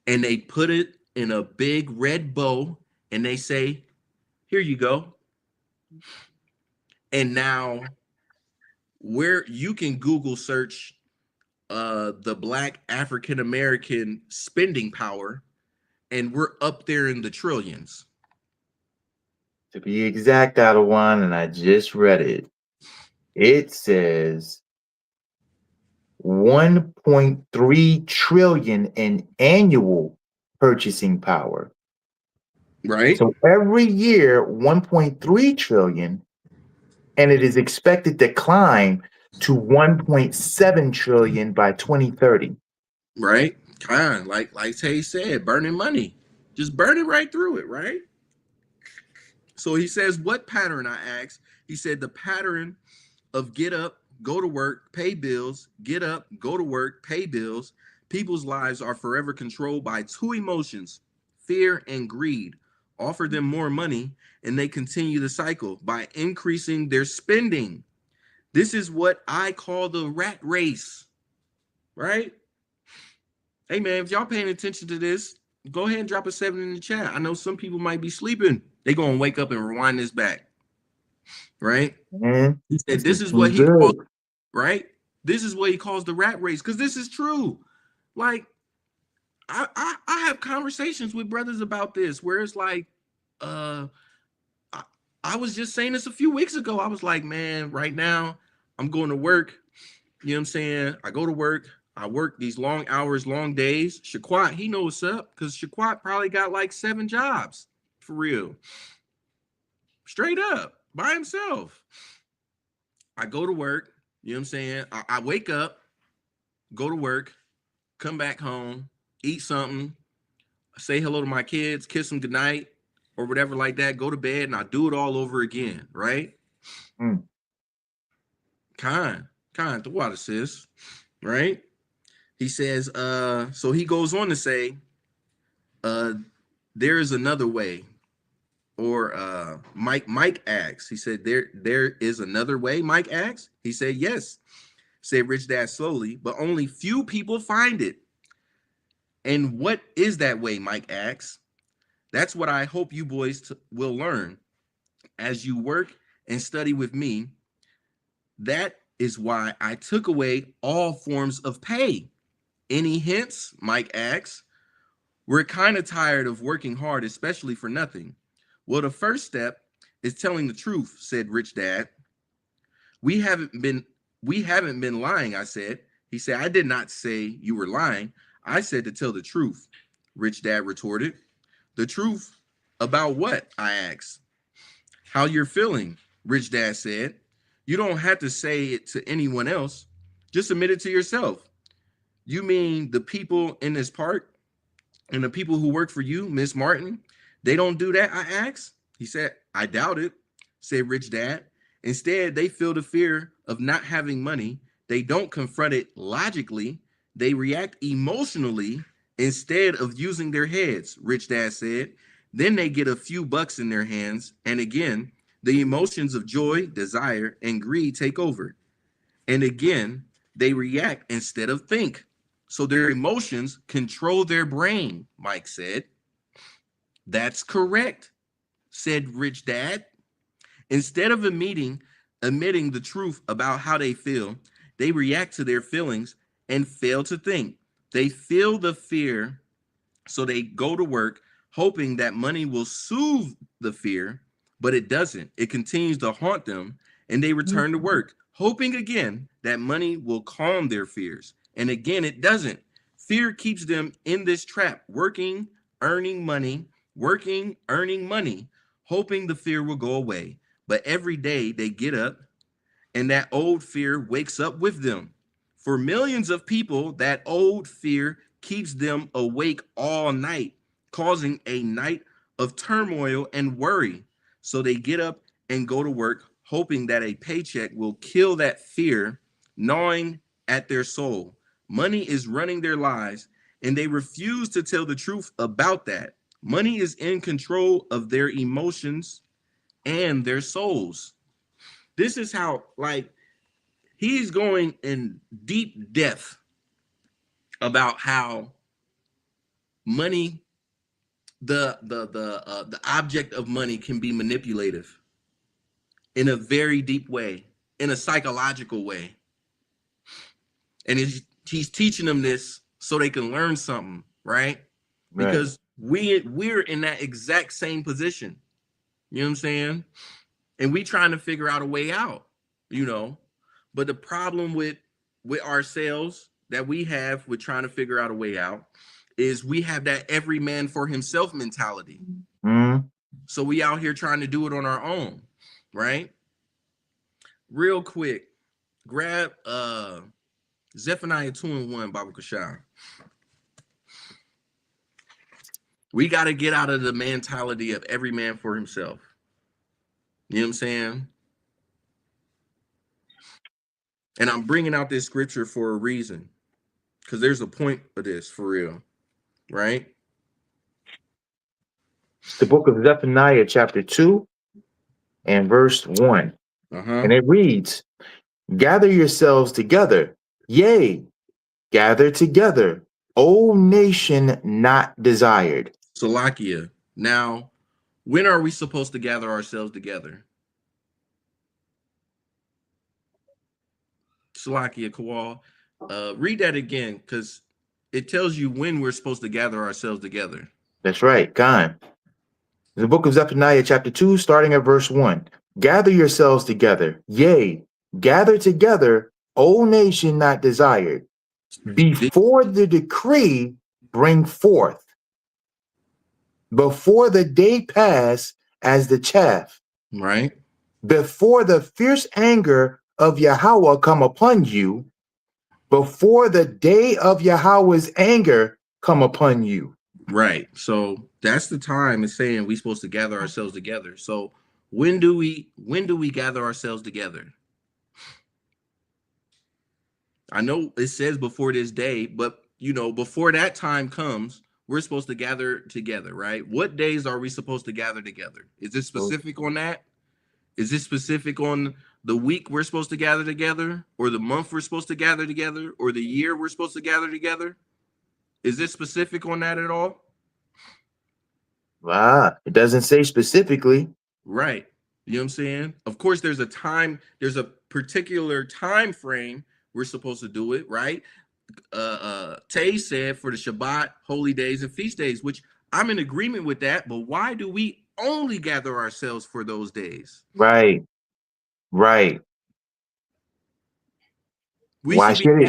And they put it in a big red bow and they say, here you go. And now where you can Google search the Black African-American spending power, and we're up there in the trillions. To be exact, Adawan, and I just read it. It says 1.3 trillion in annual purchasing power. Right. So every year, 1.3 trillion, and it is expected to climb to 1.7 trillion by 2030. Right. Kind of like Tay said, burning money. Just burn it right through it, right? So he says, what pattern, I asked? He said, the pattern of get up, go to work, pay bills, get up, go to work, pay bills. People's lives are forever controlled by two emotions, fear and greed. Offer them more money, and they continue the cycle by increasing their spending. This is what I call the rat race, right? Hey, man, if y'all paying attention to this, go ahead and drop a 7 in the chat. I know some people might be sleeping. They're going to wake up and rewind this back. right? Man, He said, this this is too what he calls, good. right? This is what he calls the rat race, because this is true. Like, I have conversations with brothers about this where it's like, I was just saying this a few weeks ago. I was like, man, right now I'm going to work. You know what I'm saying? I go to work. I work these long hours, long days. Shaquat, he knows what's up, because Shaquat probably got like 7 jobs for real. Straight up by himself. I go to work. You know what I'm saying? I wake up, go to work, come back home, eat something, say hello to my kids, kiss them goodnight, or whatever like that, go to bed, and I do it all over again, right? Kind the water, sis, right? He says, so he goes on to say, there is another way. Or Mike asks, he said, there is another way, Mike asks? He said, yes, said Rich Dad slowly, but only few people find it. And what is that way, Mike asks? That's what I hope you boys will learn as you work and study with me. That is why I took away all forms of pay. Any hints? Mike asks. We're kind of tired of working hard, especially for nothing. Well, the first step is telling the truth, said Rich Dad. We haven't been lying, I said. He said, I did not say you were lying. I said to tell the truth, Rich Dad retorted. The truth about what? I asked. How you're feeling, Rich Dad said. You don't have to say it to anyone else. Just admit it to yourself. You mean the people in this park and the people who work for you, Miss Martin, they don't do that, I asked? He said, I doubt it, said Rich Dad. Instead, they feel the fear of not having money. They don't confront it logically. They react emotionally instead of using their heads, Rich Dad said. Then they get a few bucks in their hands. And again, the emotions of joy, desire, and greed take over. And again, they react instead of think. So their emotions control their brain, Mike said. That's correct, said Rich Dad. Instead of admitting the truth about how they feel, they react to their feelings and fail to think. They feel the fear, so they go to work hoping that money will soothe the fear, but it doesn't. It continues to haunt them, and they return to work, hoping again that money will calm their fears. And again, it doesn't. Fear keeps them in this trap, working, earning money, hoping the fear will go away. But every day they get up and that old fear wakes up with them. For millions of people, that old fear keeps them awake all night, causing a night of turmoil and worry. So they get up and go to work, hoping that a paycheck will kill that fear, gnawing at their soul. Money is running their lives, and they refuse to tell the truth about that. Money is in control of their emotions and their souls. This is how, like, he's going in deep depth about how money, the object of money, can be manipulative in a very deep way, in a psychological way. And he's teaching them this so they can learn something, right? Because we're in that exact same position. You know what I'm saying? And we trying to figure out a way out, you know. But the problem with ourselves that we have with trying to figure out a way out is we have that every man for himself mentality. So we out here trying to do it on our own, right? Real quick, grab Zephaniah 2:1, Baba Kashan. We got to get out of the mentality of every man for himself. You know what I'm saying? And I'm bringing out this scripture for a reason, because there's a point of this for real, right? The book of Zephaniah, chapter 2 and verse 1. And it reads, gather yourselves together, yea, gather together, O nation not desired. Salakia. Now, when are we supposed to gather ourselves together? Salakia Kawal, read that again, because it tells you when we're supposed to gather ourselves together. That's right, Khan. The book of Zephaniah, chapter 2, starting at verse 1. Gather yourselves together, yea, gather together, O nation not desired. Before the decree bring forth, before the day pass as the chaff, right? Before the fierce anger of Yahweh come upon you, before the day of Yahweh's anger come upon you. Right. So that's the time it's saying we're supposed to gather ourselves together. So when do we gather ourselves together? I know it says before this day, but you know, before that time comes, we're supposed to gather together, right? What days are we supposed to gather together? Is this specific on that? Is this specific on the week we're supposed to gather together, or the month we're supposed to gather together, or the year we're supposed to gather together? Is this specific on that at all? It doesn't say specifically. Right. You know what I'm saying? Of course, there's a time, there's a particular time frame we're supposed to do it, right? Tay said for the Shabbat, holy days, and feast days, which I'm in agreement with that, but why do we only gather ourselves for those days? Right. Why should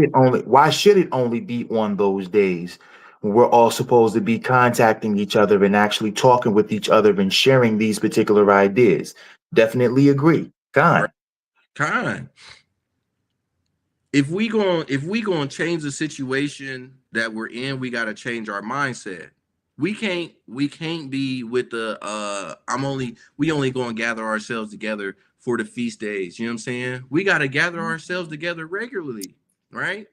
it only be on those days? We're all supposed to be contacting each other and actually talking with each other and sharing these particular ideas. Definitely agree. Khan. If we going to change the situation that we're in, we got to change our mindset. We can't be with the we only going to gather ourselves together for the feast days. You know what I'm saying? We got to gather ourselves together regularly, right?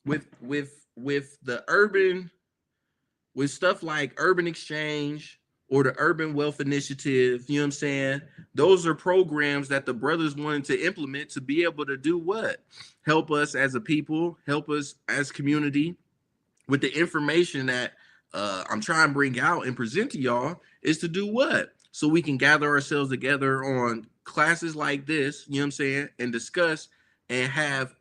With stuff like Urban Exchange or the Urban Wealth Initiative, you know what I'm saying? Those are programs that the brothers wanted to implement to be able to do what? Help us as a people, help us as community with the information that I'm trying to bring out and present to y'all is to do what? So we can gather ourselves together on classes like this, you know what I'm saying? And discuss and have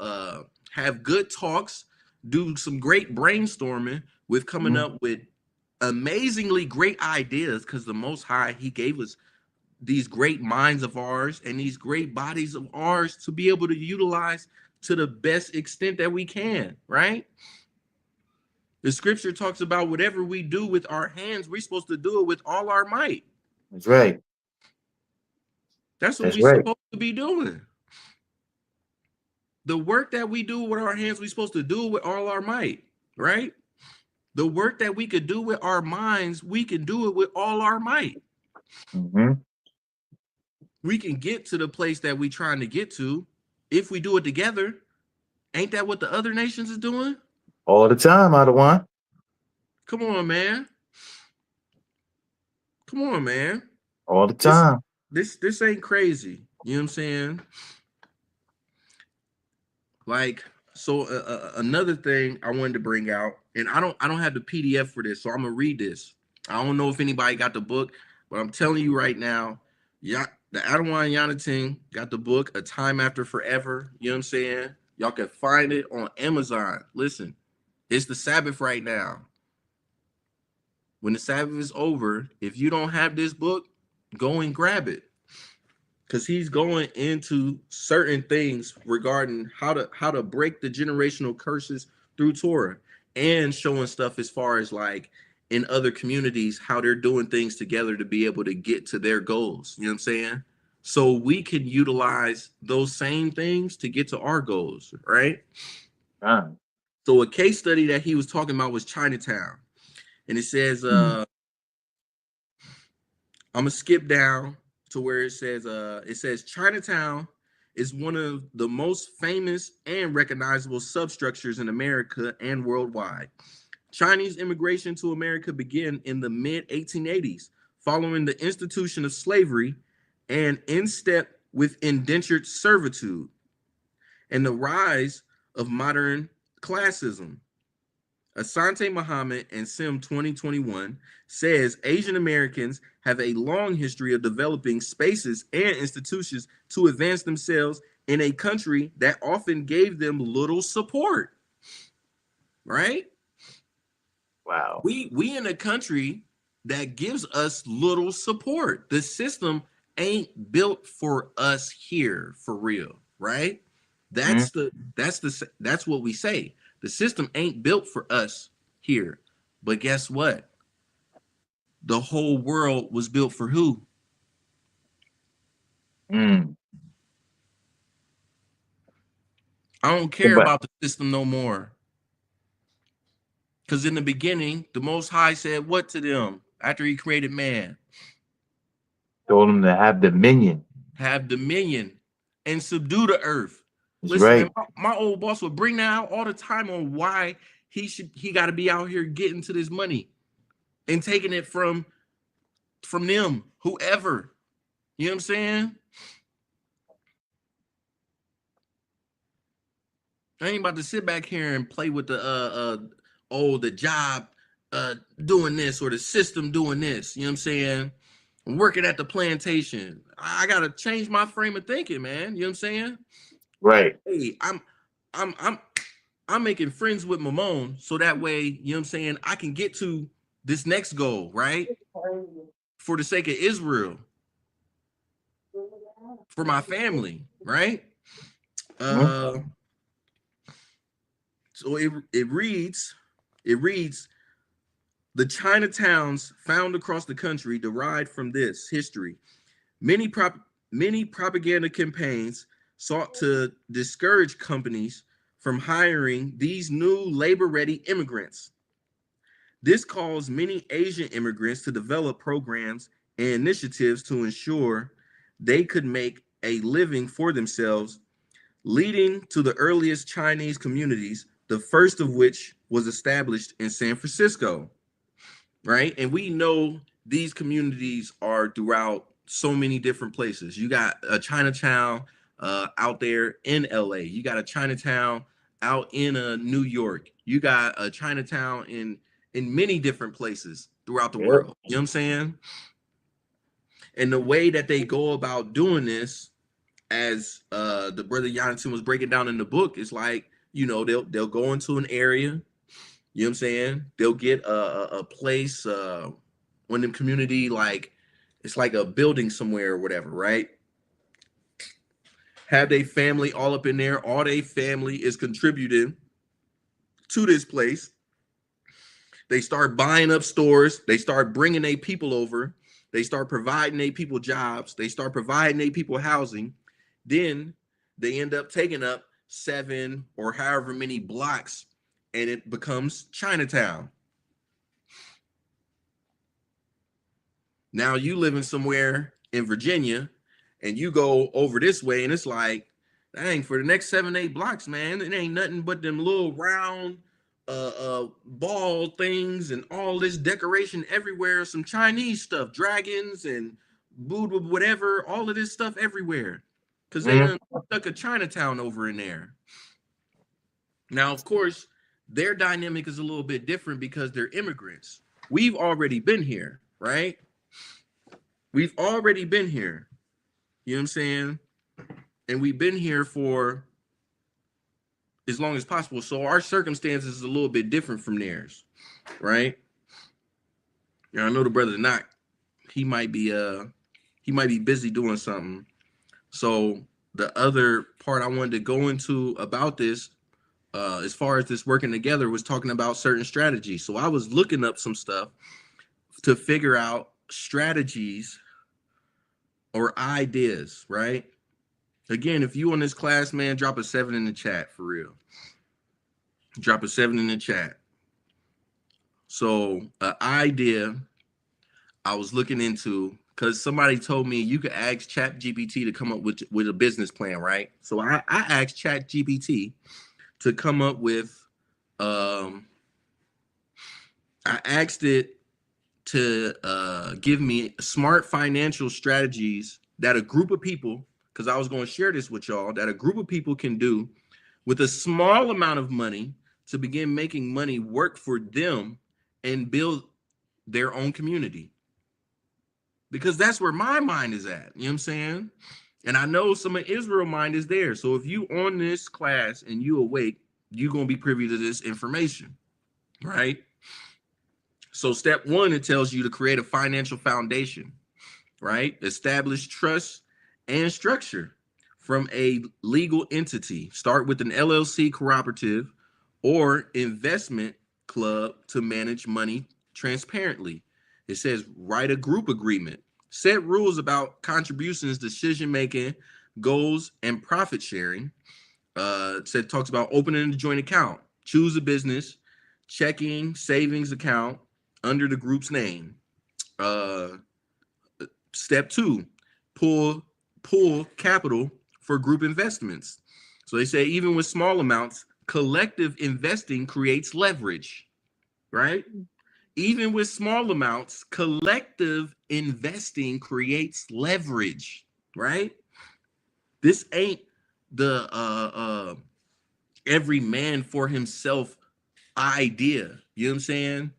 good talks, do some great brainstorming with coming up with amazingly great ideas, because the Most High, he gave us these great minds of ours and these great bodies of ours to be able to utilize to the best extent that we can, right? The scripture talks about whatever we do with our hands, we're supposed to do it with all our might. That's right. That's what we're supposed to be doing. The work that we do with our hands, we're supposed to do it with all our might, right? The work that we could do with our minds, we can do it with all our might. We can get to the place that we're trying to get to if we do it together. Ain't that what the other nations is doing? All the time, Adawan. Come on, man. All the time. This ain't crazy. You know what I'm saying? Like, so another thing I wanted to bring out, and I don't have the PDF for this, so I'm gonna read this. I don't know if anybody got the book, but I'm telling you right now, the Adawan Yonatan got the book, A Time After Forever. You know what I'm saying? Y'all can find it on Amazon. Listen, it's the Sabbath right now. When the Sabbath is over, if you don't have this book, go and grab it. Because he's going into certain things regarding how to break the generational curses through Torah, and showing stuff as far as like in other communities, how they're doing things together to be able to get to their goals. You know what I'm saying? So we can utilize those same things to get to our goals, right? So a case study that he was talking about was Chinatown. And it says, I'm gonna skip down to where it says Chinatown is one of the most famous and recognizable substructures in America and worldwide. Chinese immigration to America began in the mid-1880s, following the institution of slavery and in step with indentured servitude and the rise of modern classism. Asante Muhammad and SIM 2021 says Asian Americans have a long history of developing spaces and institutions to advance themselves in a country that often gave them little support. Right? Wow. We in a country that gives us little support. The system ain't built for us here for real, right? That's what we say. The system ain't built for us here. But guess what? The whole world was built for who? I don't care about the system no more. Because in the beginning, the Most High said what to them after he created man? Told them to have dominion. Have dominion and subdue the earth. That's Listen, right. man, my old boss would bring that out all the time on why he got to be out here getting to this money and taking it from them, whoever. You know what I'm saying? I ain't about to sit back here and play with the the job doing this or the system doing this. You know what I'm saying? I'm working at the plantation. I gotta change my frame of thinking, man. You know what I'm saying? Right. Hey, I'm making friends with Mamon so that way, you know what I'm saying, I can get to this next goal, right? For the sake of Israel. For my family, right? So it reads, the Chinatowns found across the country derived from this history. Many propaganda campaigns sought to discourage companies from hiring these new labor-ready immigrants. This caused many Asian immigrants to develop programs and initiatives to ensure they could make a living for themselves, leading to the earliest Chinese communities, the first of which was established in San Francisco, right? And we know these communities are throughout so many different places. You got a Chinatown out there in LA. You got a Chinatown out in New York. You got a Chinatown in many different places throughout the world. You know what I'm saying? And the way that they go about doing this, as the brother Jonathan was breaking down in the book, is like, you know, they'll go into an area, you know what I'm saying? They'll get a place, when the community, like, it's like a building somewhere or whatever, right? Have their family all up in there. All their family is contributing to this place. They start buying up stores. They start bringing their people over. They start providing their people jobs. They start providing their people housing. Then they end up taking up 7 or however many blocks, and it becomes Chinatown. Now you living somewhere in Virginia, and you go over this way, and it's like, dang, for the next 7, 8 blocks, man, it ain't nothing but them little round ball things and all this decoration everywhere, some Chinese stuff, dragons and Buddha, whatever, all of this stuff everywhere, because they done stuck a Chinatown over in there. Now, of course, their dynamic is a little bit different because they're immigrants. We've already been here, right? We've already been here. You know what I'm saying? And we've been here for as long as possible. So our circumstances is a little bit different from theirs, right? Yeah, I know the brother Knock, he might be busy doing something. So the other part I wanted to go into about this, as far as this working together, was talking about certain strategies. So I was looking up some stuff to figure out strategies or ideas, right? Again, if you on this class, man, drop a 7 in the chat for real. Drop a 7 in the chat. So an idea I was looking into, because somebody told me you could ask ChatGPT to come up with a business plan, right? So I asked ChatGPT to come up with, I asked it to give me smart financial strategies that a group of people, because I was going to share this with y'all, that a group of people can do with a small amount of money to begin making money work for them and build their own community. Because that's where my mind is at. You know what I'm saying? And I know some of Israel mind is there. So if you on this class and you awake, you're going to be privy to this information, right? So step 1, it tells you to create a financial foundation, right? Establish trust and structure from a legal entity. Start with an LLC cooperative or investment club to manage money transparently. It says write a group agreement. Set rules about contributions, decision-making, goals, and profit sharing. Talks about opening a joint account. Choose a business, checking, savings account under the group's name. Step 2, pull capital for group investments. So they say even with small amounts, collective investing creates leverage, right? Even with small amounts, collective investing creates leverage, right? This ain't the every man for himself idea. You know what I'm saying?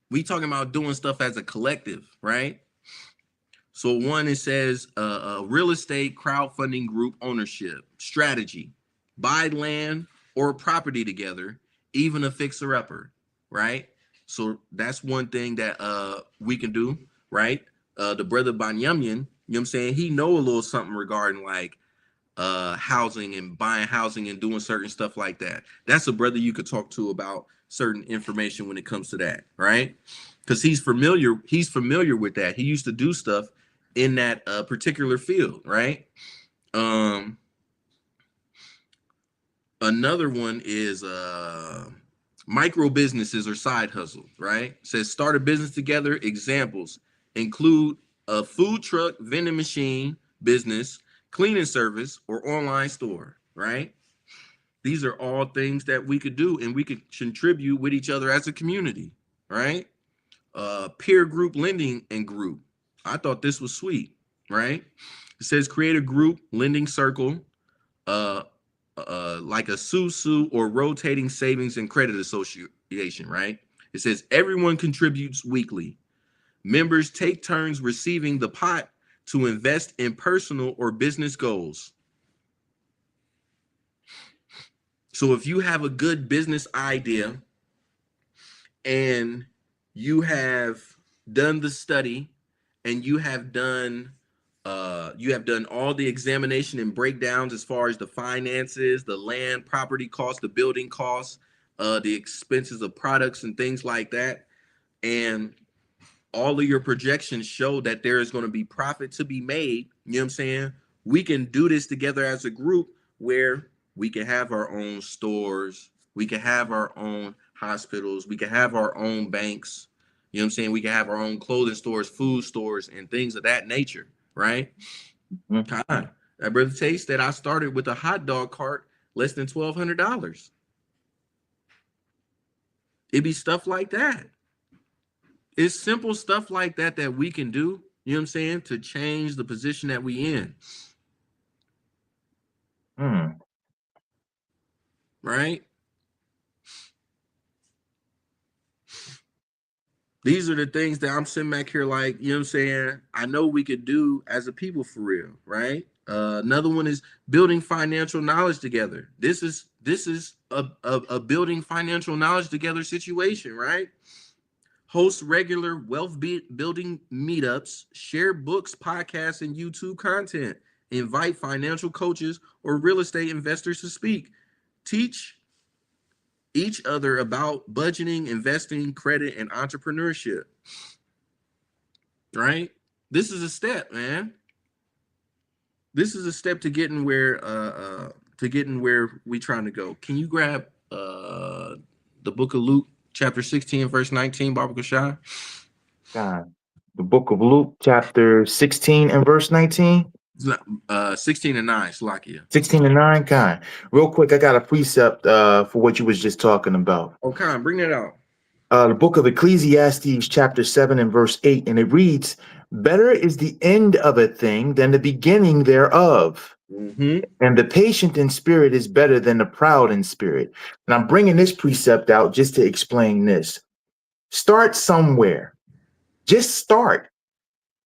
We talking about doing stuff as a collective, right? So 1, it says real estate crowdfunding group ownership strategy. Buy land or property together, even a fixer-upper, right? So that's one thing that we can do, right? The brother Banyamyan, you know what I'm saying? He know a little something regarding like housing and buying housing and doing certain stuff like that. That's a brother you could talk to about certain information when it comes to that, right? Because he's familiar with that. He used to do stuff in that particular field, right? Another one is micro businesses or side hustles, right? It says start a business together. Examples include a food truck, vending machine business, cleaning service, or online store, right? These are all things that we could do and we could contribute with each other as a community, right? Peer group lending and group. I thought this was sweet, right? It says create a group lending circle, like a SUSU or rotating savings and credit association, right? It says everyone contributes weekly. Members take turns receiving the pot to invest in personal or business goals. So if you have a good business idea and you have done the study and you have done all the examination and breakdowns as far as the finances, the land, property costs, the building costs, the expenses of products and things like that, and all of your projections show that there is going to be profit to be made, you know what I'm saying? We can do this together as a group where we can have our own stores, we can have our own hospitals, we can have our own banks, you know what I'm saying? We can have our own clothing stores, food stores, and things of that nature, right? Mm-hmm. That brother Taste that I started with a hot dog cart less than $1,200. It'd be stuff like that. It's simple stuff like that that we can do, you know what I'm saying, to change the position that we in. Right? These are the things that I'm sitting back here like, you know what I'm saying, I know we could do as a people for real, right? Another one is building financial knowledge together. This is a building financial knowledge together situation, right? Host regular wealth building meetups, share books, podcasts, and YouTube content. Invite financial coaches or real estate investors to speak. Teach each other about budgeting, investing, credit, and entrepreneurship. Right? This is a step, man. This is a step to getting where we trying to go. Can you grab the book of Luke, chapter 16, verse 19, Baba Kashai? God, the book of Luke, chapter 16 and verse 19. 16 and 9, Slakia. 16 and 9, God. Real quick, I got a precept for what you was just talking about. Okay, bring that out. The book of Ecclesiastes, chapter 7 and verse 8, and it reads, "Better is the end of a thing than the beginning thereof. And the patient in spirit is better than the proud in spirit. And I'm bringing this precept out just to explain this. Start somewhere. Just start.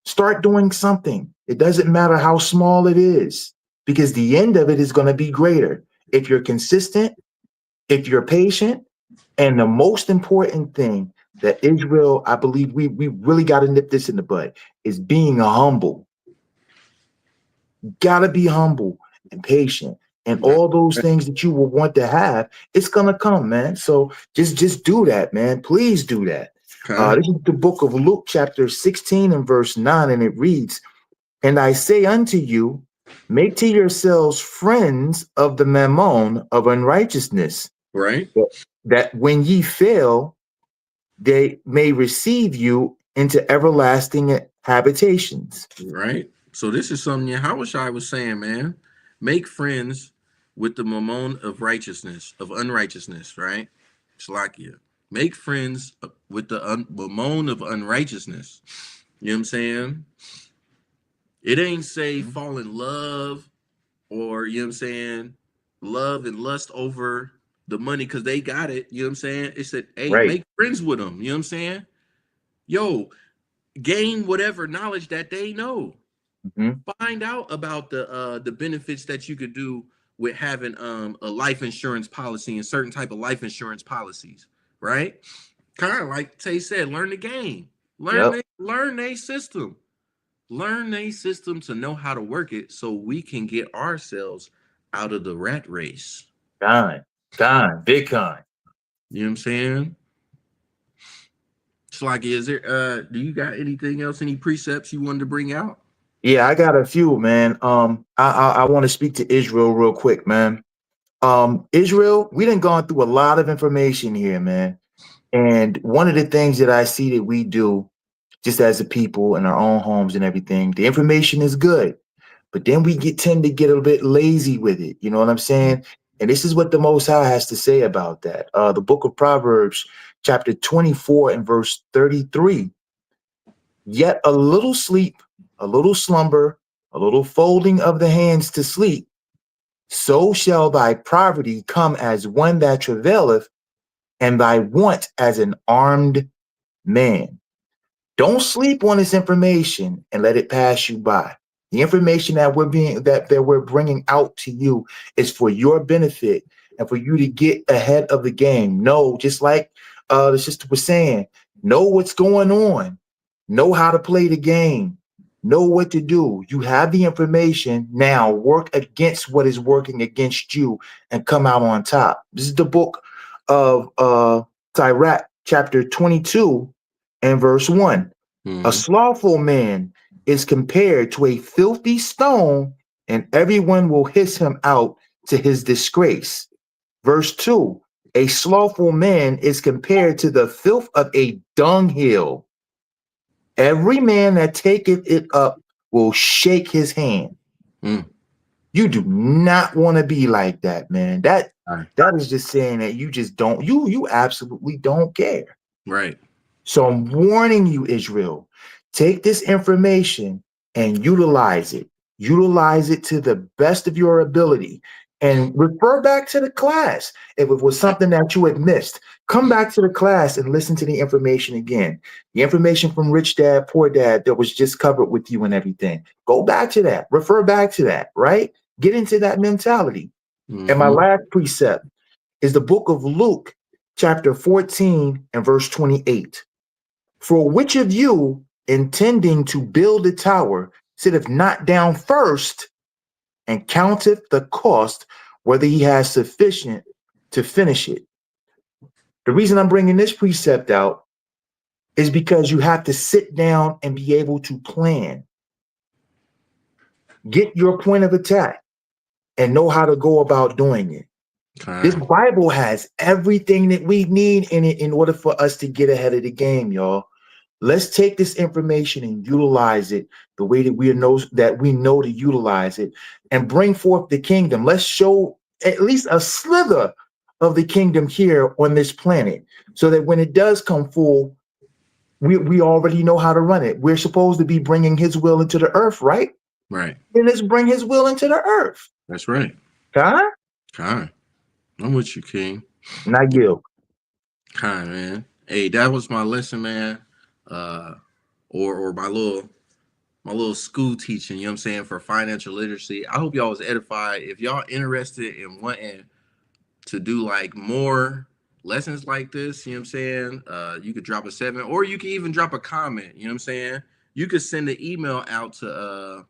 Start doing something. It doesn't matter how small it is, because the end of it is going to be greater. If you're consistent, if you're patient, and the most important thing that Israel, I believe we really got to nip this in the bud, is being humble. Got to be humble and patient. And all those things that you will want to have, it's going to come, man. So just do that, man. Please do that. This is the book of Luke, chapter 16 and verse 9, and it reads, "And I say unto you, make to yourselves friends of the mammon of unrighteousness, right? That when ye fail, they may receive you into everlasting habitations." Right. So this is something Yahushua was saying, man. Make friends with the mammon of righteousness, of unrighteousness, right? Shalakia. Make friends with the mammon of unrighteousness. You know what I'm saying? It ain't say fall in love, or, you know what I'm saying, love and lust over the money because they got it. You know what I'm saying? It said, hey, make friends with them. You know what I'm saying? Yo, gain whatever knowledge that they know. Find out about the benefits that you could do with having a life insurance policy and certain type of life insurance policies, right? Kind of like Tay said, learn the game, learn a system, to know how to work it, so we can get ourselves out of the rat race. Big con. You know what I'm saying? It's like, is there do you got anything else, any precepts you wanted to bring out? Yeah, I got a few, man. I want to speak to Israel real quick, man. Israel, we done gone through a lot of information here, man. And one of the things that I see that we do, just as a people in our own homes and everything, the information is good, but then we tend to get a bit lazy with it. You know what I'm saying? And this is what the Most High has to say about that. The book of Proverbs, chapter 24 and verse 33. "Yet a little sleep, a little slumber, a little folding of the hands to sleep, so shall thy poverty come as one that travaileth, and thy want as an armed man." Don't sleep on this information and let it pass you by. The information that we're bringing out to you is for your benefit and for you to get ahead of the game. Know, just like the sister was saying, know what's going on, know how to play the game, know what to do. You have the information now. Work against what is working against you and come out on top. This is the book of Sirach, chapter 22 and verse 1. "A slothful man is compared to a filthy stone, and everyone will hiss him out to his disgrace." Verse 2, "A slothful man is compared to the filth of a dunghill. Every man that taketh it up will shake his hand." You do not want to be like that, man. That is just saying that you just don't, you absolutely don't care. Right. So I'm warning you, Israel, take this information and utilize it. Utilize it to the best of your ability and refer back to the class. If it was something that you had missed, come back to the class and listen to the information again. The information from Rich Dad, Poor Dad that was just covered with you and everything. Go back to that. Refer back to that, right? Get into that mentality. And my last precept is the book of Luke, chapter 14 and verse 28. "For which of you, intending to build a tower, sitteth not down first and counteth the cost, whether he has sufficient to finish it?" The reason I'm bringing this precept out is because you have to sit down and be able to plan. Get your point of attack and know how to go about doing it. This Bible has everything that we need in it in order for us to get ahead of the game, y'all. Let's take this information and utilize it the way that we know to utilize it and bring forth the kingdom. Let's show at least a slither of the kingdom here on this planet so that when it does come full, we already know how to run it. We're supposed to be bringing his will into the earth, right? Right. Then let's bring his will into the earth. That's right. Huh? Kind. I'm with you, King. Not you. Kind, man. Hey, that was my lesson, man. Or my little school teaching, you know what I'm saying, for financial literacy. I hope y'all was edified. If y'all interested in wanting to do like more lessons like this, you know what I'm saying, you could drop a 7, or you can even drop a comment, you know what I'm saying. You could send an email out to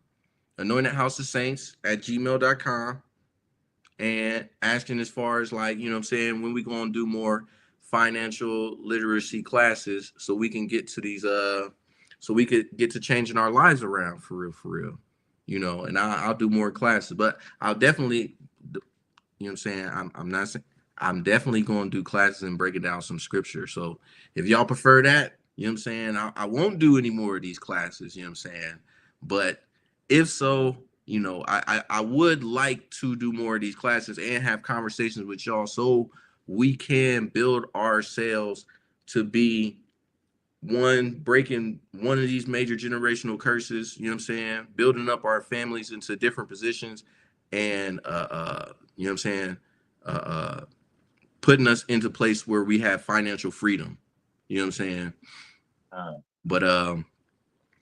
anointedhouseofsaints@gmail.com and asking as far as like, you know what I'm saying, when we gonna do more financial literacy classes so we can get to these so we could get to changing our lives around for real, you know. And I'll do more classes, but I'll definitely, you know what I'm saying, I'm definitely going to do classes and breaking down some scripture. So if y'all prefer that, you know what I'm saying, I won't do any more of these classes, you know what I'm saying. But if so, you know, I would like to do more of these classes and have conversations with y'all so we can build ourselves to be breaking one of these major generational curses, you know what I'm saying, building up our families into different positions, and you know what I'm saying, putting us into a place where we have financial freedom, you know what I'm saying. But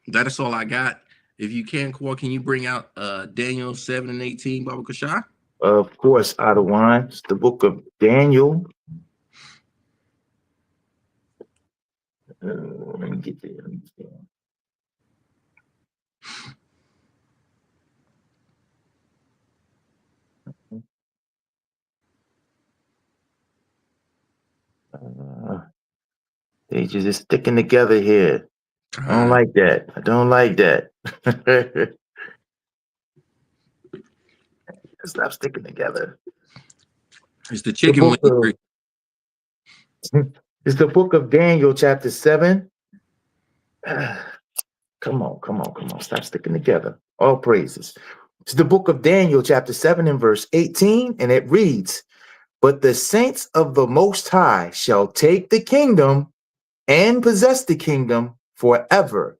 that is all I got. If you can you bring out Daniel 7:18, Baba Kashai? Of course, Adawan. It's the book of Daniel. Let me get there. They just sticking together here. I don't like that. I don't like that. Stop sticking together. It's the chicken. It's the book of Daniel, chapter 7. Come on. Stop sticking together. All praises. It's the book of Daniel, chapter 7 and verse 18, and it reads, "But the saints of the Most High shall take the kingdom and possess the kingdom forever,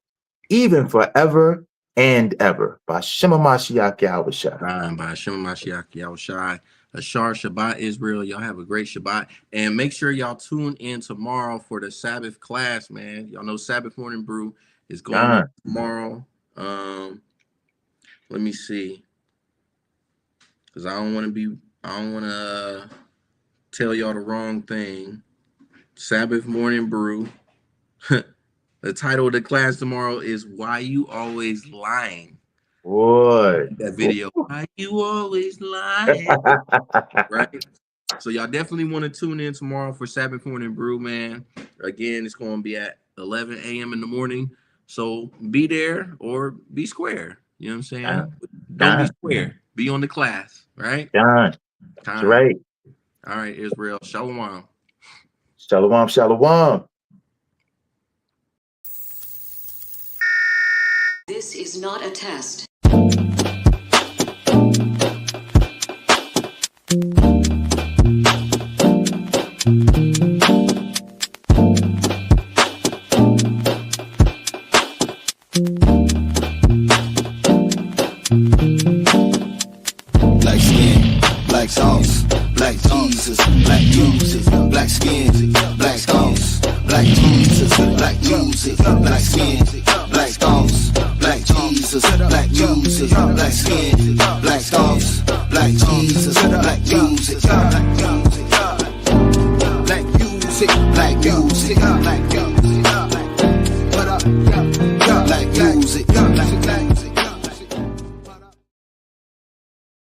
even forever and ever." By Shema Mashiach Yahushua. By Shema Mashiach Yahushua. Ashar Shabbat, Israel. Y'all have a great Shabbat. And make sure y'all tune in tomorrow for the Sabbath class, man. Y'all know Sabbath Morning Brew is going on tomorrow. Let me see. Because I don't want to tell y'all the wrong thing. Sabbath Morning Brew. The title of the class tomorrow is "Why You Always Lying." Boy, that video. Why you always lying? Right. So y'all definitely want to tune in tomorrow for Sabbath Morning Brew, man. Again, it's going to be at 11 a.m. in the morning. So be there or be square. You know what I'm saying? Don't be square. Be on the class, right? That's right. All right, Israel. Shalom. Shalom, shalom. This is not a test. Black skin, black sauce, black Jesus, black music, black skin, black sauce, black Jesus, black music, black skin, black sauce, black Jesus, black music, black skin, black sauce, black Jesus, black music, black music, black music, black music, black music.